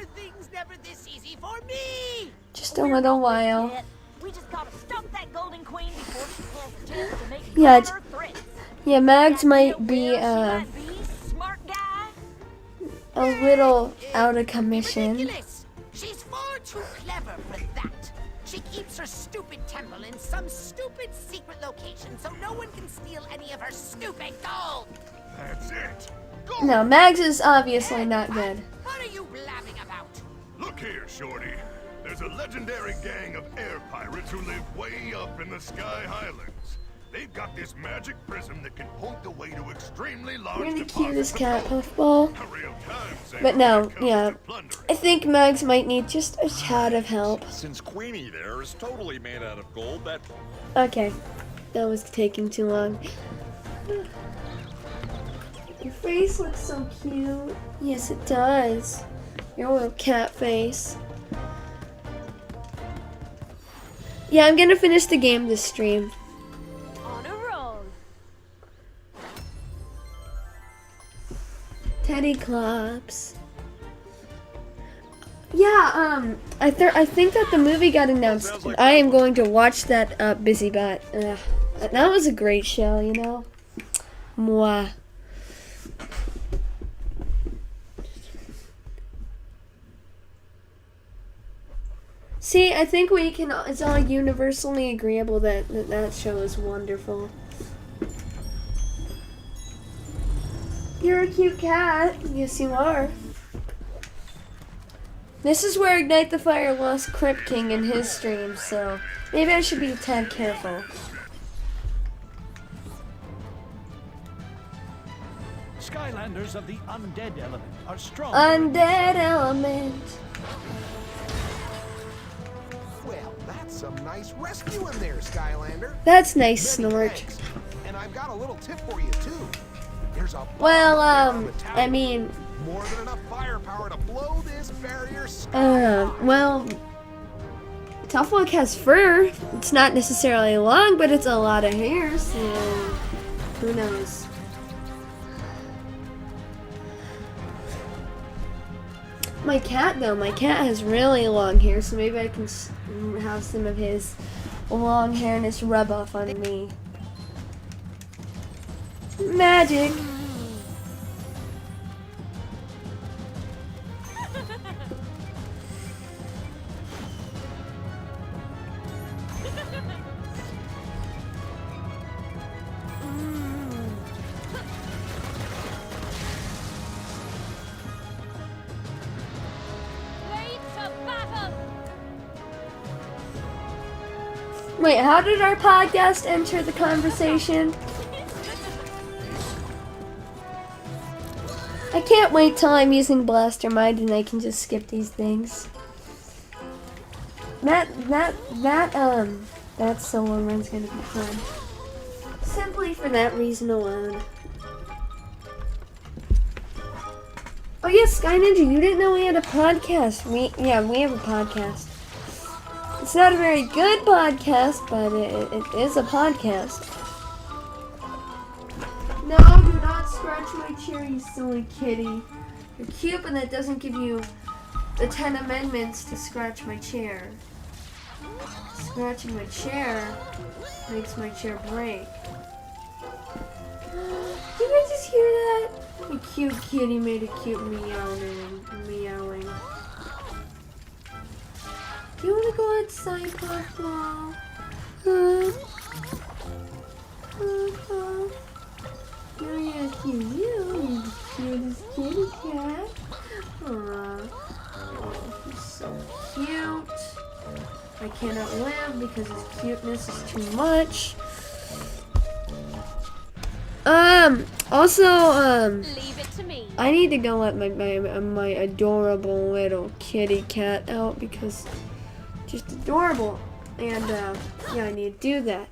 Just a little while. We just gotta stop that golden queen before she has a chance to make Yeah, further threats. yeah, Mags might be Smart guy. a little out of commission. Ridiculous! She's far too clever for that. She keeps her stupid temple in some stupid secret location so no one can steal any of her stupid gold. That's it. No, Mags is obviously not good. What are you blabbing about? Look here, Shorty. There's a legendary gang of air pirates who live way up in the Sky Highlands. They've got this magic prism that can point the way to extremely large You're the deposits cutest of cat, gold. Puffball. A real time saver But no, when it comes yeah. to plundering. I think Mags might need just a tad of help. Since Queenie there is totally made out of gold, that... Okay, that was taking too long. Your face looks so cute. Yes, it does. Your little cat face. Yeah, I'm gonna finish the game this stream. On a roll. Teddy Klops. Yeah, I think that the movie got announced. And I am going to watch that, Busy Bat. That was a great show, you know? Mwah. See, I think it's all universally agreeable that show is wonderful. You're a cute cat. Yes, you are. This is where Ignite the Fire lost Crypt King in his stream, so maybe I should be a tad careful. Skylanders of the undead element are strong. Undead element. Well, that's some nice rescue in there, Skylander. That's nice, Snort. Thanks. And I've got a little tip for you too. There's a Well, bomb on the tower. I mean, more than enough firepower to blow this barrier sky. well, Tough Luck has fur. It's not necessarily long, but it's a lot of hair, so who knows? My cat, though, my cat has really long hair, so maybe I can have some of his long hairness rub off on me. Magic! Wait, how did our podcast enter the conversation? I can't wait till I'm using Blaster Mind and I can just skip these things. That solo run's gonna be fun. Simply for that reason alone. Oh yes, Sky Ninja, you didn't know we had a podcast. We have a podcast. It's not a very good podcast, but it is a podcast. No, do not scratch my chair, you silly kitty. You're cute, but that doesn't give you the 10 amendments to scratch my chair. Scratching my chair makes my chair break. Did I just hear that? A cute kitty made a cute meowing. Do you want to go outside, Papa? Papa? Oh, yes, you're the cutest kitty cat. Aww. Oh, he's so cute. I cannot live because his cuteness is too much. Leave it to me. I need to go let my adorable little kitty cat out because just adorable. And, yeah, I need to do that.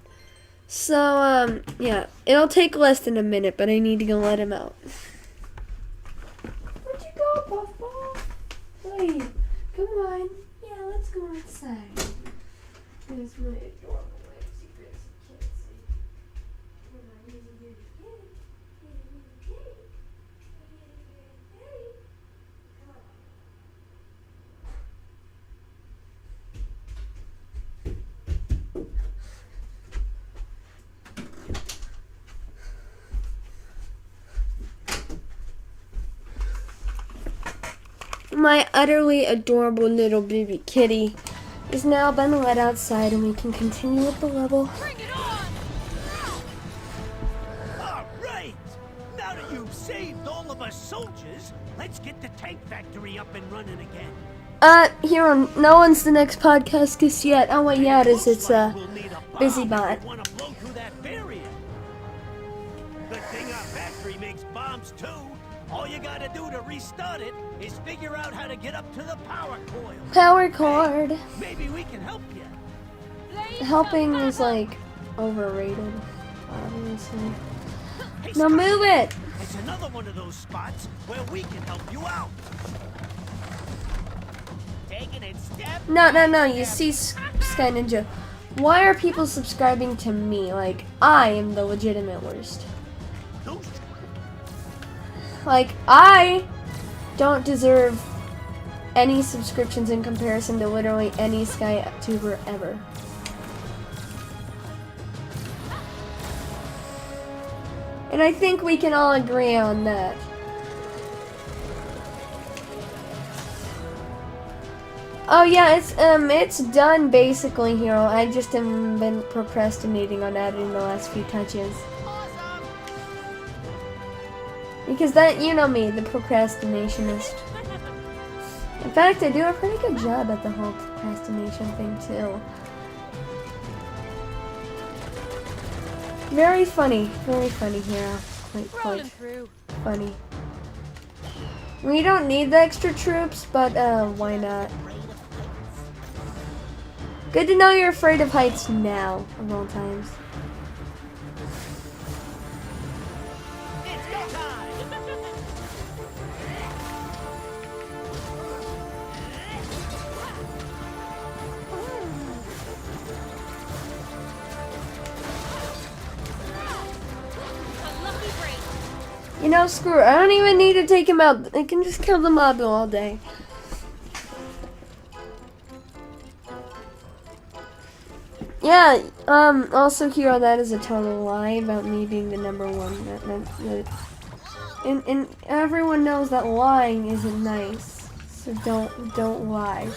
So, yeah, it'll take less than a minute, but I need to go let him out. Where'd you go, Buffalo? Wait, come on. Yeah, let's go outside. There's my adorable Lexi Kitsy. My utterly adorable little baby kitty is now been let outside and we can continue with the level. Bring it on! All right! Now that you've saved all of us soldiers, let's get the tank factory up and running again. Hero, no one's the next podcast just yet. Oh, wait, yeah, it is. It's, Busy Bot. Want to blow through that barrier. Good thing our factory makes bombs, too. All you gotta do to restart it is figure out how to get up to the power coil. Power cord. Maybe we can help you. Helping is, like, overrated, obviously. Now move it! It's another one of those spots where we can help you out. Taking it step. No, you see, Sky Ninja. Why are people subscribing to me? Like, I am the legitimate worst. Like, I don't deserve any subscriptions in comparison to literally any SkyTuber ever. And I think we can all agree on that. Oh yeah, it's done basically, Hero. I just have been procrastinating on adding the last few touches. Because that, you know me, the procrastinationist. In fact, I do a pretty good job at the whole procrastination thing, too. Very funny Hero. Quite funny. We don't need the extra troops, but, why not? Good to know you're afraid of heights now, of all times. You know, screw it. I don't even need to take him out. I can just kill the mob all day. Yeah, also, Hero, that is a total lie about me being the #1. And everyone knows that lying isn't nice. So don't lie.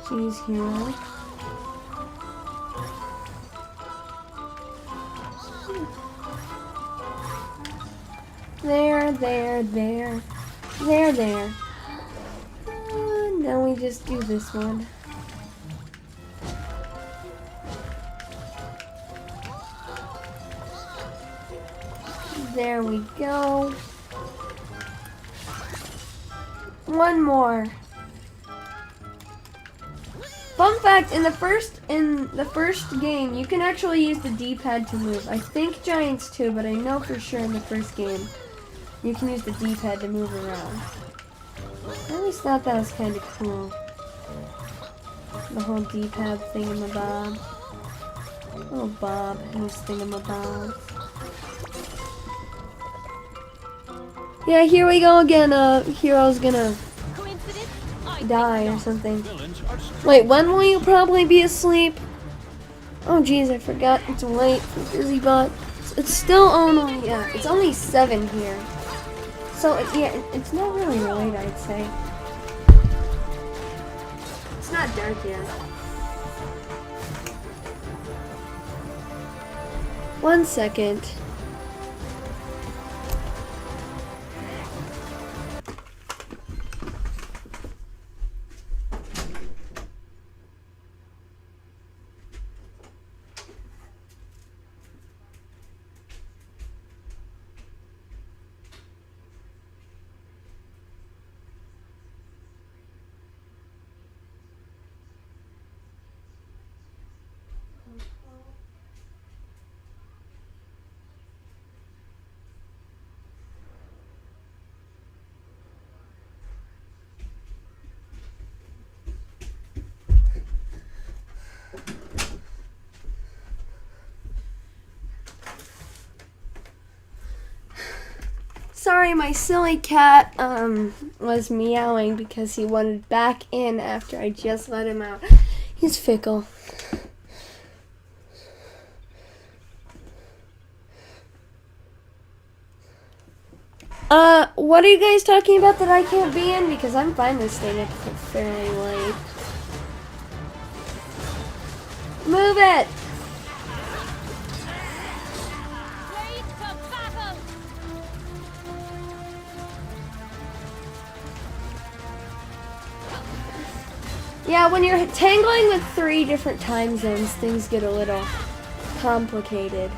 Jeez, Hero. There. Now we just do this one. There we go. One more. Fun fact, in the first game, you can actually use the D-pad to move. I think Giants too, but I know for sure in the first game, you can use the D-pad to move around. I always thought that was kind of cool. The whole D-pad thingamabob. Oh, Bob, and his thingamabob. Yeah, here we go again. Hero's gonna die or something. Wait, when will you probably be asleep? Oh, jeez, I forgot. It's late for BusyBot. It's still only, yeah, it's only 7 here. So, it's not really late, I'd say. It's not dark yet. 1 second. Sorry, my silly cat was meowing because he wanted back in after I just let him out. He's fickle. What are you guys talking about that I can't be in? Because I'm fine with staying up fairly late. Move it! Yeah, when you're tangling with 3 different time zones, things get a little complicated.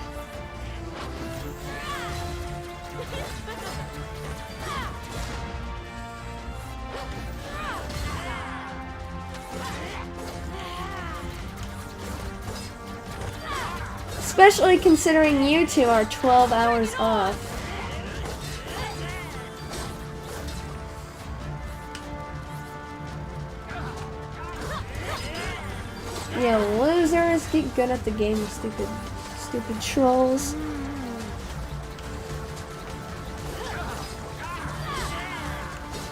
Especially considering you two are 12 hours off. Yeah, losers, get good at the game, you stupid trolls.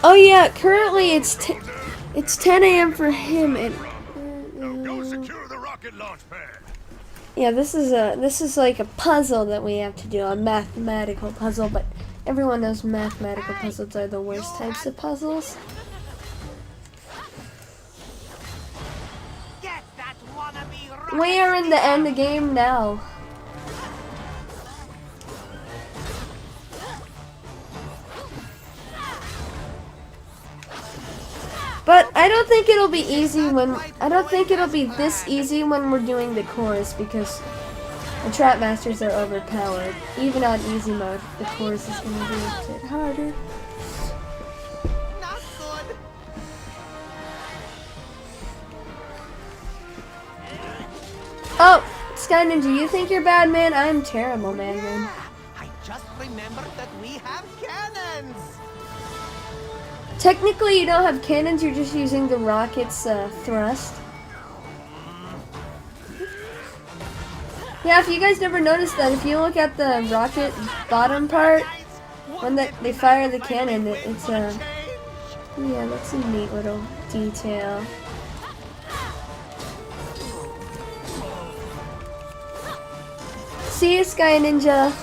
Oh yeah, currently it's 10 a.m. for him and Go secure the rocket launch pad. yeah, this is like a puzzle that we have to do, a mathematical puzzle, but everyone knows mathematical puzzles are the worst types of puzzles. We are in the end game now. But I don't think it'll be easy I don't think it'll be this easy when we're doing the chorus because the trap masters are overpowered. Even on easy mode, the chorus is gonna be a bit harder. Oh, Sky Ninja, you think you're bad, man? I'm terrible, man. I just remembered that we have cannons. Technically, you don't have cannons. You're just using the rocket's thrust. Yeah, if you guys never noticed that, if you look at the rocket bottom part, when they fire the cannon, it's a yeah, that's a neat little detail. See you, Sky Ninja.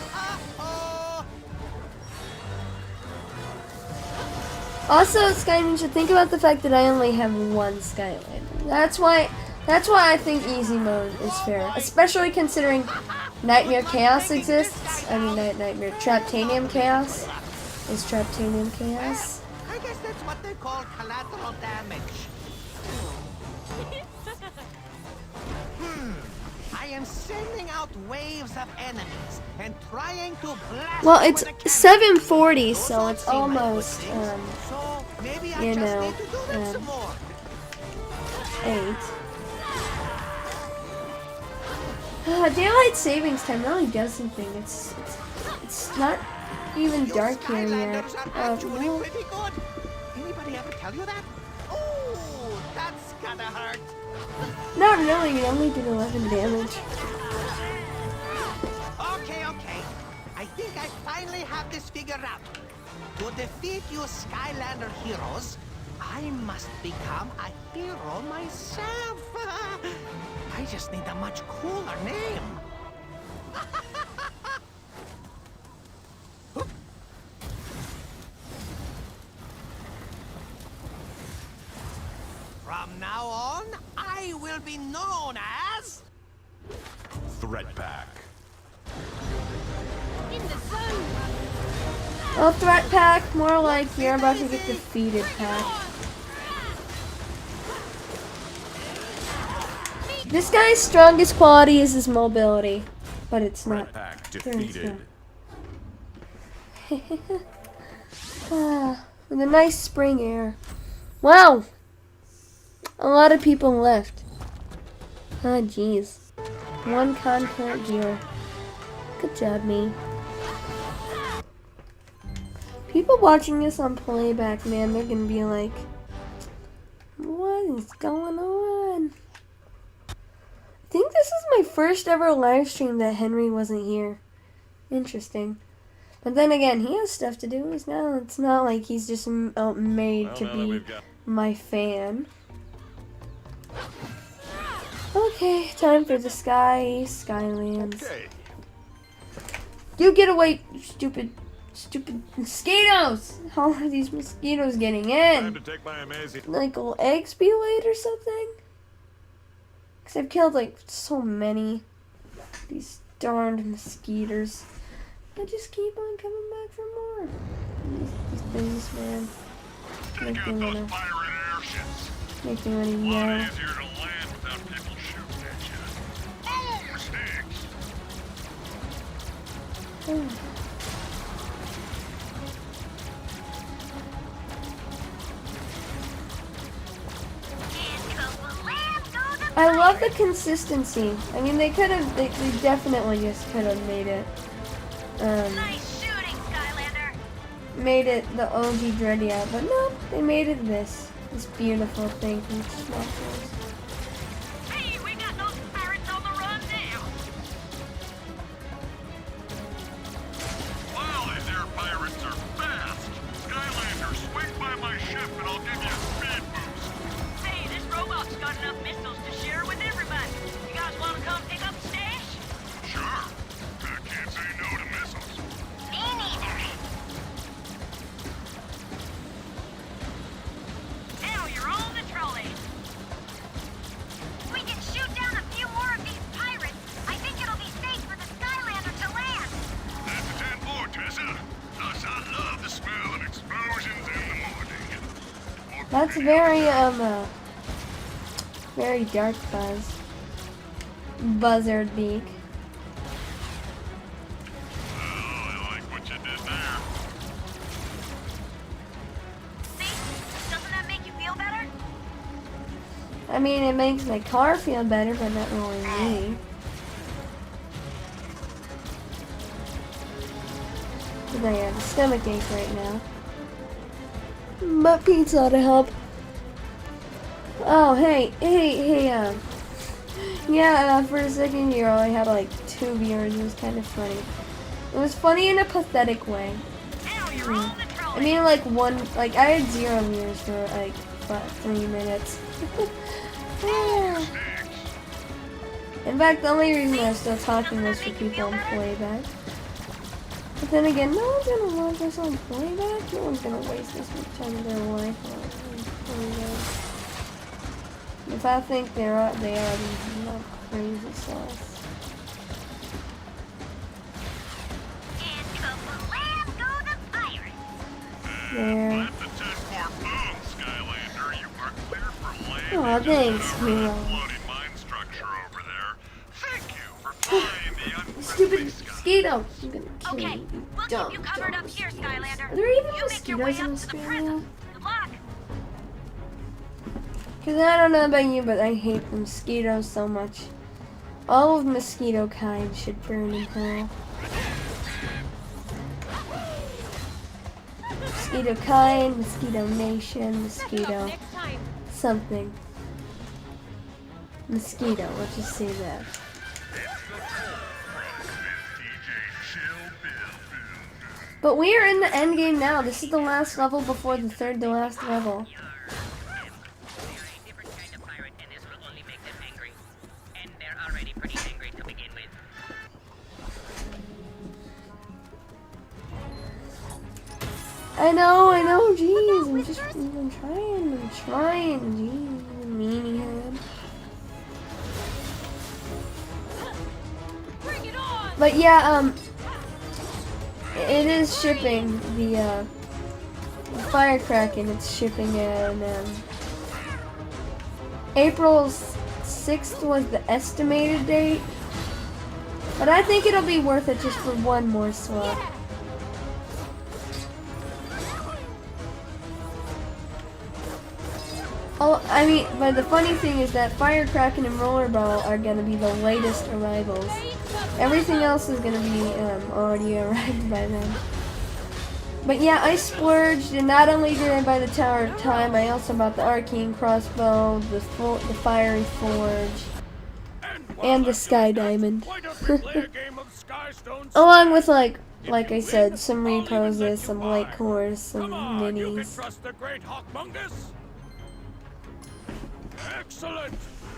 Also, Sky Ninja, think about the fact that I only have 1 Skylander. That's why I think easy mode is fair, especially considering Nightmare Chaos exists. I mean, Nightmare Traptanium Chaos is Traptanium Chaos. I guess that's what they call collateral damage. I am sending out waves of enemies and trying to blast. Well, it's 7:40, so it's almost, you know, 8. Daylight savings time really does something. It's not even dark here yet. No. Anybody ever tell you that? Oh, that's gotta hurt. Not really, it only did 11 damage. Okay. I think I finally have this figured out. To defeat you Skylander heroes, I must become a hero myself. I just need a much cooler name. From now on, I will be known as... Threat Pack. In the sun. Oh, Threat Pack, more like you're about to get defeated pack. This guy's strongest quality is his mobility, but it's not. Threat Pack defeated. With a nice spring air. Wow! A lot of people left. Ah, jeez. One concurrent viewer. Good job, me. People watching this on playback, man, they're gonna be like, what is going on? I think this is my first ever live stream that Henry wasn't here. Interesting. But then again, he has stuff to do. It's not like he's just made to be my fan. Okay, time for the Skylands. Okay. You get away, you stupid mosquitoes! How are these mosquitoes getting in? Time to take my amazing. Like, will eggs be laid or something? Because I've killed, like, so many. These darned mosquitoes. I just keep on coming back for more. These things, man. Make me wanna yell. Easier to land without people shooting at you. Oh, mistakes! I love the consistency. I mean, they definitely just could have made it. Nice shooting, Skylander. Made it the OG Dreadia, but no, they made it this beautiful thing from Smash Bros. Hey, we got those pirates on the run now. Wow, these air pirates are fast! Skylander, swing by my ship and I'll give you a speed boost. Hey, this robot's got enough missiles to share with everybody. You guys want to come pick up the stash? Sure. I can't say no to missiles. Me neither. Now you're on the trolley. We can shoot down a few more of these pirates. I think it'll be safe for the Skylander to land. That's a 10-4, Tessa. Thus, I love the smell of explosions in the morning. That's very dark buzz. Buzzard beak. Oh, I like what you did there. See? Doesn't that make you feel better? I mean, it makes my car feel better, but not really me. Because I have a stomach ache right now. But pizza to help. Oh, hey, yeah, for a second here, I had like 2 viewers. It was kind of funny. It was funny in a pathetic way. I mean, like I had 0 viewers for like 3 minutes. In fact, the only reason I was still talking was for people on playback. But then again, no one's gonna watch this on playback. No one's gonna waste this much time of their life on playback. If I think they are not crazy sauce. There. Aw, thanks, Hero. Stupid mosquito! I'm gonna kill you. We'll keep you covered up here, Skylander. Are there even You make your way mosquitoes in up to the prison. Australia? Good luck. Because I don't know about you, but I hate mosquitoes so much. All of mosquito kind should burn in hell. Mosquito kind, mosquito nation, mosquito something. Mosquito, let's just say that. But we are in the end game now. This is the last level before the third to last level. I know, jeez, I'm trying, jeez, meanie head. But yeah, it is shipping, the Firecracker, it's shipping in, April 6th was the estimated date, but I think it'll be worth it just for one more swap. Oh, I mean, but the funny thing is that Firecracker and Rollerball are gonna be the latest arrivals. Everything else is gonna be already arrived by then. But yeah, I splurged, and not only did I buy the Tower of Time, I also bought the Arcane Crossbow, the Fiery Forge, and the Sky Diamond. Along with like I said, some reposes, some light cores, some minis. Excellent.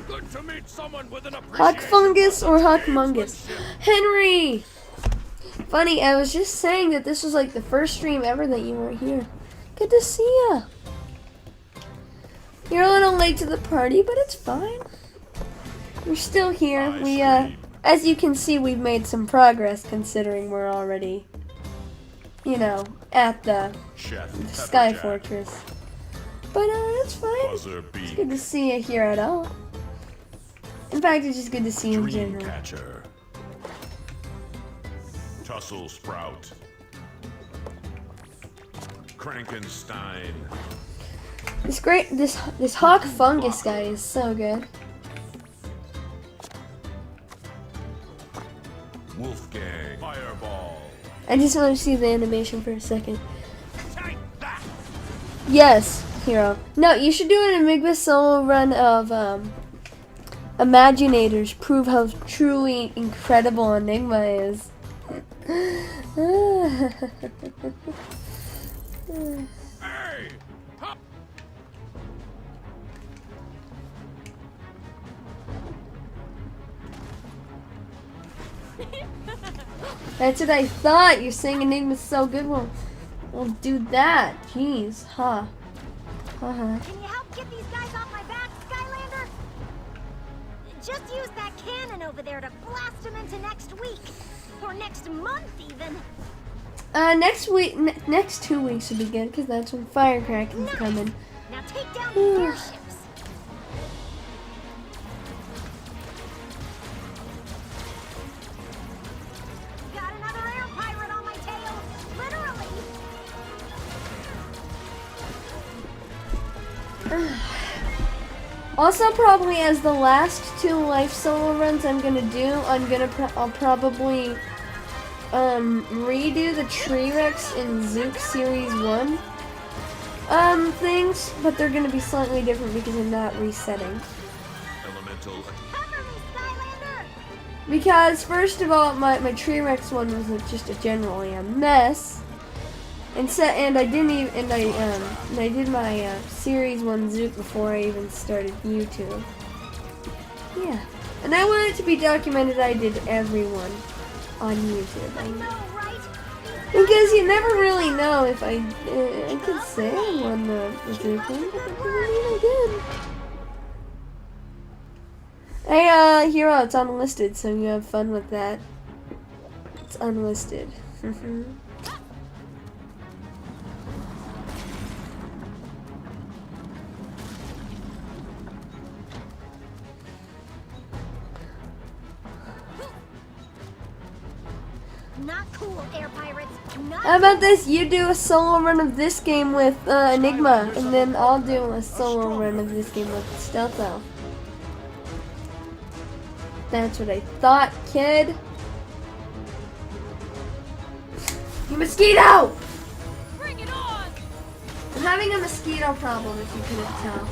Good to meet someone with an Huck Fungus or Huckmungus? Henry! Funny, I was just saying that this was like the first stream ever that you weren't here. Good to see ya. You're a little late to the party, but it's fine. We're still here. We, as you can see, we've made some progress considering we're already, you know, at the Sky Fortress. But, it's fine. It's good to see you here at all. In fact, it's just good to see you in general. Catcher. Tussle Sprout. Krankenstein. This Hawk Fungus guy is so good. Wolfgang. Fireball. I just want to see the animation for a second. Yes, Hero. No, you should do an Enigma solo run of Imaginators. Prove how truly incredible Enigma is. That's what I thought. You're saying Enigma's so good. We'll do that. Jeez, huh? Can you help get these guys off my back, Skylander? Just use that cannon over there to blast them into next week. Or next month, even. Next week, next 2 weeks would be good, because that's when Firecracker's coming. Now take down these airships. Got another air pirate on my tail, literally. Also, probably as the last 2 life solo runs I'm gonna do, I'll probably redo the T-Rex in Zook Series 1 things, but they're gonna be slightly different because I'm not resetting. Elemental. Because first of all, my T-Rex one was just generally a mess. And I did my Series 1 Zook before I even started YouTube. Yeah. And I want it to be documented I did everyone on YouTube. Because you never really know if I could say I won the Zook one, but that doesn't mean I did. Hey, Hero, it's unlisted, so you have fun with that. It's unlisted. Not cool, air pirates. How about this? You do a solo run of this game with Enigma, and then I'll do a solo run of this game with Stealth Elf. That's what I thought, kid. You mosquito! Bring it on! I'm having a mosquito problem, if you couldn't tell.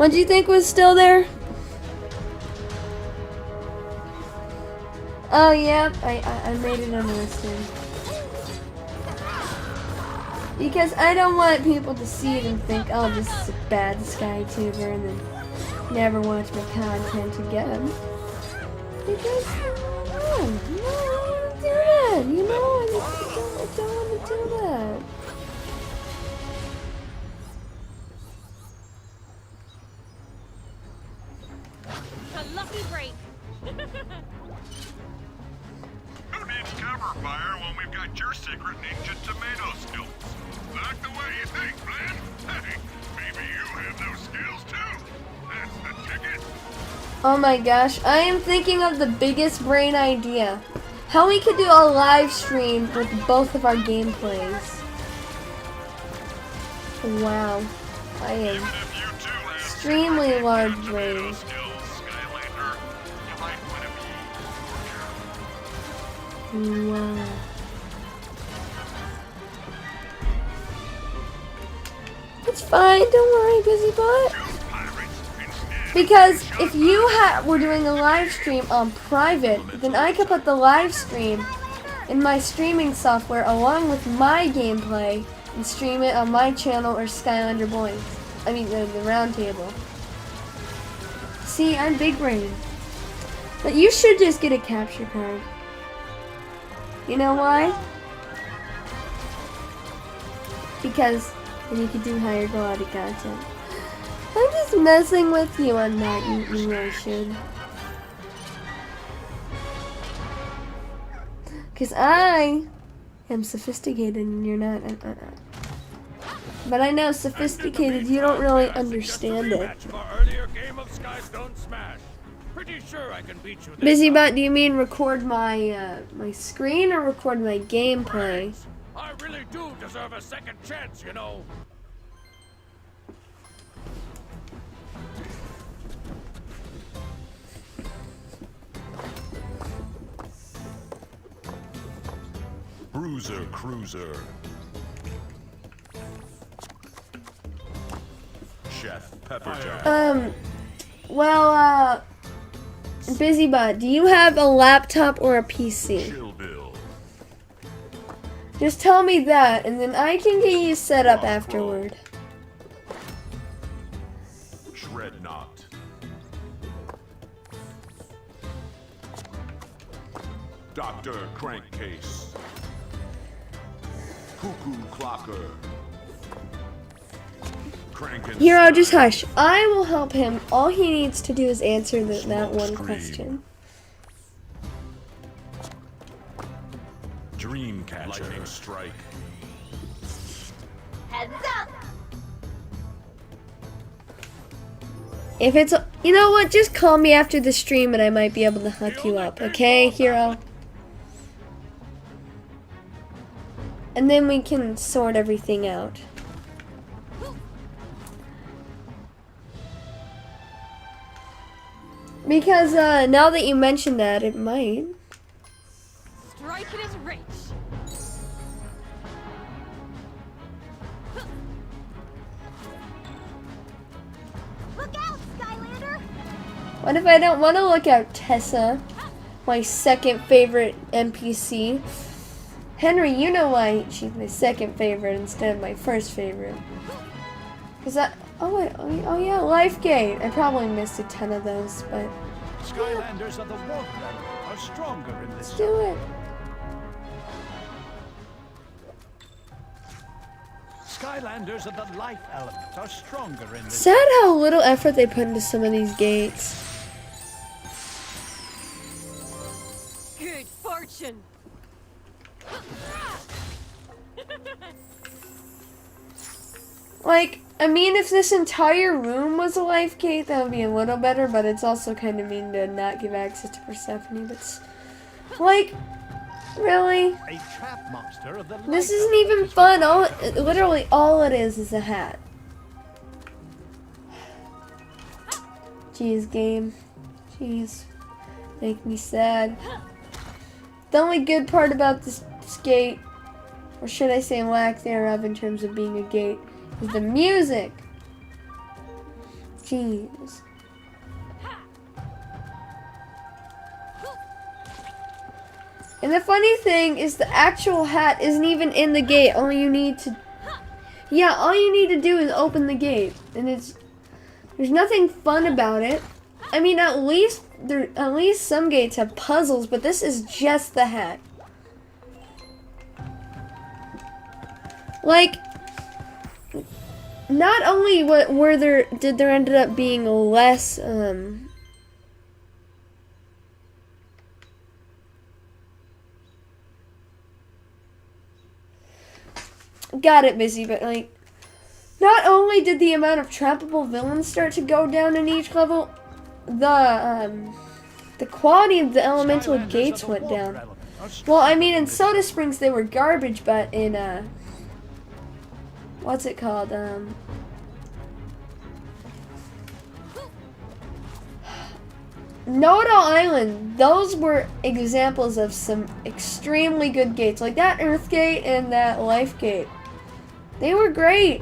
What do you think was still there? Oh, yep, I made it unlisted. Because I don't want people to see it and think, oh, this is a bad SkyTuber, and then never watch my content again. Because, no, I don't want to do that, you know? I don't want to do that. A lucky break. Who needs cover fire when we've got your secret ninja tomato skills? Not the way you think, Flynn. Hey, maybe you have those skills too. That's the ticket. Oh my gosh, I am thinking of the biggest brain idea. How we could do a live stream with both of our gameplays. Wow, I am extremely large brain. Wow. It's fine, don't worry, BusyBot. Because if you were doing a live stream on private, then I could put the live stream in my streaming software along with my gameplay and stream it on my channel or Skylander Boys. I mean, the round table. See, I'm big brain. But you should just get a capture card. You know why? Because then you could do higher quality content. I'm just messing with you on that, you really should. Because I am sophisticated and you're not. But I know sophisticated, you don't really understand it. BusyBot, do you mean record my my screen or record my gameplay? I really do deserve a second chance, you know. Bruiser Cruiser. Chef Pepperjack. Well, BusyBot, do you have a laptop or a PC? Just tell me that, and then I can get you set up afterward. Shredknot. Dr. Crankcase. Cuckoo Clocker. Hero, just hush. I will help him. All he needs to do is answer that one question. Dreamcatcher. Lightning Strike. Heads up! If it's, you know what, just call me after the stream and I might be able to hook you up, okay, Hero? And then we can sort everything out. Because now that you mentioned that, it might. Strike it as rich. Look out, Skylander! What if I don't want to look out, Tessa? My second favorite NPC. Henry, you know why she's my second favorite instead of my first favorite. Cause oh yeah, Lifegate. I probably missed a ton of those, but Skylanders of the water are stronger in this. Let's do it. Skylanders of the life element are stronger in this. Sad how little effort they put into some of these gates. Good fortune. Like, I mean, if this entire room was a life gate, that would be a little better, but it's also kind of mean to not give access to Persephone, but like, really? A trap monster of the This isn't even fun. Literally all it is a hat. Jeez, game. Jeez. Make me sad. The only good part about this gate, or should I say lack thereof in terms of being a gate, is the music. Jeez. And the funny thing is the actual hat isn't even in the gate. All you need to do is open the gate. And there's nothing fun about it. I mean, at least some gates have puzzles, but this is just the hat. Like, not only did there ended up being less got it, Busy, but like, not only did the amount of trappable villains start to go down in each level, the quality of the elemental gates went down. Well, I mean, in Soda Springs they were garbage, but in what's it called? Know-It-All Island, those were examples of some extremely good gates, like that Earth Gate and that Life Gate. They were great.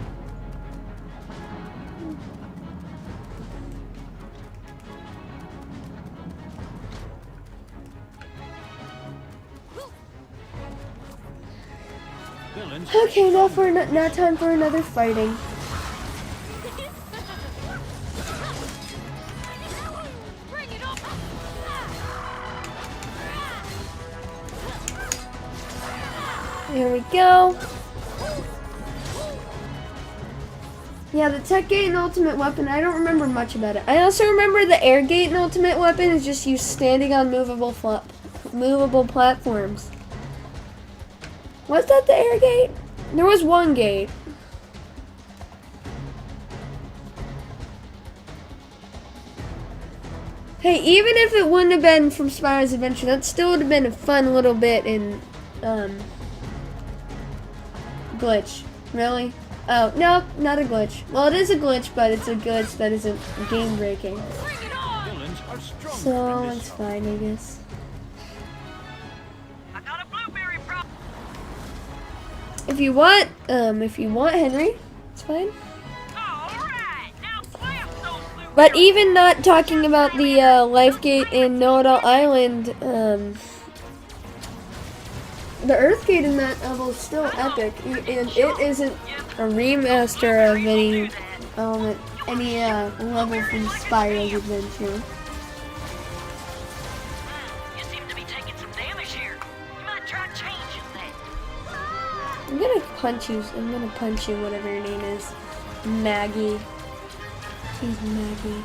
Okay, now time for another fighting. Here we go. Yeah, the Tech Gate and Ultimate Weapon, I don't remember much about it. I also remember the Air Gate and Ultimate Weapon is just you standing on movable platforms. Was that the Air Gate? There was one gate. Hey, even if it wouldn't have been from Spyro's Adventure, that still would have been a fun little bit in, glitch. Really? Oh, no, not a glitch. Well, it is a glitch, but it's a glitch that isn't game-breaking. So, it's fine, I guess. If you want, Henry, it's fine. But even not talking about the Life Gate in Know-It-All Island, the Earth Gate in that level is still epic, and it isn't a remaster of any level from Spyro's Adventure. You seem to be taking some damage here. You might try changing that. I'm gonna punch you, whatever your name is. Maggie. She's Maggie.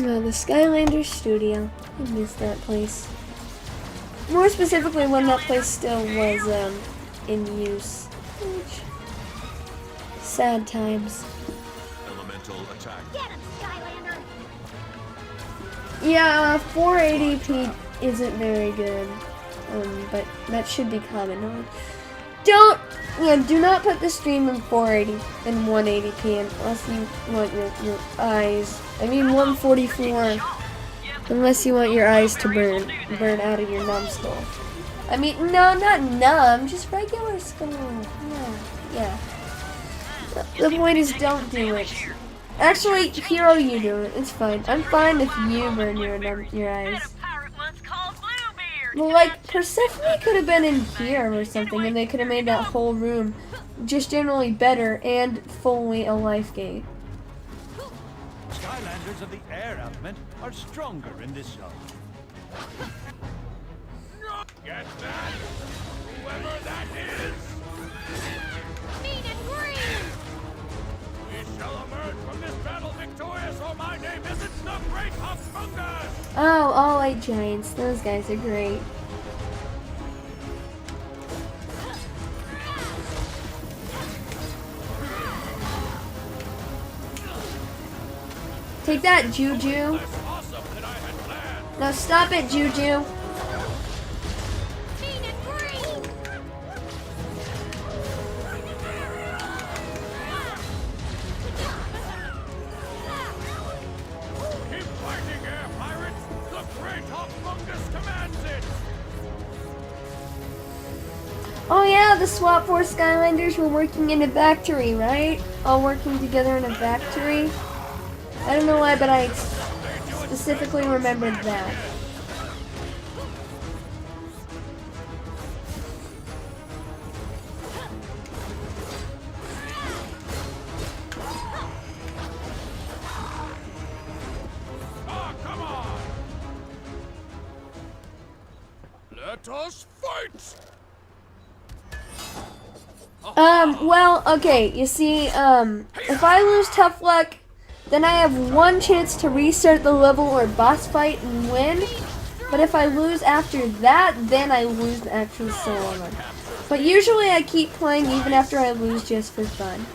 Oh, the Skylanders studio. I miss that place. More specifically, when that place still was in use. Sad times. Elemental attack. Get him, Skylander! Yeah, 480p isn't very good, but that should be common knowledge. Do not put the stream in 480 and 180p unless you want your eyes. I mean 144, unless you want your eyes to burn out of your numbskull. I mean, no, not numb, just regular skull. Yeah. The point is, don't do it. Actually, Hero, you do it. It's fine. I'm fine if you burn your eyes. Well, like, Persephone could have been in here or something, and they could have made that whole room just generally better and fully a Life Gate. Skylanders of the air element are stronger in this zone. Get that? Whoever that is! Mean and green! We shall emerge from this battle victorious, or my name isn't the Great Huffmonger! Oh, all 8 giants. Those guys are great. Take that, Juju. Now stop it, Juju. Keep fighting, air pirates! The Great Huffmonger commands it! Oh yeah, the SWAT Force Skylanders were working in a factory, right? All working together in a factory. I don't know why, but I specifically remembered that. Let us fight! Well, okay, you see, if I lose Tough Luck, then I have one chance to restart the level or boss fight and win. But if I lose after that, then I lose the actual solo run. But usually I keep playing even after I lose just for fun.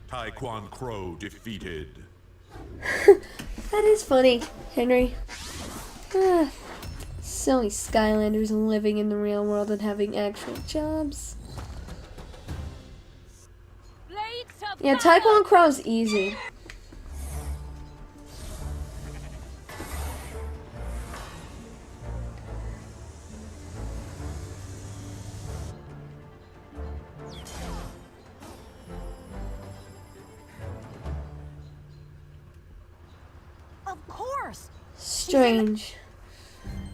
Taekwon Crow defeated. That is funny, Henry. Silly Skylanders living in the real world and having actual jobs. Yeah, Taekwon Crow's easy. Of course. Strange.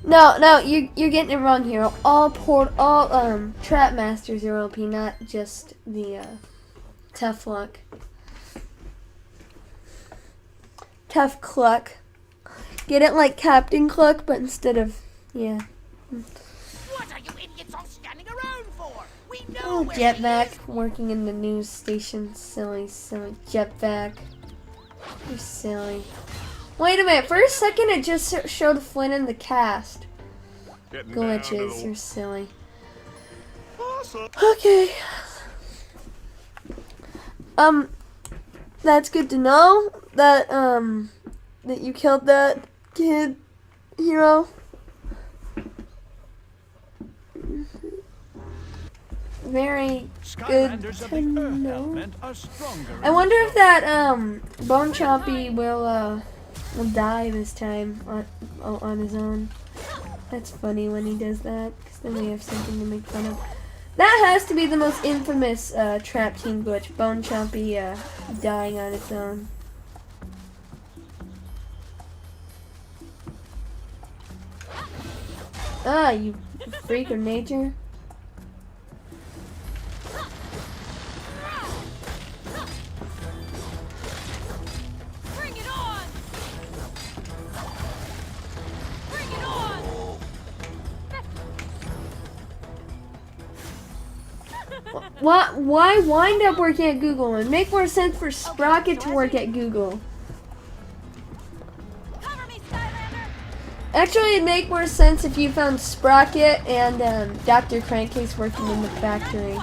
No, you're getting it wrong here. All Trap Masters are OP, not just the Tough Luck. Tough Cluck. Get it like Captain Cluck, but instead of yeah. What are you idiots all standing around for? We know Oh, where Jetpack working in the news station. Silly Jetpack. You're silly. Wait a minute, for a second it just showed Flynn in the cast. Glitches, you're silly. Okay. That's good to know that, that you killed that kid, hero. Very good to know. I wonder if that, Bone Chompy will die this time on his own. That's funny when he does that, because then we have something to make fun of. That has to be the most infamous Trap Team glitch, Bone Chompy dying on its own. Ah, you freak of nature. Why Wind Up working at Google? It'd make more sense for Sprocket to work at Google. Actually, it'd make more sense if you found Sprocket and Dr. Crankcase working in the factory.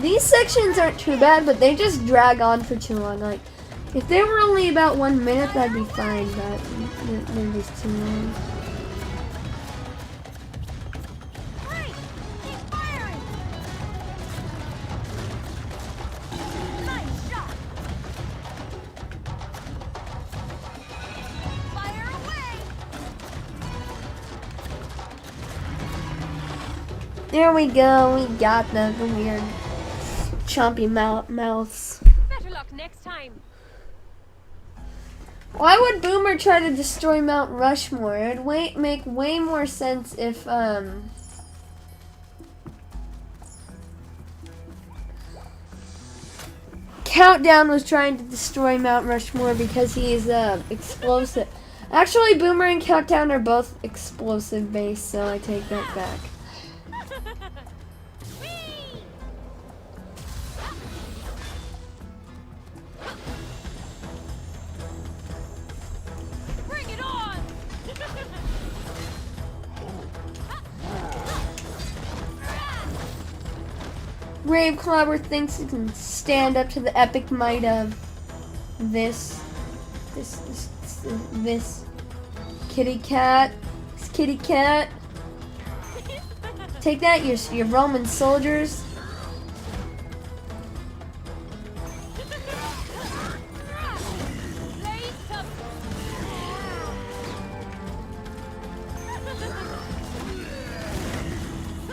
These sections aren't too bad, but they just drag on for too long. Like, if they were only about 1 minute, that'd be fine, but they're just too long. There we go, we got the weird chompy mouths. Better luck next time. Why would Boomer try to destroy Mount Rushmore? It would make way more sense if, Countdown was trying to destroy Mount Rushmore because he is, explosive. Actually, Boomer and Countdown are both explosive based, so I take that back. Grave Clobber thinks he can stand up to the epic might of this kitty cat. This kitty cat. Take that, your Roman soldiers.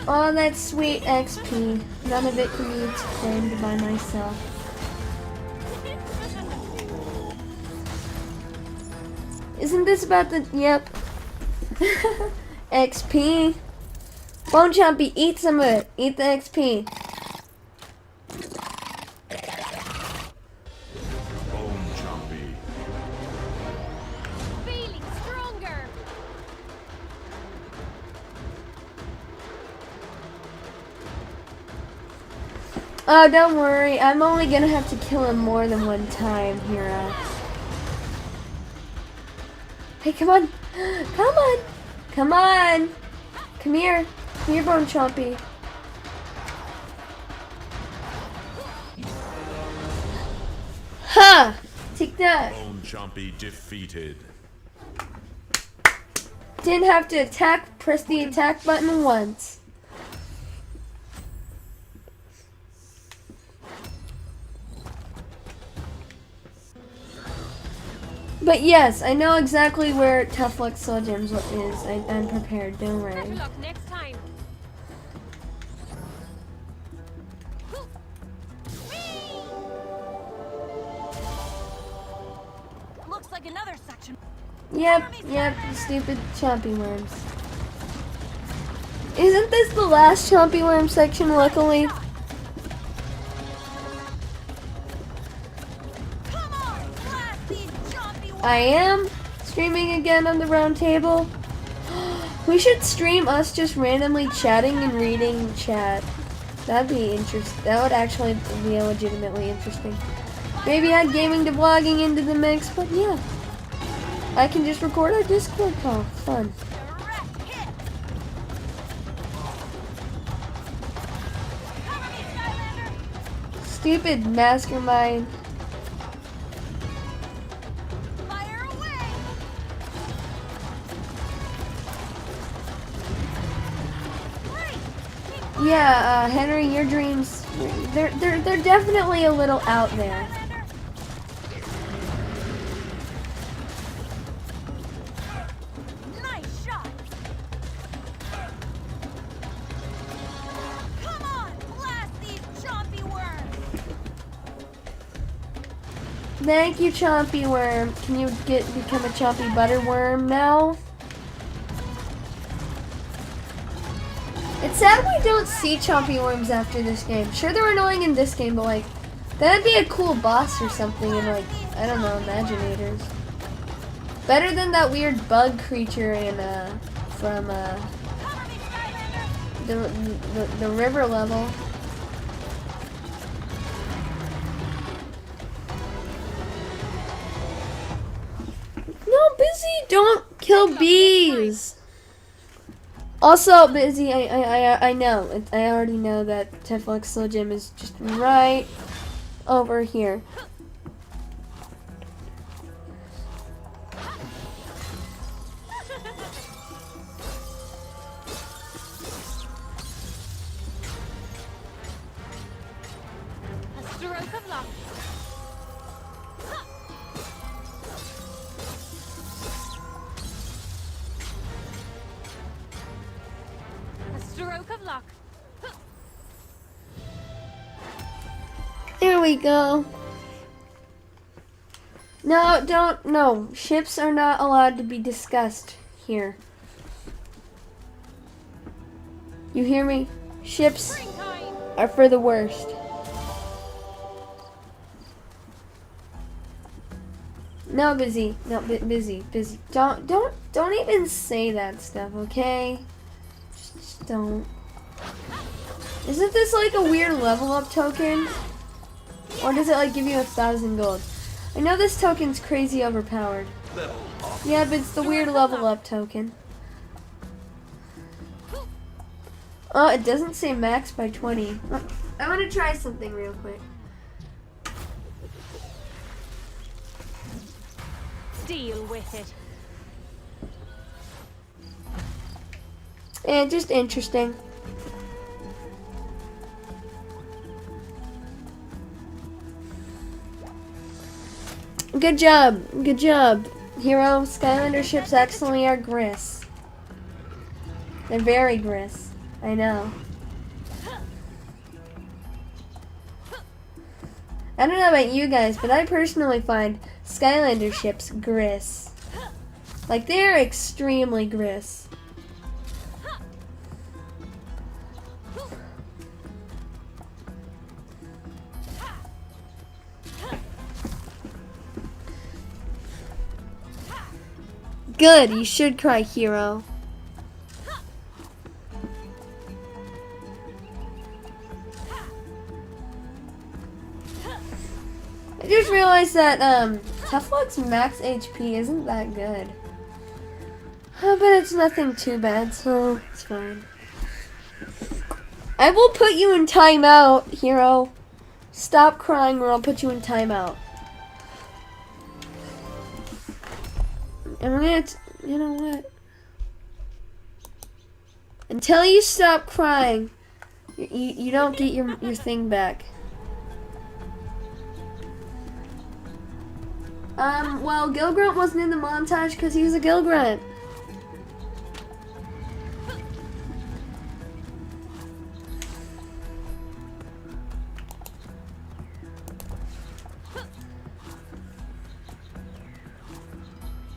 All that sweet XP. None of it can be claimed by myself. Isn't this about the... Yep. XP. Bone Chompy, eat some of it. Eat the XP. Bone Chompy. Feeling stronger. Oh, don't worry. I'm only gonna have to kill him more than one time, Hero. Hey, come on. Come on. Come on. Come here. Come here, Bone Chompy. Ha! Take that. Bone Chompy defeated. Didn't have to attack. Press the attack button once. But yes, I know exactly where Tuff Soul Gems is. I'm prepared, don't worry. Better luck next time. Looks like another section. Yep, stupid Chompy Worms. Isn't this the last Chompy Worm section, luckily? I am streaming again on the round table. We should stream us just randomly chatting and reading chat. That'd be interesting. That would actually be legitimately interesting. Maybe add gaming to vlogging into the mix, but yeah. I can just record our Discord call. Fun. Stupid mastermind. Yeah, Henry, your dreams, they're definitely a little out there. Nice shot. Come on, blast these chompy worms. Thank you, Chompy Worm. Can you become a Chompy Butter Worm now? It's sad we don't see Chompy Worms after this game. Sure, they're annoying in this game, but like, that'd be a cool boss or something in like, I don't know, Imaginators. Better than that weird bug creature in from the river level. No, Busy, don't kill bees. Also, Busy, I know. I already know that Tuff Soul Gem is just right over here. A stroke of luck. A stroke of luck. There we go. No. Ships are not allowed to be discussed here. You hear me? Ships are for the worst. No, Busy. No, Busy. Don't even say that stuff, okay? Just don't. Isn't this like a weird level up token? Or does it like give you 1,000 gold? I know this token's crazy overpowered. Yeah, but it's the weird level up token. Oh, it doesn't say max by 20. I want to try something real quick. Deal with it. Yeah, just interesting. Good job. Good job. Hero, Skylander ships excellently are Gris. They're very Gris. I know. I don't know about you guys, but I personally find Skylander ships gris. Like, they're extremely gris. Good, you should cry, hero. I just realized that Tuff max HP isn't that good. But it's nothing too bad, so it's fine. I will put you in timeout, hero. Stop crying or I'll put you in timeout. And we're gonna, you know what? Until you stop crying, you don't get your thing back. Well, Gilgrunt wasn't in the montage because he's a Gilgrunt.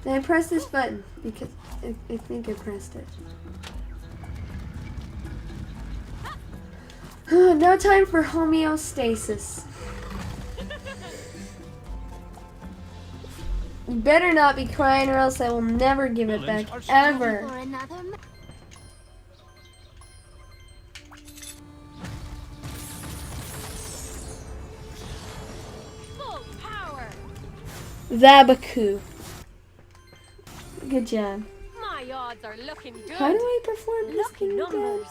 Did I press this button? Because I think I pressed it. No time for homeostasis. You better not be crying or else I will never give it back, ever. Full power. Vabaku. Good job. My odds are looking good. How do I perform this Lucky thing numbers. again?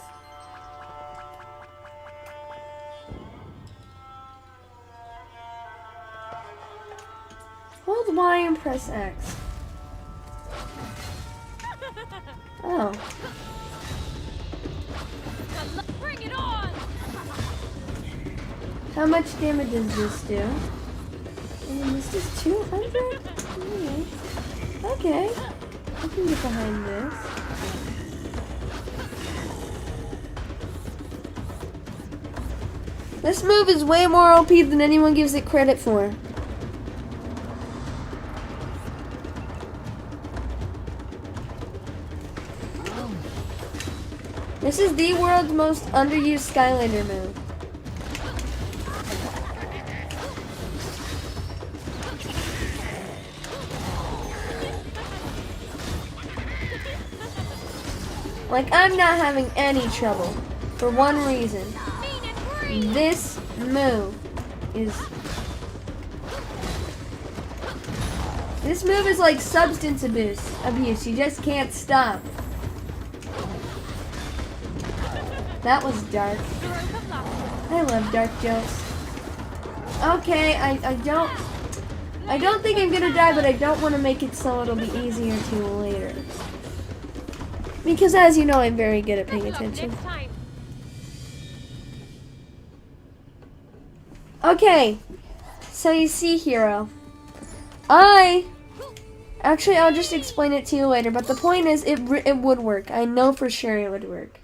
Hold Y and press X. Oh. Bring it on. How much damage does this do? This is 200? Okay. I can get behind this. This move is way more OP than anyone gives it credit for. This is the world's most underused Skylander move. Like, I'm not having any trouble. For one reason. This move is... This move is like substance abuse. You just can't stop. That was dark. I love dark jokes. Okay, I don't think I'm gonna die, but I don't want to make it so it'll be easier to later. Because as you know, I'm very good at paying attention. Okay, so you see, hero. Actually, I'll just explain it to you later, but the point is, it would work. I know for sure it would work.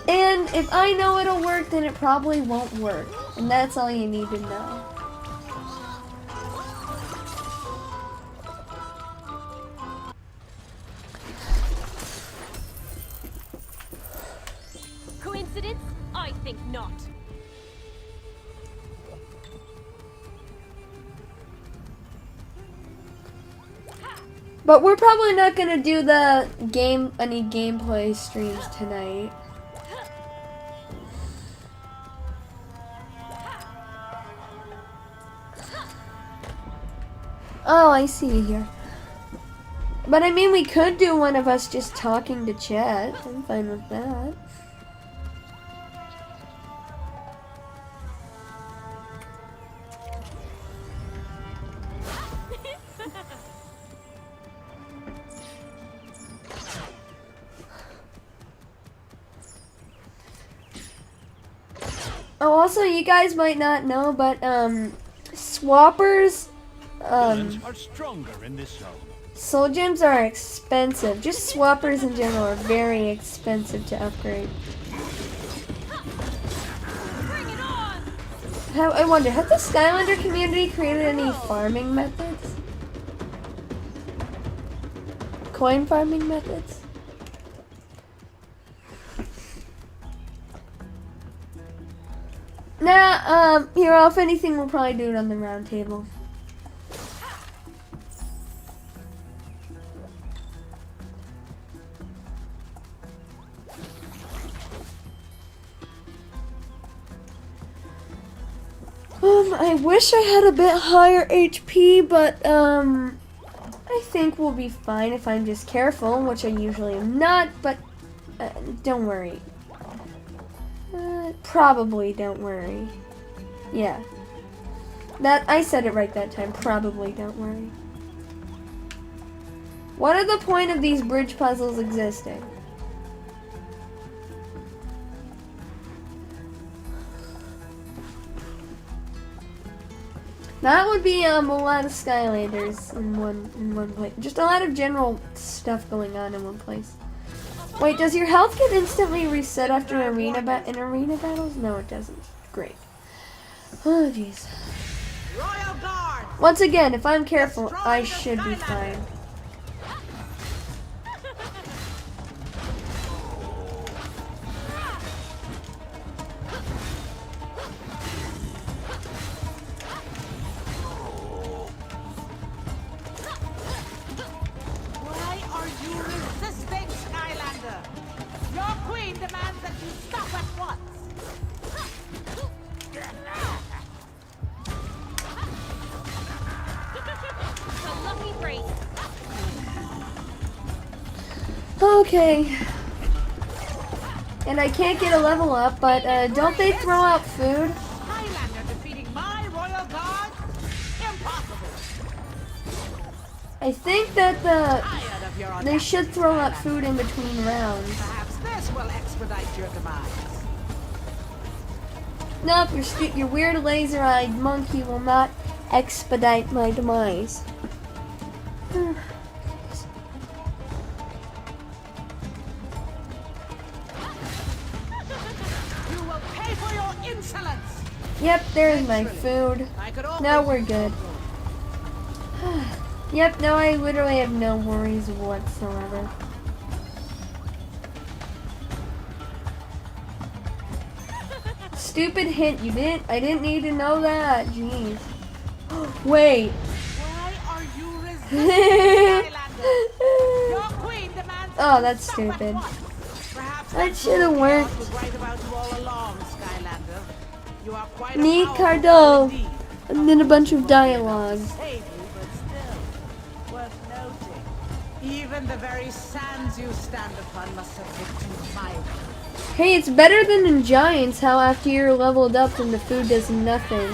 And if I know it'll work, then it probably won't work. And that's all you need to know. Coincidence? I think not. But we're probably not gonna do any gameplay streams tonight. Oh, I see you here. But I mean, we could do one of us just talking to chat. I'm fine with that. Oh, also, you guys might not know, but swappers, Villains are stronger in this zone. soul gems are expensive. Just swappers in general are very expensive to upgrade. I wonder, has the Skylander community created any farming methods? Coin farming methods? Nah, here, if anything, we'll probably do it on the round table. I wish I had a bit higher HP, but, I think we'll be fine if I'm just careful, which I usually am not, but, don't worry. Probably don't worry. Yeah. I said it right that time. Probably don't worry. What are the point of these bridge puzzles existing? That would be a lot of Skylanders in one place. Just a lot of general stuff going on in one place. Wait, does your health get instantly reset after arena battles? No, it doesn't. Great. Oh, jeez. Once again, if I'm careful, I should be fine. Why are you resisting, Skylander? Your queen demands that you stop at once. It's a lucky break. Okay. And I can't get a level up, but don't they throw out food? Skylander defeating my royal guard? Impossible. I think that they should throw out food in between rounds. Perhaps this will expedite your demise. Nope, your weird laser-eyed monkey will not expedite my demise. You will pay for your insolence. Yep, there's my food. Now we're good. Yep, no, I literally have no worries whatsoever. Stupid hint, I didn't need to know that. Jeez. Wait. Why are you resisting, Skylander? Your queen demands Oh, that's stupid. That should have worked. was right about you all along, Skylander. You are quite a Neat powerful Cardot. indeed. And then a bunch of dialogue. Save you, but still, worth noting. Even the very sands you stand upon must submit to my will. Hey, it's better than in Giants, how after you're leveled up then the food does nothing.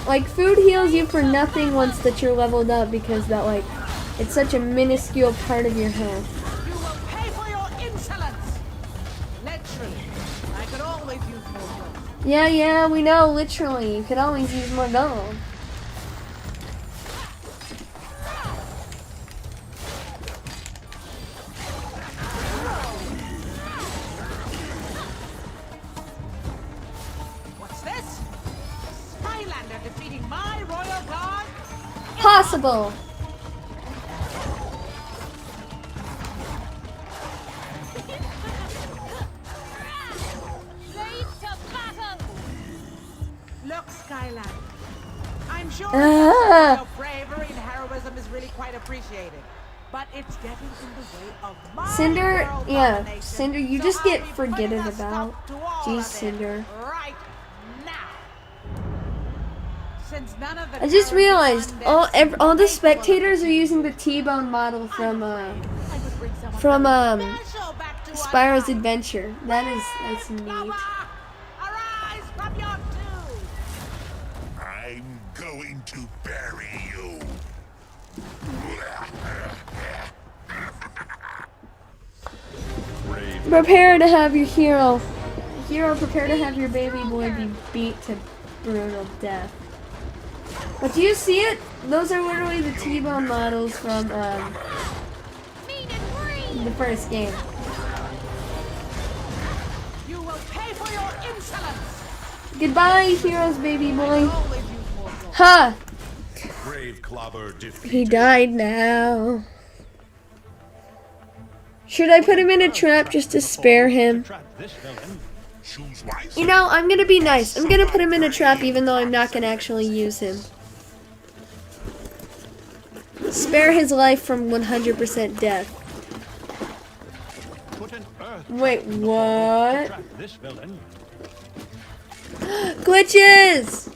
Like, food heals you for nothing once that you're leveled up because that, like, it's such a minuscule part of your health. You will pay for your insolence. Literally, I could always use more gold. Yeah, we know, literally. You could always use more gold. What's this? Skylander defeating my royal guard? Possible. Ready to battle. Look, Skylander. I'm sure Ah. your bravery and heroism is really quite appreciated. But it's getting in the way of my Cinder, world yeah, domination. Cinder, you So just I'll get be forgetted putting a about. stop to all Jeez, of it Cinder. Right now. Since none of the I just towers realized beyond this all the capable spectators are using the T-Bone model from Spyro's Adventure. That's neat. Arise from your tomb. I'm going to bury you. Brave Prepare to have your hero. Hero, prepare to have your baby boy be beat to brutal death. But do you see it? Those are literally the T-Bone models from the first game. You will pay for your insolence. Goodbye, hero's baby boy. Ha! Grave Clobber defeated. He died now. Should I put him in a trap just to spare him? You know, I'm gonna be nice. I'm gonna put him in a trap even though I'm not gonna actually use him. Spare his life from 100% death. Wait, what? Glitches!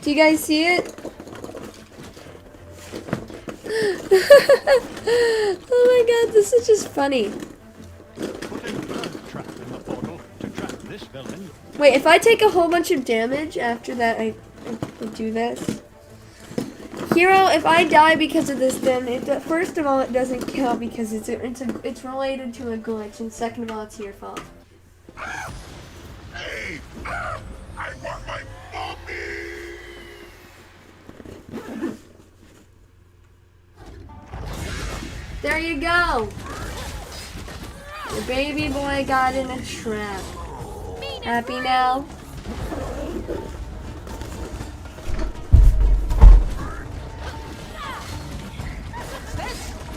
Do you guys see it? Oh my god, this is just funny. Wait, if I take a whole bunch of damage after that, I do this. Hero, if I die because of this, then first of all, it doesn't count because it's related to a glitch, and second of all, it's your fault. Hey! I want my mommy! There you go! Your baby boy got in a trap. Happy now?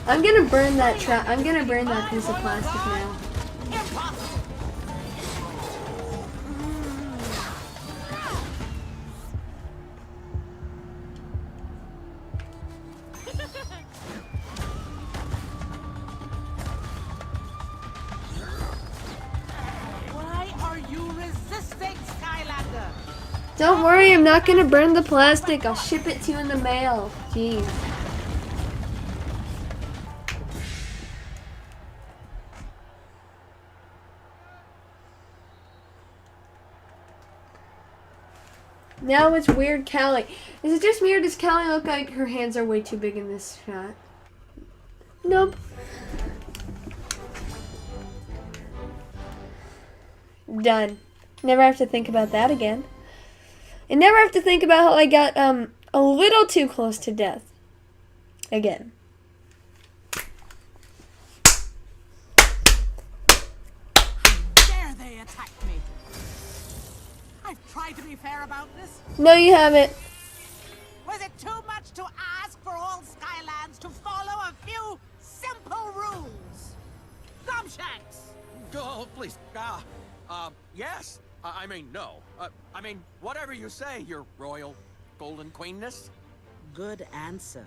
I'm gonna burn that trap. I'm gonna burn that piece of plastic now. Why are you resisting, Skylander? Don't worry, I'm not gonna burn the plastic. I'll ship it to you in the mail. Jeez. Now it's weird Callie. Is it just me or does Callie look like her hands are way too big in this shot? Nope. Done. Never have to think about that again. And never have to think about how I got a little too close to death. Again. Dare they attack me? I've tried to be fair about this. No, you haven't. Was it too much to ask for all Skylands to follow a few simple rules? Gumshanks! Oh, please. Yes. I mean, no. I mean, whatever you say, your royal golden queenness. Good answer.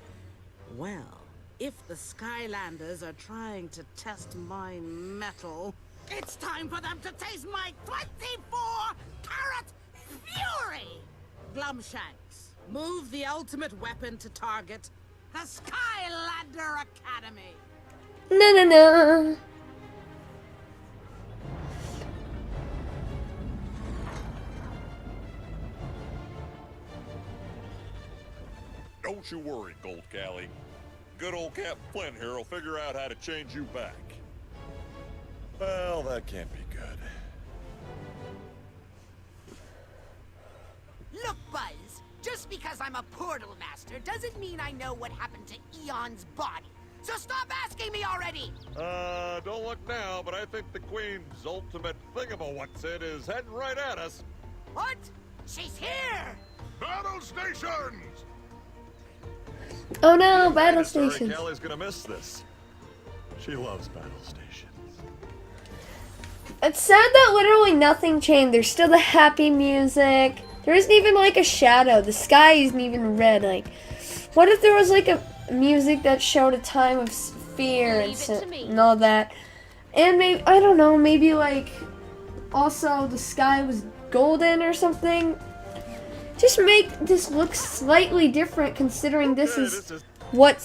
Well, if the Skylanders are trying to test my mettle, it's time for them to taste my 24-carat fury! Glumshanks, move the ultimate weapon to target the Skylander Academy. No. Don't you worry, Gold Callie. Good old Captain Flint here will figure out how to change you back. Well, that can't be good. Look, Buzz, just because I'm a portal master doesn't mean I know what happened to Eon's body. So stop asking me already! Don't look now, but I think the Queen's ultimate thingamawhatsit is heading right at us. What? She's here! Battle stations! Oh no, battle Sorry, stations. Callie's gonna miss this. She loves battle stations. It's sad that literally nothing changed. There's still the happy music. There isn't even like a shadow. The sky isn't even red. Like, what if there was like a music that showed a time of fear and all that? And maybe, I don't know, maybe like also the sky was golden or something. Just make this look slightly different, considering this is what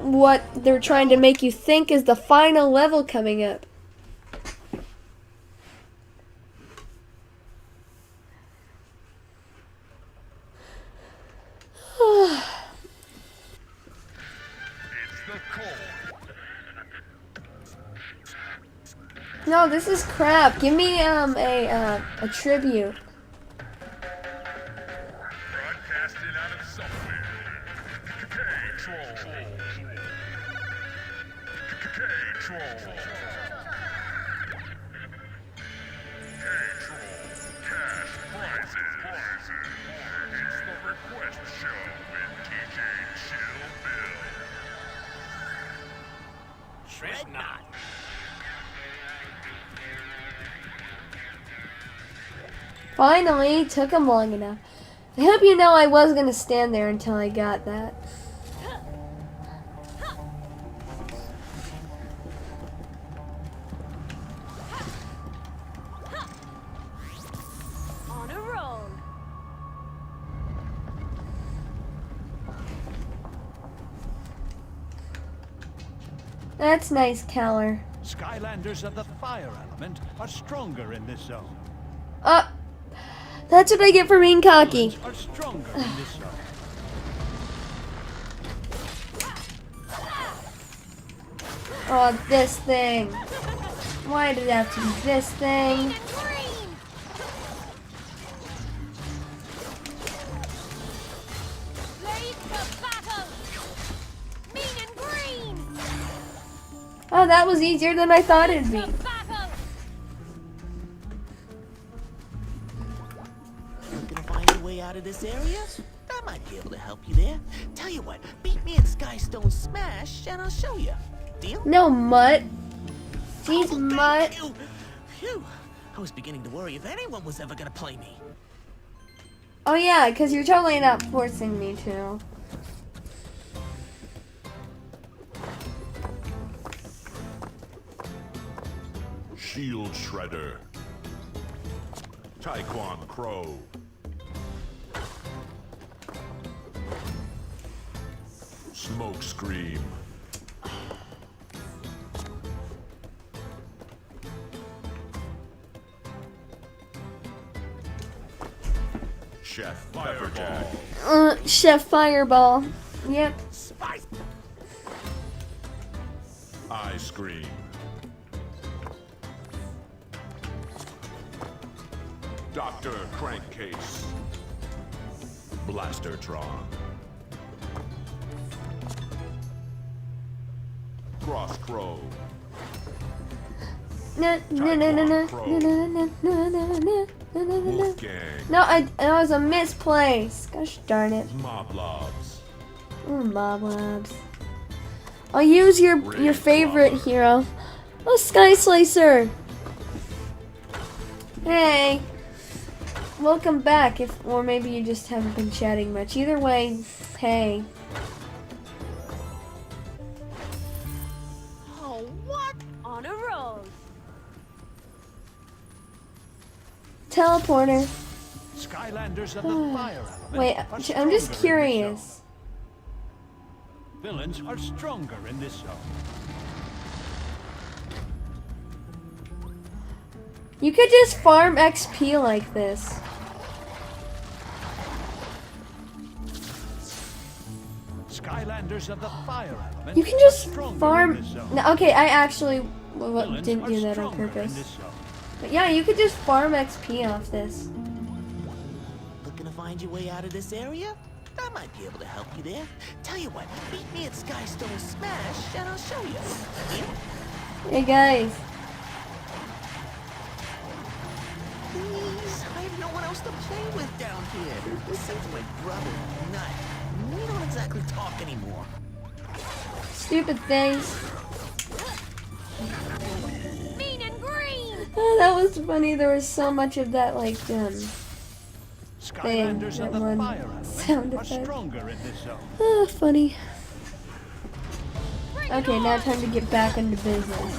what they're trying to make you think is the final level coming up. It's the core. No, this is crap. Give me a tribute. Broadcasting out of somewhere. K-Troll. K-Troll. K-Troll. Cash prizes. It's the request show with TJ Chill Bill. Shred not. Finally, took him long enough. I hope you know I was gonna stand there until I got that. On a roll. That's nice, Keller. Skylanders of the fire element are stronger in this zone. That's what I get for being cocky. Villains are stronger in this zone. Oh, this thing. Why did it have to be this thing? Oh, that was easier than I thought it'd be. You're gonna find your way out of this area? I might be able to help you there. Tell you what, beat me at Skystone Smash and I'll show you. Deal? No, Mutt. Jeez, Mutt. Phew. I was beginning to worry if anyone was ever gonna play me. Oh yeah, because you're totally not forcing me to. Shield Shredder. Taekwon Crow. Smoke Scream. Chef Fireball. Chef Fireball. Yep. Spice. Ice Cream. Dr. Crankcase. Blastertron. Cross Crow. No, no, no, no, no, no, no, no, no, no, no. Wolfgang. No, that was a misplace. Gosh darn it. Moblobs. Ooh, Moblobs. I'll use your favorite hero. Oh, Sky Slicer. Hey. Welcome back, or maybe you just haven't been chatting much. Either way, hey. Oh, what? On a roll. Teleporter. Skylanders of the fire element. Wait, are I'm just stronger in this curious. zone. Villains are stronger in this zone. You could just farm XP like this. Skylanders of the fire element. You can just are stronger in farm. this zone. No, okay, I actually Villains didn't are do that on stronger in purpose. this zone. But yeah, you could just farm XP off this. Looking to find your way out of this area? I might be able to help you there. Tell you what, beat me at Skystone Smash and I'll show you. Deal? Hey guys. Please, I have no one else to play with down here. Besides my brother, Nut. We don't exactly talk anymore. Stupid things. Mean and green. Oh, that was funny. There was so much of that, like, thing. Skylanders That of the one fire element sound are effect. stronger in this zone. Oh, funny. Okay, now time to get back into business.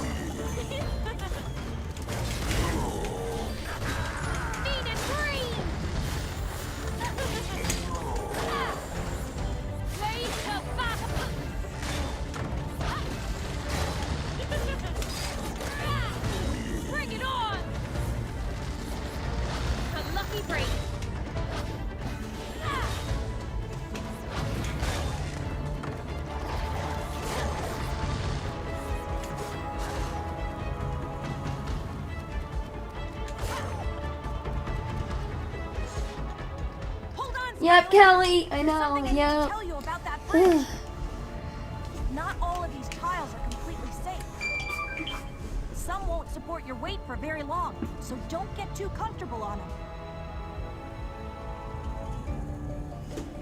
Mean and green. Blaze to battle. Bring it on. A lucky break. Yep, Kelly, I know, Something I need to yep. tell you about that bridge. Not all of these tiles are completely safe. Some won't support your weight for very long, so don't get too comfortable on them.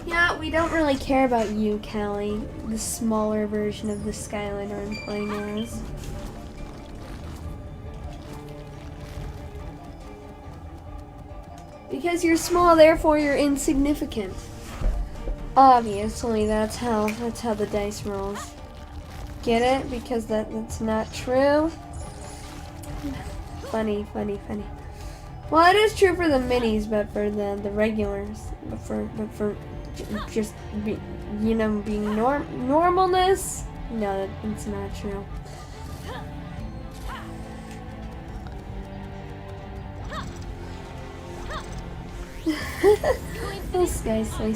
Yeah, we don't really care about you, Callie. The smaller version of the Skylander I'm playing as. Because you're small, therefore you're insignificant. Obviously, that's how the dice rolls. Get it? Because that's not true. Funny. Well, it is true for the minis, but for the regulars, but for just being normalness, no, it's not true. This guy's so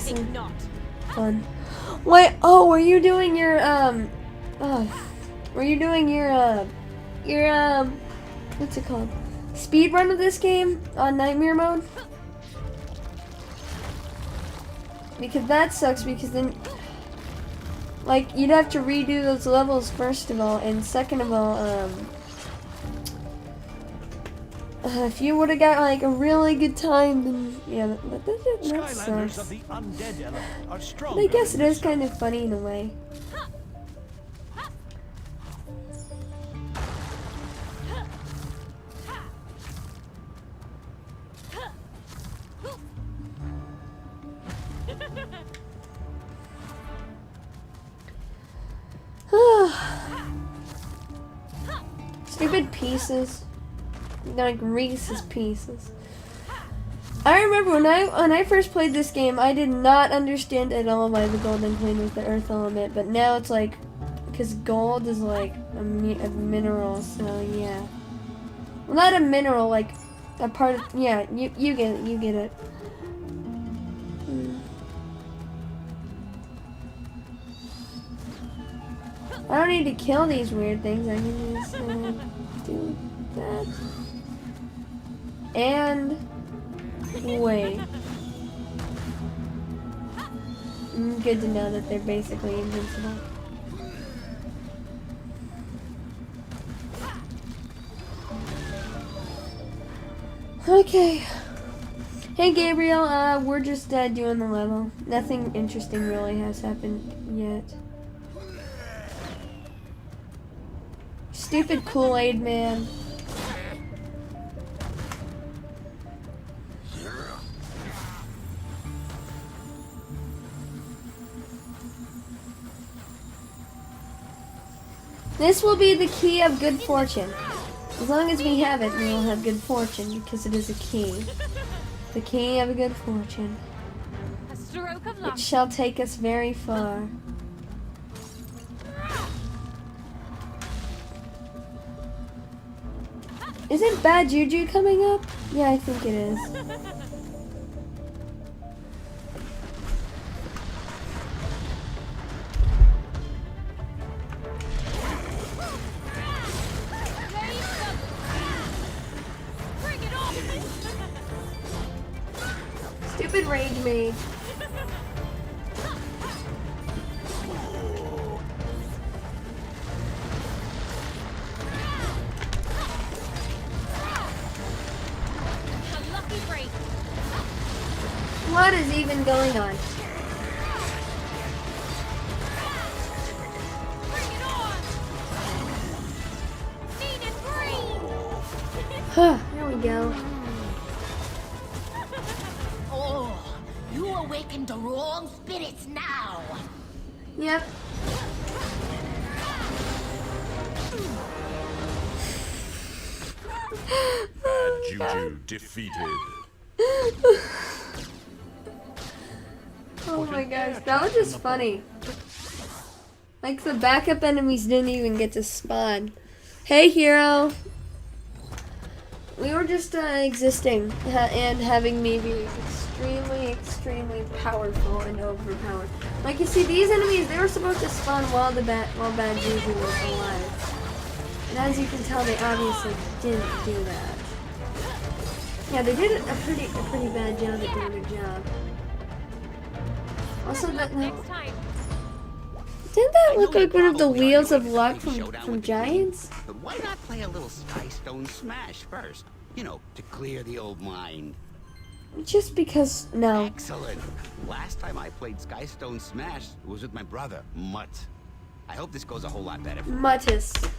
fun. Wait, oh, were you doing your what's it called? Speed run of this game on Nightmare mode? Because that sucks, because then, like, you'd have to redo those levels first of all, and second of all, if you would have got like a really good time, then yeah, that sucks. Of the undead element are strong. But I guess it is kind of funny in a way. Stupid pieces. Like Reese's Pieces. I remember when I first played this game, I did not understand at all why the golden coin was the earth element, but now it's like, because gold is like a mineral, so yeah. Well, not a mineral, like a part of, yeah, you get it. I don't need to kill these weird things, I can just do that. And wait. Good to know that they're basically invincible. Okay. Hey Gabriel, we're just doing the level. Nothing interesting really has happened yet. Stupid Kool-Aid man. This will be the key of good fortune. As long as we have it, we will have good fortune, because it is a key. The key of good fortune. A stroke of luck. It shall take us very far. Isn't Bad Juju coming up? Yeah, I think it is. Stupid rage mage. What is even going on? Here we go. Oh, you awakened the wrong spirits now. Yep. Bad Juju defeated. Oh my gosh, that was just funny. Like the backup enemies didn't even get to spawn. Hey hero! We were just existing and having me be extremely powerful and overpowered. Like you see, these enemies, they were supposed to spawn while Bad Juju was alive. And as you can tell, they obviously didn't do that. Yeah, they did a pretty bad job at doing their job. Also, that Next time. didn't that look like one of the wheels of luck from Giants? But why not play a little Skystone Smash first? You know, to clear the old mind. Just because, no. Excellent. Last time I played Skystone Smash was with my brother, Mutt. I hope this goes a whole lot better for me. Muttis.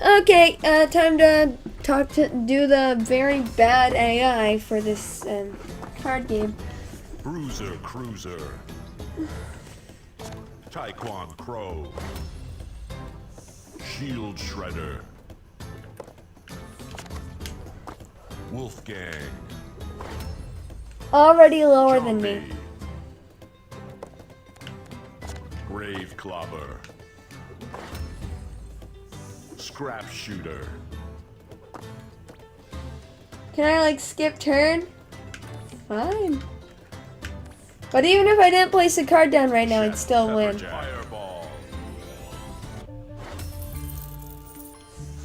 Okay, time to do the very bad AI for this card game. Bruiser Cruiser. Taekwon Crow. Shield Shredder. Wolfgang. Already lower than me. Grave Clobber. Scrap Shooter. Can I like skip turn? Fine. But even if I didn't place a card down right now, I'd still win. Fireball.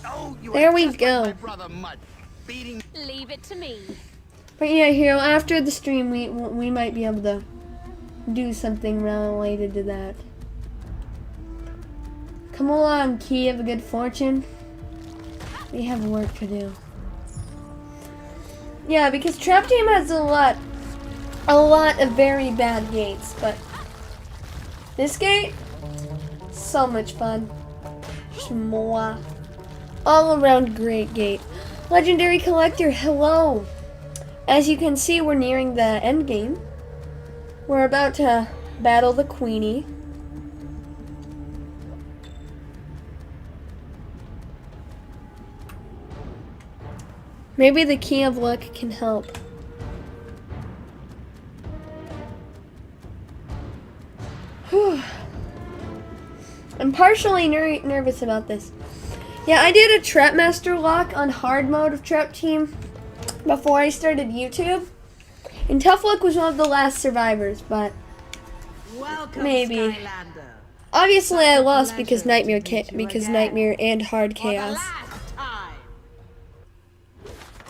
Oh, you There are we just go. like my brother Mutt, beating. Leave it to me. But yeah, Hero, after the stream, we might be able to do something related to that. Come along, Key of a Good Fortune. We have work to do. Yeah, because Trap Team has a lot of very bad gates, but this gate, so much fun. Shmoa. All around great gate. Legendary Collector, hello. As you can see, we're nearing the end game. We're about to battle the Queenie. Maybe the Key of Luck can help. Whew. I'm partially nervous about this. Yeah, I did a Trap Master lock on hard mode of Trap Team before I started YouTube. And Tough Luck was one of the last survivors, but Welcome, maybe. Skylander. Obviously I lost because Nightmare and Hard Chaos.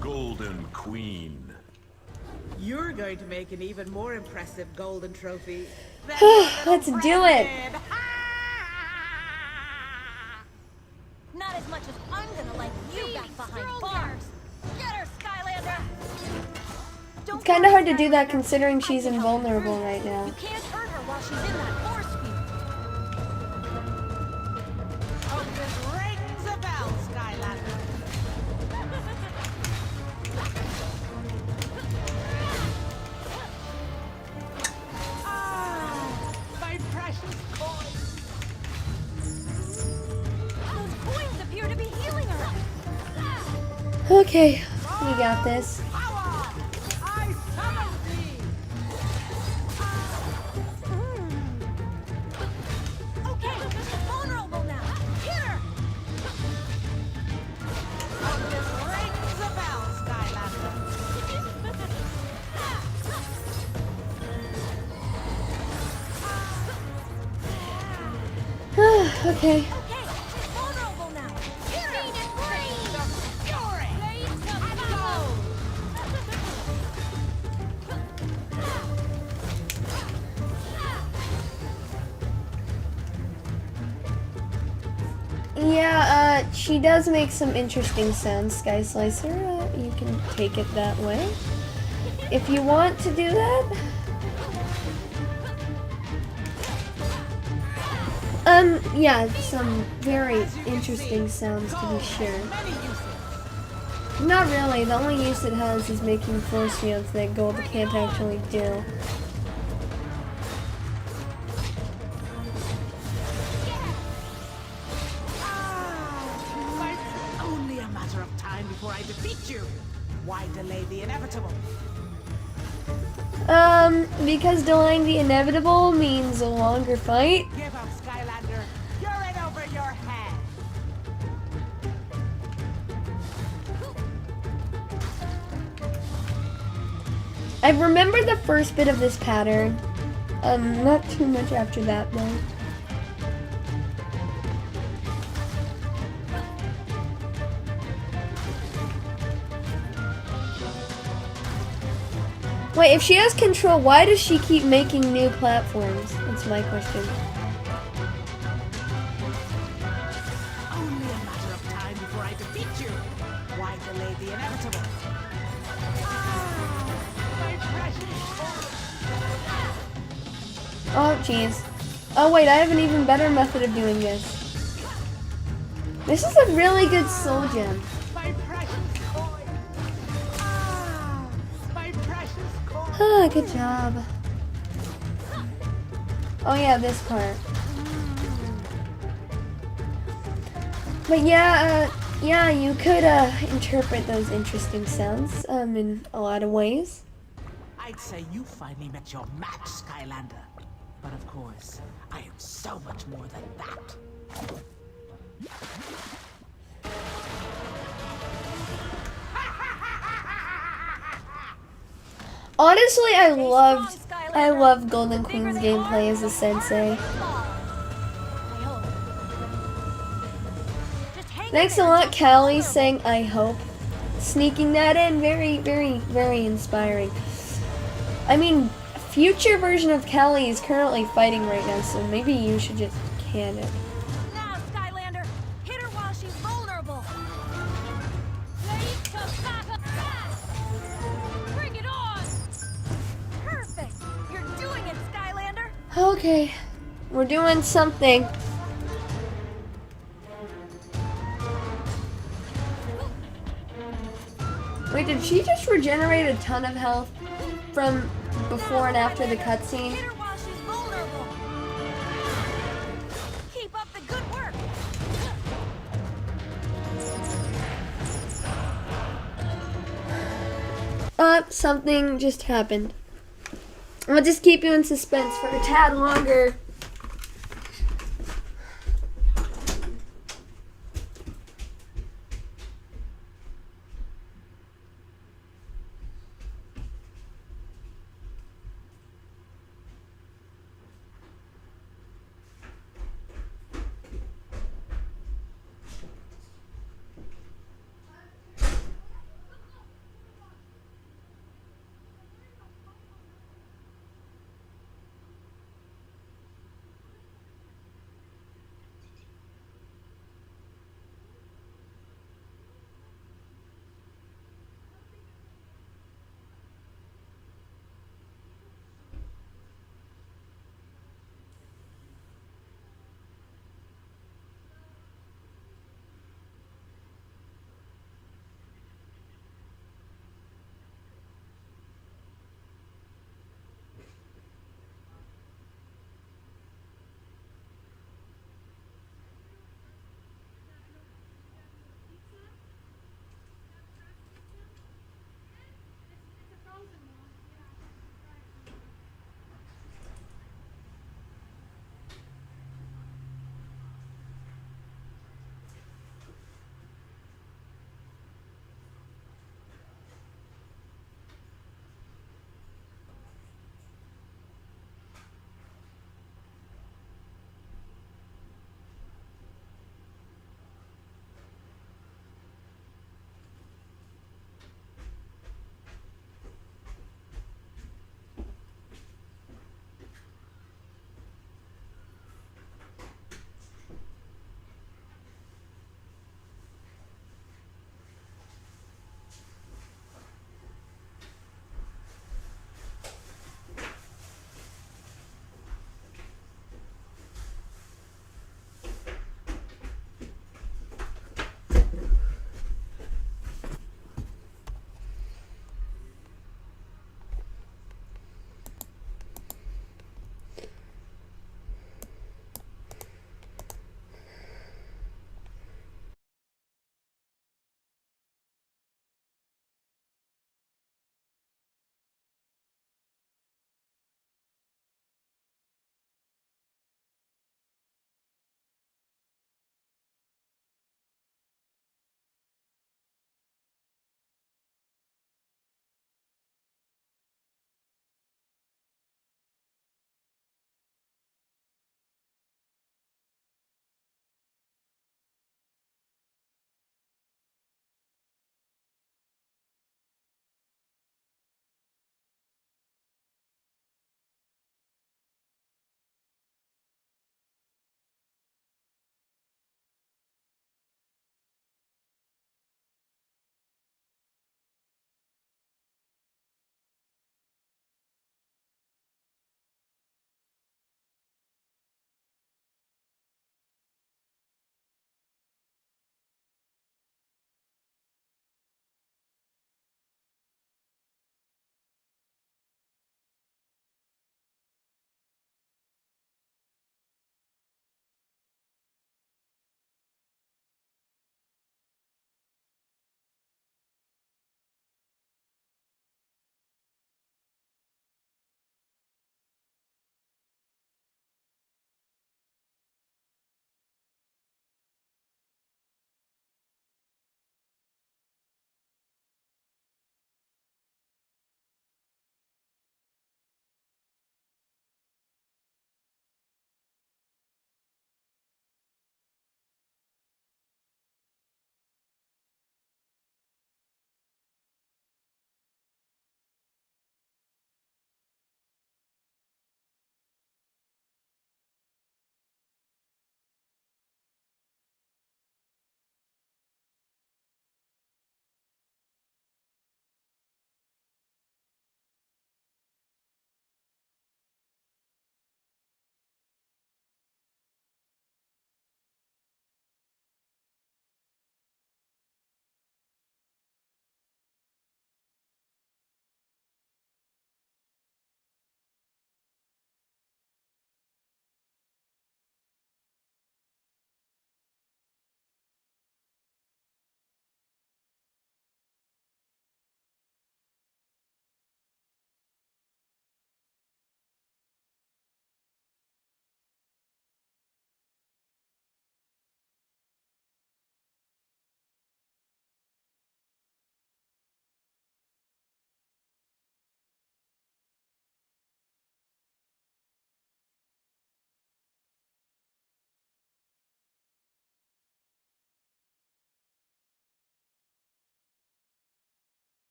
Golden Queen. You're going to make an even more impressive golden trophy. than Let's your do little it. friend did. Not as much as I'm gonna like you back behind bars. Get her, Skylander! It's kind of hard to do that considering she's invulnerable right now. You can't hurt her while she's in that force field. Oh, this rings a bell, Skylander. My precious coins. Those coins appear to be healing her. Okay, we got this. I summon thee. Okay, she's vulnerable now. Hit her! Oh, this rings a bell, Skylander. Okay. Okay, she's vulnerable now. Hit her! Fury! Yeah, she does make some interesting sounds, Sky Slicer. You can take it that way. If you want to do that. Yeah, some very interesting sounds to be sure. Not really, the only use it has is making force fields that Gold can't actually do. It's only a matter of time before I defeat you. Why delay the inevitable? Because delaying the inevitable means a longer fight. Give up, Skylander. You're in over your head. I remember the first bit of this pattern. Not too much after that though. Wait, if she has control, why does she keep making new platforms? That's my question. Only a matter of time before I defeat you. Why delay the inevitable? Oh, jeez. Oh, wait, I have an even better method of doing this. This is a really good soul gem. My precious coin. My precious coin. Ah, good job. Oh yeah, this part. But yeah, yeah, you could interpret those interesting sounds in a lot of ways. I'd say you finally met your match, Skylander. But of course, I am so much more than that. Honestly, I love Golden Queen's gameplay as a sensei. Thanks a lot, Callie, saying I hope. Sneaking that in, very, very, very inspiring. I mean, future version of Callie is currently fighting right now, so maybe you should just can it. Now, Skylander, hit her while she's vulnerable. Ready to battle back. Bring it on. Perfect. You're doing it, Skylander. Okay, we're doing something. Wait, did she just regenerate a ton of health from before and after the cutscene? Hit her while she's vulnerable. Keep up the good work. Something just happened. I'll just keep you in suspense for a tad longer.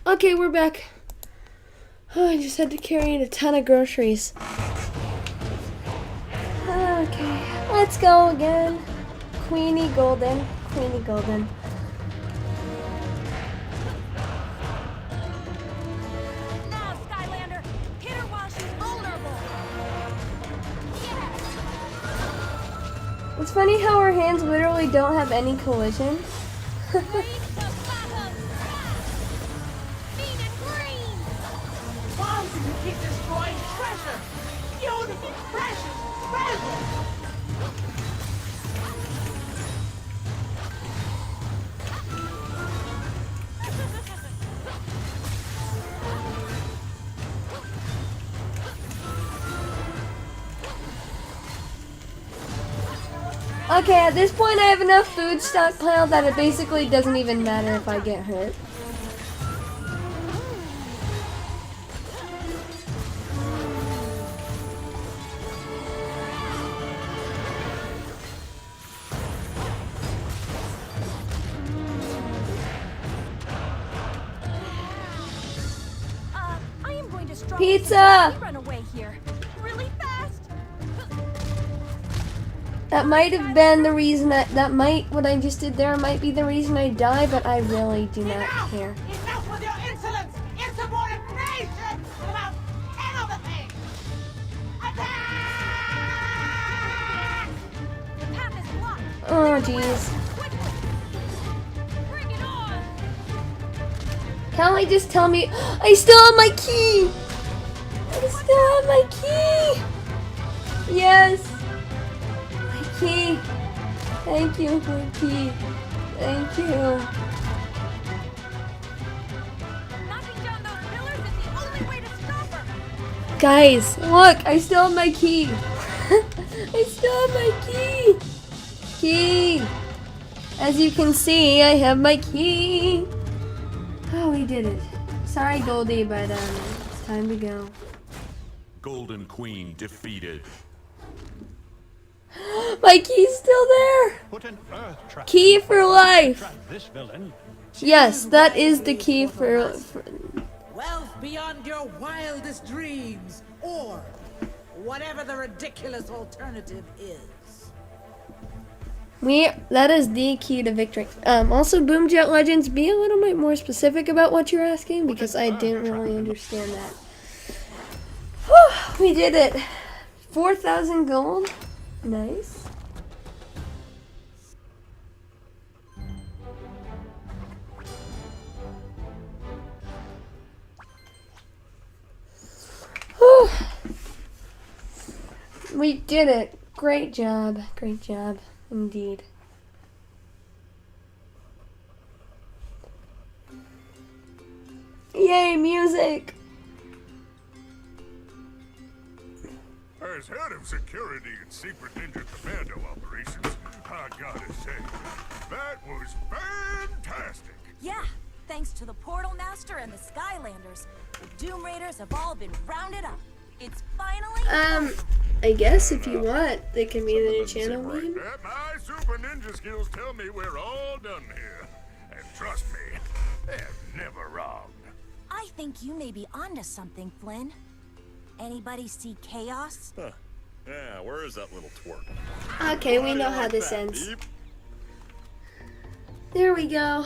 Okay, we're back. Oh, I just had to carry in a ton of groceries. Okay, let's go again. Queenie Golden. Queenie Golden. Now, Skylander, hit her while she's vulnerable. It's funny how our hands literally don't have any collision. Why do you keep destroying treasure? Beautiful, precious treasure! Okay, at this point I have enough food stockpiled that it basically doesn't even matter if I get hurt. I am going to struggle Pizza! to run away here. Really fast. That might have been the reason what I just did there might be the reason I die, but I really do not care. Enough with your insolence! Insubordination! About 10 of the things! Attack! The path is blocked. Oh, jeez. Bring it on. Can't I just tell me I still have my key? I still have my key. Yes. My key. Thank you, my key. Thank you. Knocking down those pillars is the only way to stop her. Guys, look, I still have my key. I still have my key. Key. As you can see, I have my key. Oh, we did it. Sorry, Goldie, but it's time to go. Golden Queen defeated. My key's still there. Put an earth trap. Key for life. Trap this villain. Yes, that is the key for Wealth beyond your wildest dreams, or whatever the ridiculous alternative is. that is the key to victory. Also, Boomjet Legends, be a little bit more specific about what you're asking because I didn't really understand that. Whew, we did it. 4,000 gold. Nice. Whew. We did it. Great job. Great job. Indeed. Yay, music! As head of security and secret ninja commando operations, I gotta say, that was fantastic. Yeah, thanks to the Portal Master and the Skylanders, the Doom Raiders have all been rounded up. It's finally I guess if you want, they can be in the new channel name. My super ninja skills tell me we're all done here. And trust me, they're never wrong. I think you may be onto something, Flynn. Anybody see chaos? Huh. Yeah, where is that little twerp? Okay, we know how this ends. There we go.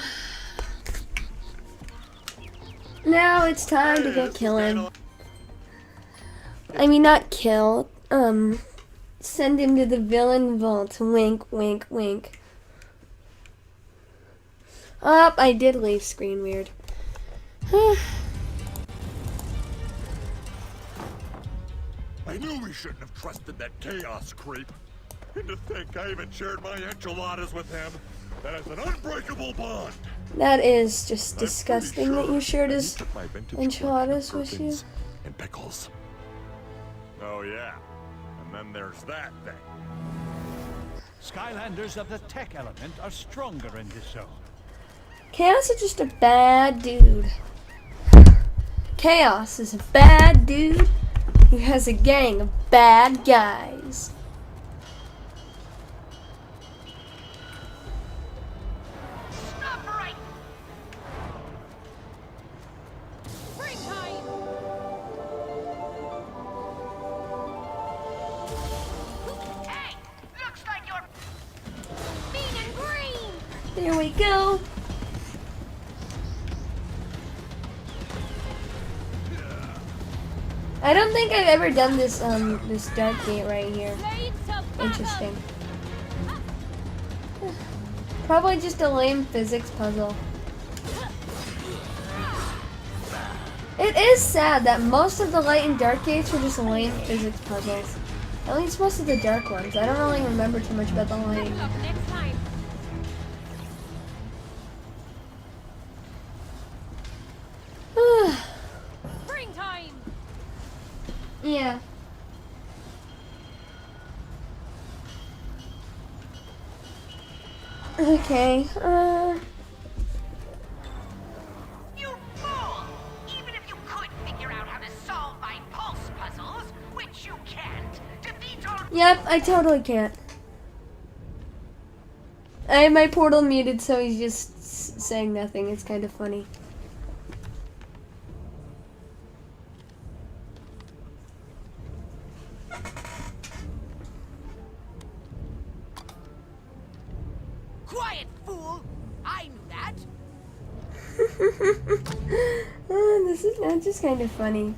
Now it's time to go kill him. I mean, not kill. Send him to the villain vault. Wink, wink, wink. Oh, I did leave screen weird. I knew we shouldn't have trusted that chaos creep. And to think I even shared my enchiladas with him. That is an unbreakable bond. That is just disgusting that you shared his Took my vintage enchiladas collection of with you. gherkins and pickles. Oh yeah, and then there's that thing. Skylanders of the tech element are stronger in this zone. Chaos is just a bad dude. Chaos is a bad dude who has a gang of bad guys. Here we go. I don't think I've ever done this this dark gate right here. Interesting. Probably just a lame physics puzzle. It is sad that most of the light and dark gates are just lame physics puzzles. At least most of the dark ones. I don't really remember too much about the light. Springtime. Yeah. Okay, You fool! Even if you could figure out how to solve my pulse puzzles, which you can't, defeat all... Yep, I totally can't. I have my portal muted, so he's just saying nothing. It's kind of funny. Quiet, fool! I knew that! This is not just kind of funny.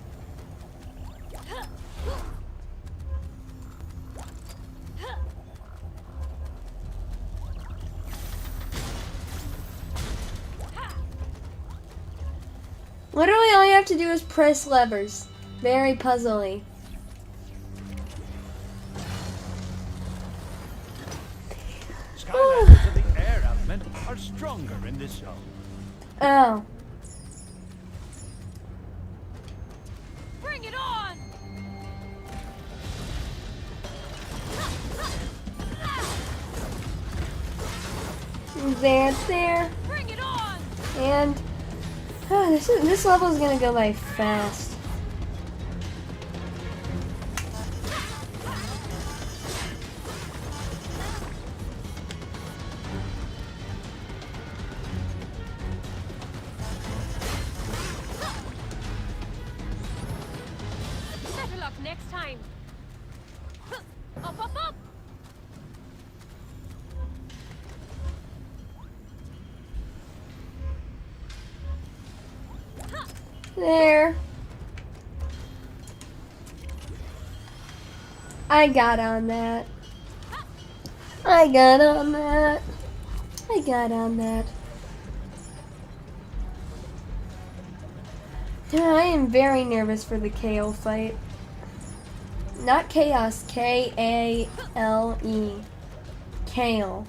Literally all you have to do is press levers. Very puzzly. Skylanders of the air element are stronger in this zone. Oh. Bring it on. There. Bring it on. And this level is gonna go by fast. Better luck next time. Up, up, up. There. I got on that. I got on that. I got on that. I am very nervous for the KO fight. Not chaos, K-A-L-E. Kale.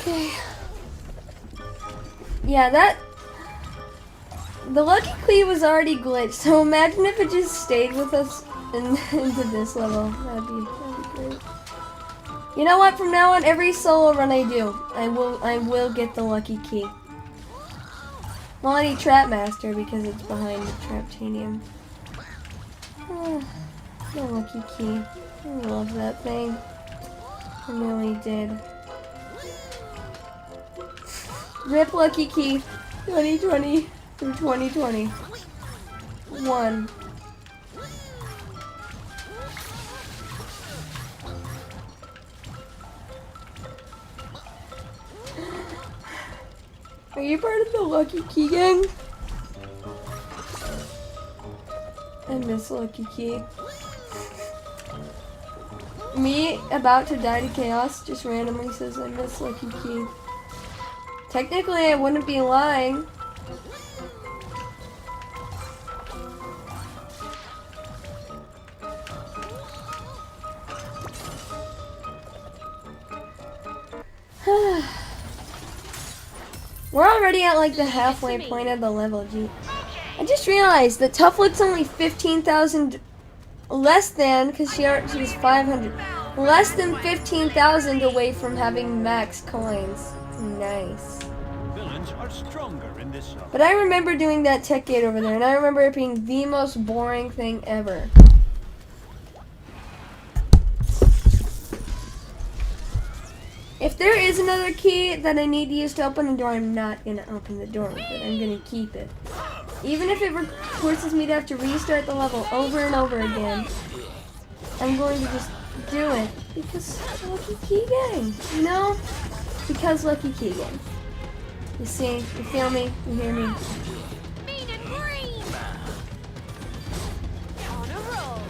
Okay. Yeah, the Lucky Key was already glitched, so imagine if it just stayed with us into this level. That'd be great. You know what? From now on, every solo run I do, I will get the Lucky Key. Well, I need Trap Master because it's behind the Traptanium. The Lucky Key. I love that thing. I really did. Rip Lucky Key 2020 through 2020. 1. Are you part of the Lucky Key gang? I miss Lucky Key. Me, about to die to chaos, just randomly says I miss Lucky Key. Technically, I wouldn't be lying. We're already at like the halfway point of the level, G. I just realized that Tufflet's only 15,000 less than, because she was 500, less than 15,000 away from having max coins. Nice. Villains are stronger in this zone. But I remember doing that tech gate over there, and I remember it being the most boring thing ever. If there is another key that I need to use to open the door, I'm not gonna open the door with it. I'm gonna keep it. Even if it forces me to have to restart the level over and over again, I'm going to just do it. Because Lucky Key Gang, you know? Because Lucky Key Gang. You see, you feel me, you hear me? Mean and green! On a roll!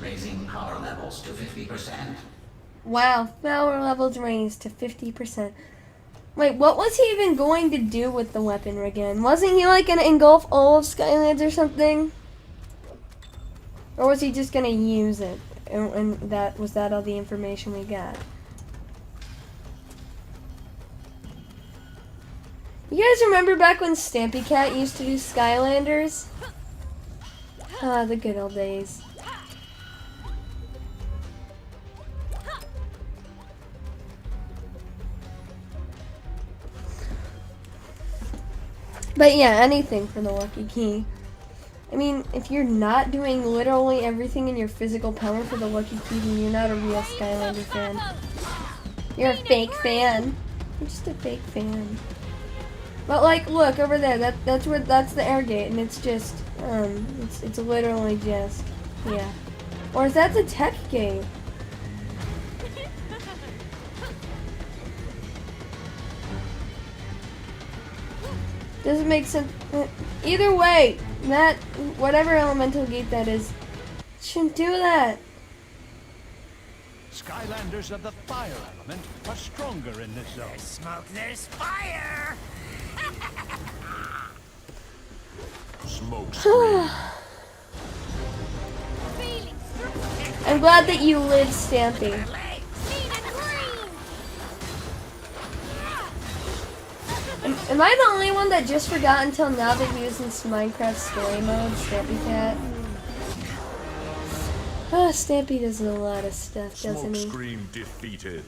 Raising power levels to 50%. Wow, power levels raised to 50%. Wait, what was he even going to do with the weapon again? Wasn't he like gonna engulf all of Skylanders or something? Or was he just gonna use it? And was that all the information we got? You guys remember back when Stampy Cat used to do Skylanders? Ah, the good old days. But yeah, anything for the Lucky Key. I mean, if you're not doing literally everything in your physical power for the Lucky Key, then you're not a real Skylander fan. You're a fake fan. You're just a fake fan. But like, look over there. That's the air gate, and it's just it's literally just yeah. Or is that the tech gate? Doesn't make sense. Either way, that whatever elemental gate that is, shouldn't do that. Skylanders of the fire element are stronger in this zone. There's smoke, there's fire! Smoke. I'm glad that you live, Stampy. Am I the only one that just forgot until now that he was in Minecraft story mode, Stampy Cat? Oh, Stampy does a lot of stuff, doesn't he? Smokescreen defeated.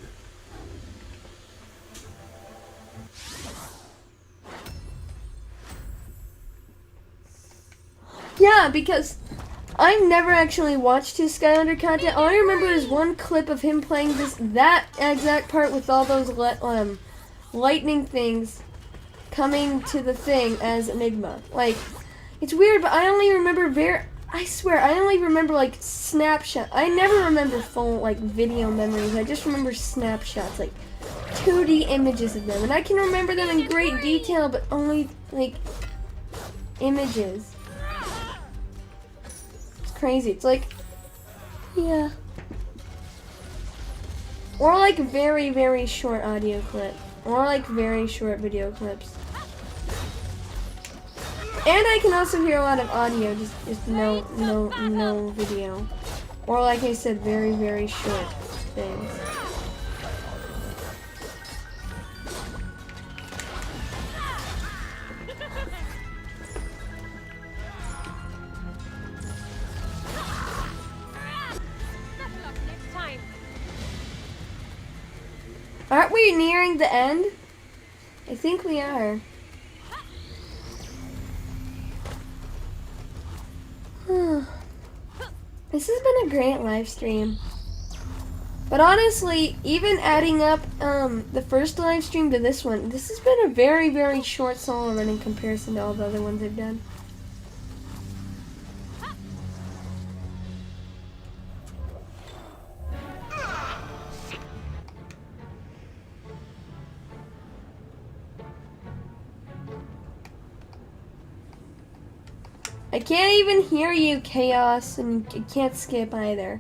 Yeah, because I've never actually watched his Skylander content. All I remember is one clip of him playing that exact part with all those lightning things coming to the thing as Enigma. Like, it's weird, but I only remember I swear, I only remember like snapshots. I never remember full like video memories. I just remember snapshots, like 2D images of them. And I can remember them in great detail, but only like images. It's crazy. It's like, yeah. Or like very, very short audio clip. Or like very short video clips. And I can also hear a lot of audio, just no video. Or like I said, very, very short things. Aren't we nearing the end? I think we are. This has been a great live stream. But honestly, even adding up the first live stream to this one, this has been a very, very short solo run in comparison to all the other ones I've done. I can't even hear you, Chaos, and you can't skip either.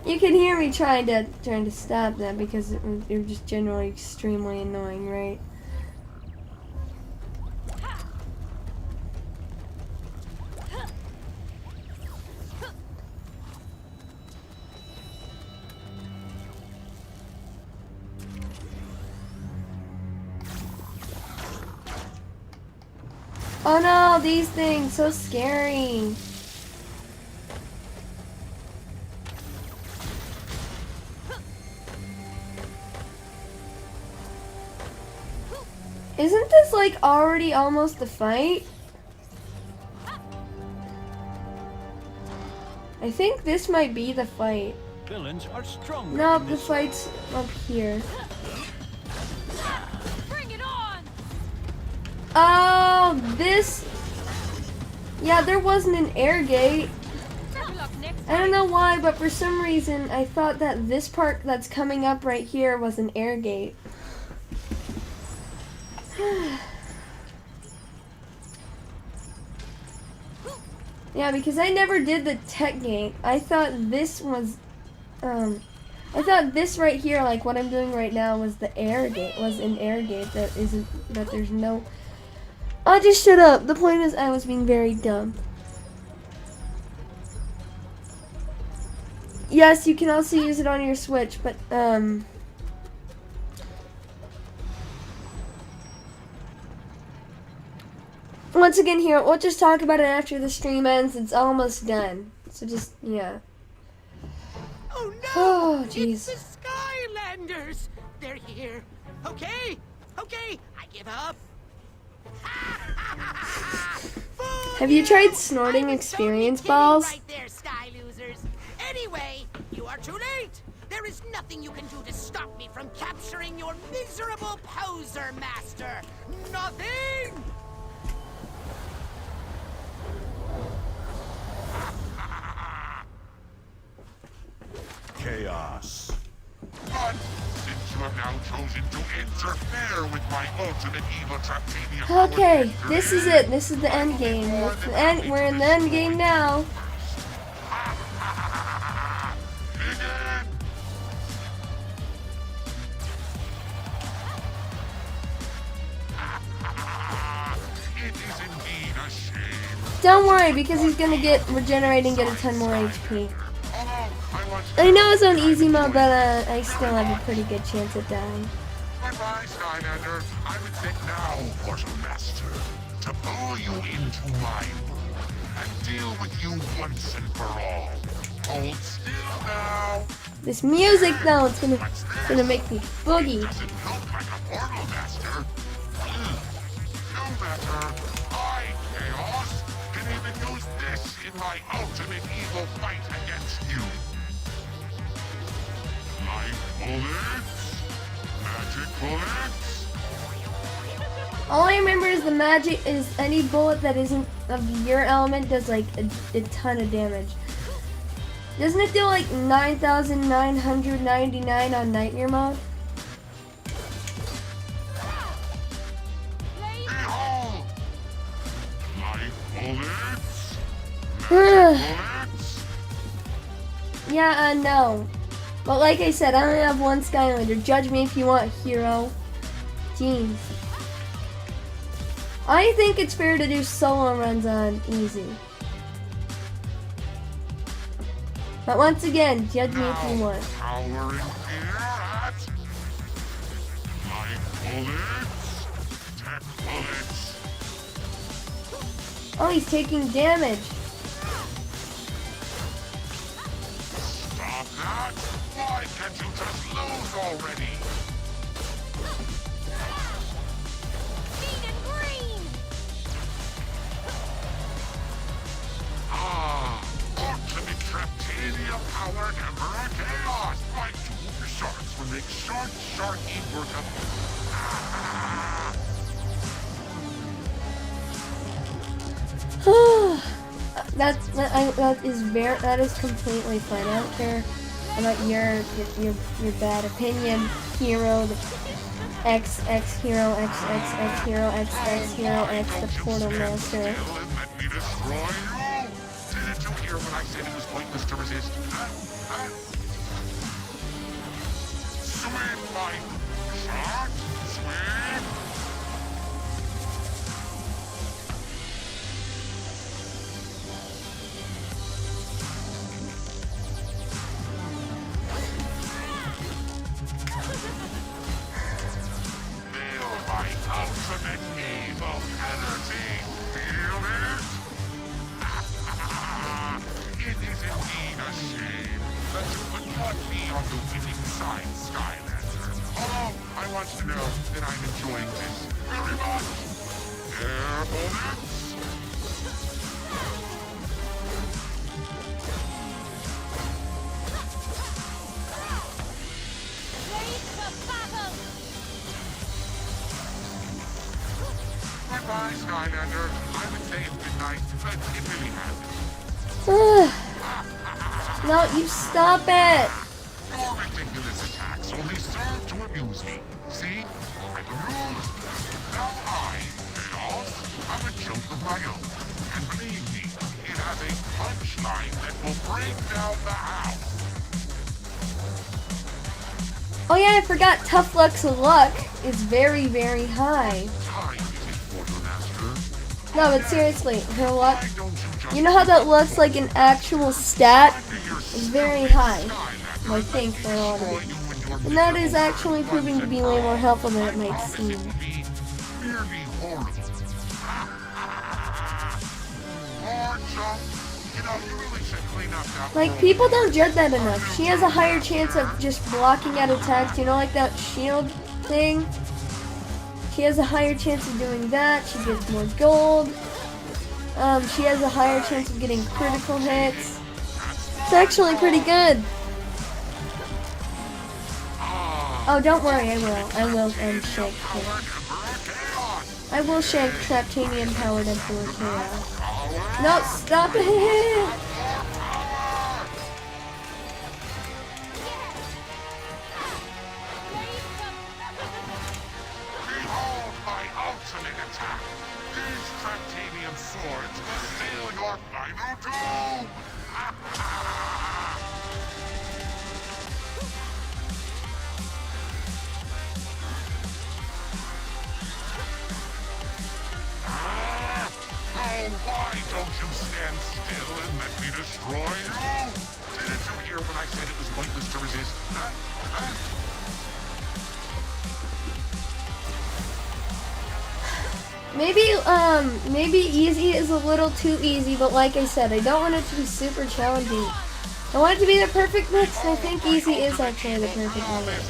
You can hear me trying to stop that because it was just generally extremely annoying, right? Oh no, these things, so scary. Isn't this like already almost the fight? I think this might be the fight. Villains are stronger. No, in the this fight's up here. Bring it on! Oh, this... Yeah, there wasn't an air gate. I don't know why, but for some reason, I thought that this part that's coming up right here was an air gate. Yeah, because I never did the tech gate. I thought this was, I thought this right here, like what I'm doing right now, was the air gate, was an air gate that isn't, that there's no... I'll just shut up. The point is I was being very dumb. Yes, you can also use it on your Switch, but, once again here, we'll just talk about it after the stream ends. It's almost done. So just, yeah. Oh no! Oh, jeez. It's the Skylanders! They're here. Okay, okay, I give up. Have you tried snorting experience balls? Right there, Sky Losers. Anyway, you are too late. There is nothing you can do to stop me from capturing your miserable poser master. Nothing! Chaos. But since you have now chosen to interfere with my ultimate evil Traptania, Okay, this is it. This is the end game. We're in the end game now. It is indeed a shame. Don't worry, because he's gonna get regenerate and get a ton more HP. I know it's on easy mode, but I still have a pretty good chance at dying. Goodbye, Skylander. I would think now, Portal Master, to pull you into my world and deal with you once and for all. Hold still now. This music though, it's gonna make me boogie. Doesn't look like a Portal Master. No matter. I, Chaos, can even use this in my ultimate evil fight against you. My bullets. Magic bullets. All I remember is the magic is any bullet that isn't of your element does like a ton of damage. Doesn't it do like 9,999 on Nightmare mode? Behold! My bullets. Magic bullets. Yeah, no. But like I said, I only have one Skylander. Judge me if you want, hero. Jeez. I think it's fair to do solo runs on easy. But once again, judge me if you want. Towering fear at my bullets. Tech bullets. Oh, he's taking damage. Stop that! Why can't you just lose already? Ah, ultimate Traptania powered Emperor Chaos! My two sharks will make short, sharky work of that is completely fine. I don't care about your bad opinion, hero, the X hero, X hero, X hero, X the Portal Master. Let me destroy you! Didn't you hear when I said it was pointless to resist? Swim, my shark! Swim! ultimate evil penalty. Feel it? It is indeed a shame that you could not be on the winning side, Skylander. Although, I want to know that I'm enjoying this very much. Careful, Bye, Skylander. I would say it's been nice, but it really hasn't. No, you stop it! Your ridiculous attacks only serve to amuse me. See? Break the rules. Now I, Chaos, have a joke of my own. And believe me, it has a punchline that will break down the house. Oh yeah, I forgot Tough Luck's luck is very, very high. No, but seriously, her luck, you know how that looks like an actual stat? It's very high, I think, for a lot of it. And that is actually proving to be way more helpful than it might seem. Like, people don't judge that enough. She has a higher chance of just blocking out attacks, you know, like that shield thing? She has a higher chance of doing that. She gets more gold. She has a higher chance of getting critical hits. It's actually pretty good. Oh, don't worry, I will shank him. I will shank Traptanian powered Emperor Chaos. No, stop it! Swords will seal your final doom! Oh, why don't you stand still and let me destroy you? Didn't you hear when I said it was pointless to resist? Maybe easy is a little too easy, but like I said, I don't want it to be super challenging. I want it to be the perfect mix, and I think easy is actually the perfect mix.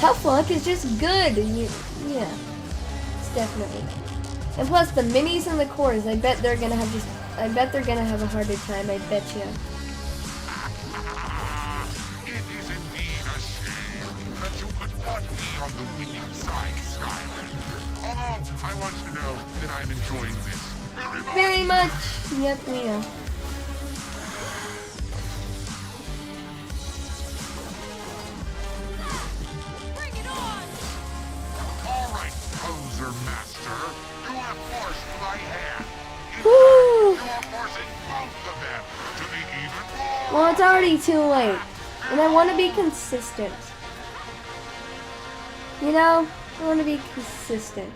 Tough Luck is just good. Yeah, it's definitely. And plus the minis and the cores, I bet they're gonna have a harder time. I bet you. It is indeed a shame that you could not be on the winning side, Skylander. Although, I want to know that I'm enjoying this very much. Yep, we are. Bring it on! All right, poser master. You have forced my hand. You are forcing both of them to be even more. Well, it's already too late, and I want to be consistent. You know, I want to be consistent.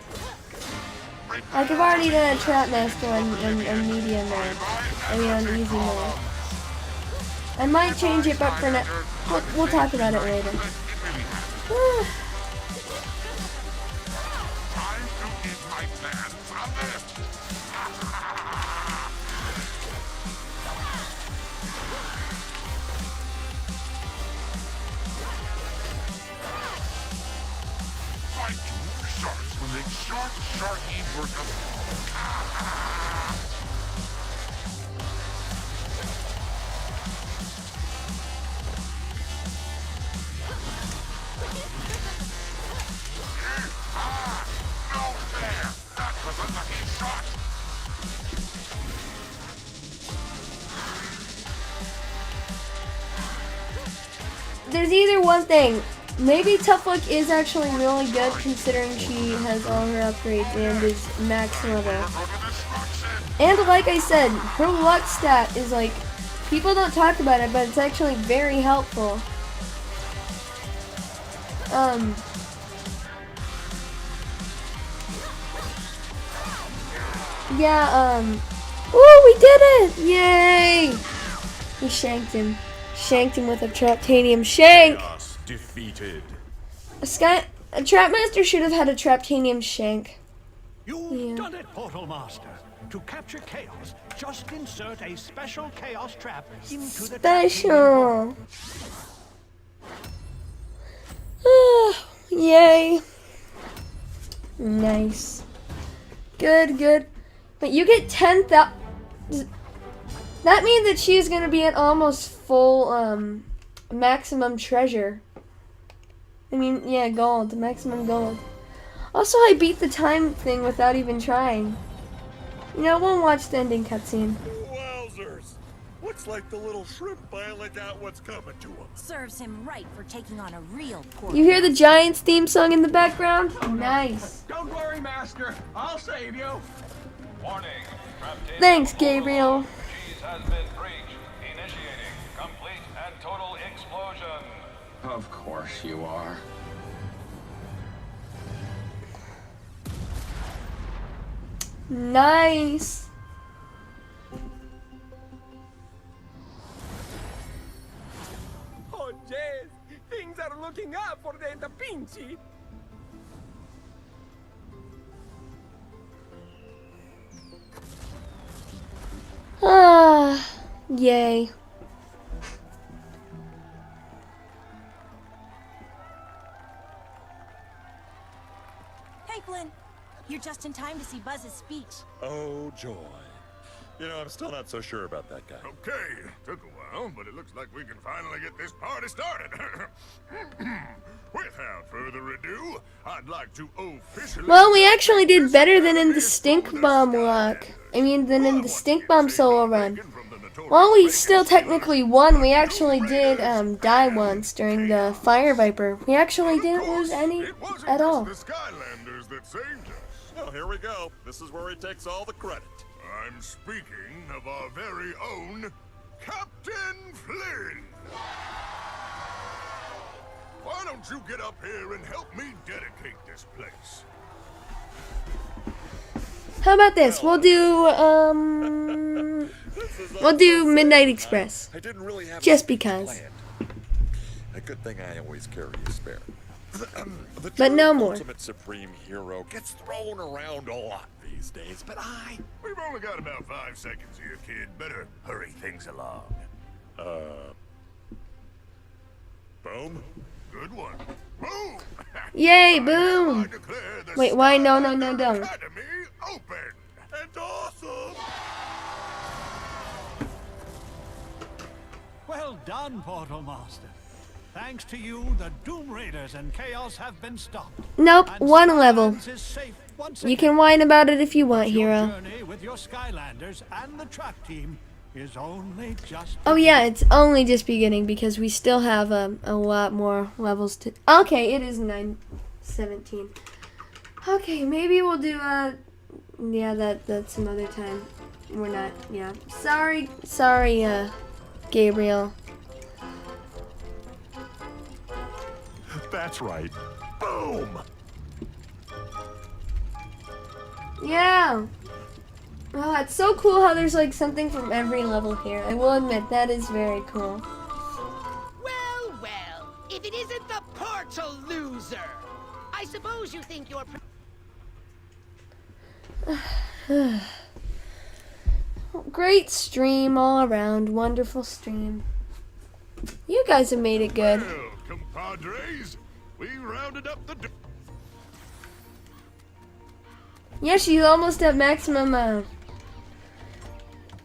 Like, I've already done a Trap Master on medium mode. I mean, on easy mode. I might change it, but for now, we'll talk about it later. Sharky work of... No fair! That was a lucky shot! There's either one thing. Maybe Tough Luck is actually really good considering she has all her upgrades and is max level. And like I said, her luck stat is like, people don't talk about it, but it's actually very helpful. Ooh, we did it! Yay! We shanked him. Shanked him with a Traptanium shank! Defeated. A Trapmaster should have had a Traptanium shank. You've done it, Portal Master. To capture chaos, just insert a special chaos trap into the Special. Yay. Nice. Good, good. But you get 10,000. That means that she's gonna be at almost full maximum treasure. I mean, yeah, gold, maximum gold. Also, I beat the time thing without even trying. You know, we'll watch the ending cutscene. Wowzers! Looks like the little shrimp finally got what's coming to him. Serves him right for taking on a real poor. You hear the Giants theme song in the background? Nice. Don't worry, Master. I'll save you. Warning. Thanks, Gabriel. Cheese has been breached. Initiating complete and total explosion. Of course you are. Nice. Oh, Jez, things are looking up for the Da Vinci. Ah, yay. Hey, Flynn. You're just in time to see Buzz's speech. Oh, joy. You know, I'm still not so sure about that guy. Okay, took a while, but it looks like we can finally get this party started. Without further ado, I'd like to officially... Well, we actually did better than in the Stink Bomb lock. I mean, than in the Stink Bomb solo run. While we still technically won, we actually did die once during the Fire Viper. We actually didn't lose any at all. The Skylanders that saved us. Well, here we go. This is where he takes all the credit. I'm speaking of our very own Captain Flynn. Why don't you get up here and help me dedicate this place? How about this? We'll do Midnight Express. I didn't really have just because. Planned. A good thing I always carry a spare. The But no more. Ultimate Supreme Hero gets thrown around a lot these days, but We've only got about 5 seconds here, kid. Better hurry things along. Boom. Good one. Boom! Yay, boom! Wait, why? No, no, no, don't. Academy open! And awesome! Well done, Portal Master. Thanks to you, the Doom Raiders and Chaos have been stopped. Nope, And one level. Skylands is safe once You again. can whine about it if you want, Your hero. journey with your Skylanders and the track team is only just Oh yeah, it's only just beginning because we still have a lot more levels to... Okay, it is 9:17. Okay, maybe we'll do, yeah, that's some other time. We're not, yeah. Sorry, Gabriel. That's right. Boom! Yeah. Oh, it's so cool how there's like something from every level here. I will admit, that is very cool. Well, well, if it isn't the Portal Loser! I suppose you think you're... Great stream all around. Wonderful stream. You guys have made it good. Well, compadres, we rounded up the... Yeah, she's almost at maximum.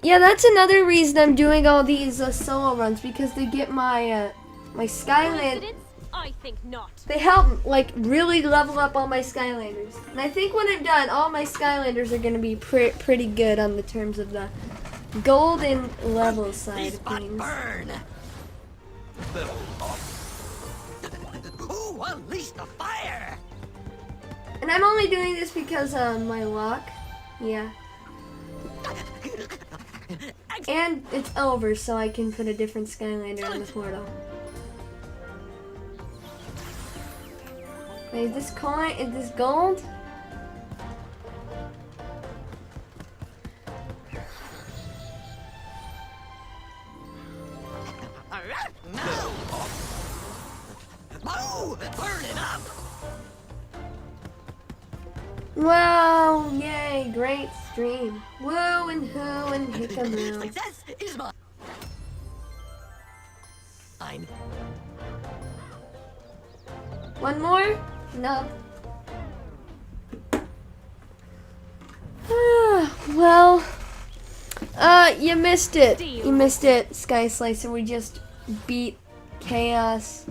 Yeah, that's another reason I'm doing all these solo runs, because they get my my Skyland. I think not. They help like really level up all my Skylanders, and I think when I'm done, all my Skylanders are gonna be pretty good on the terms of the golden level side of things. Burn! Who unleashed the fire? And I'm only doing this because my luck. Yeah. And it's over, so I can put a different Skylander on the portal. Wait, is this coin? Is this gold? No! Oh, burn it up! Wow, yay, great stream. Woo and hoo and hickamoo. Success is mine. One more? No. Well, you missed it. You missed it, Sky Slicer. We just beat Chaos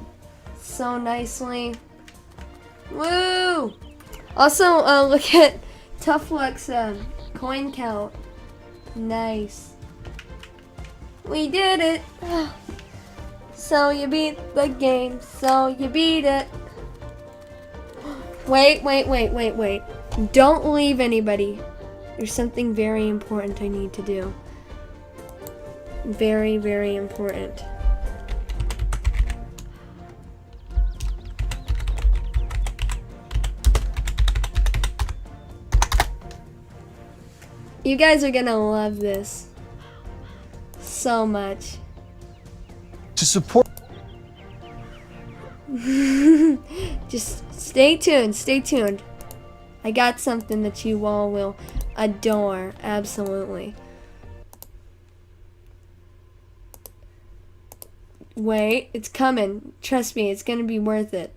so nicely. Woo! Also, look at Tuff Luck's coin count. Nice. We did it. So you beat the game. So you beat it. Wait. Don't leave anybody. There's something very important I need to do. Very, very important. You guys are gonna love this so much. To support. Just stay tuned. I got something that you all will adore, absolutely. Wait, it's coming. Trust me, it's gonna be worth it.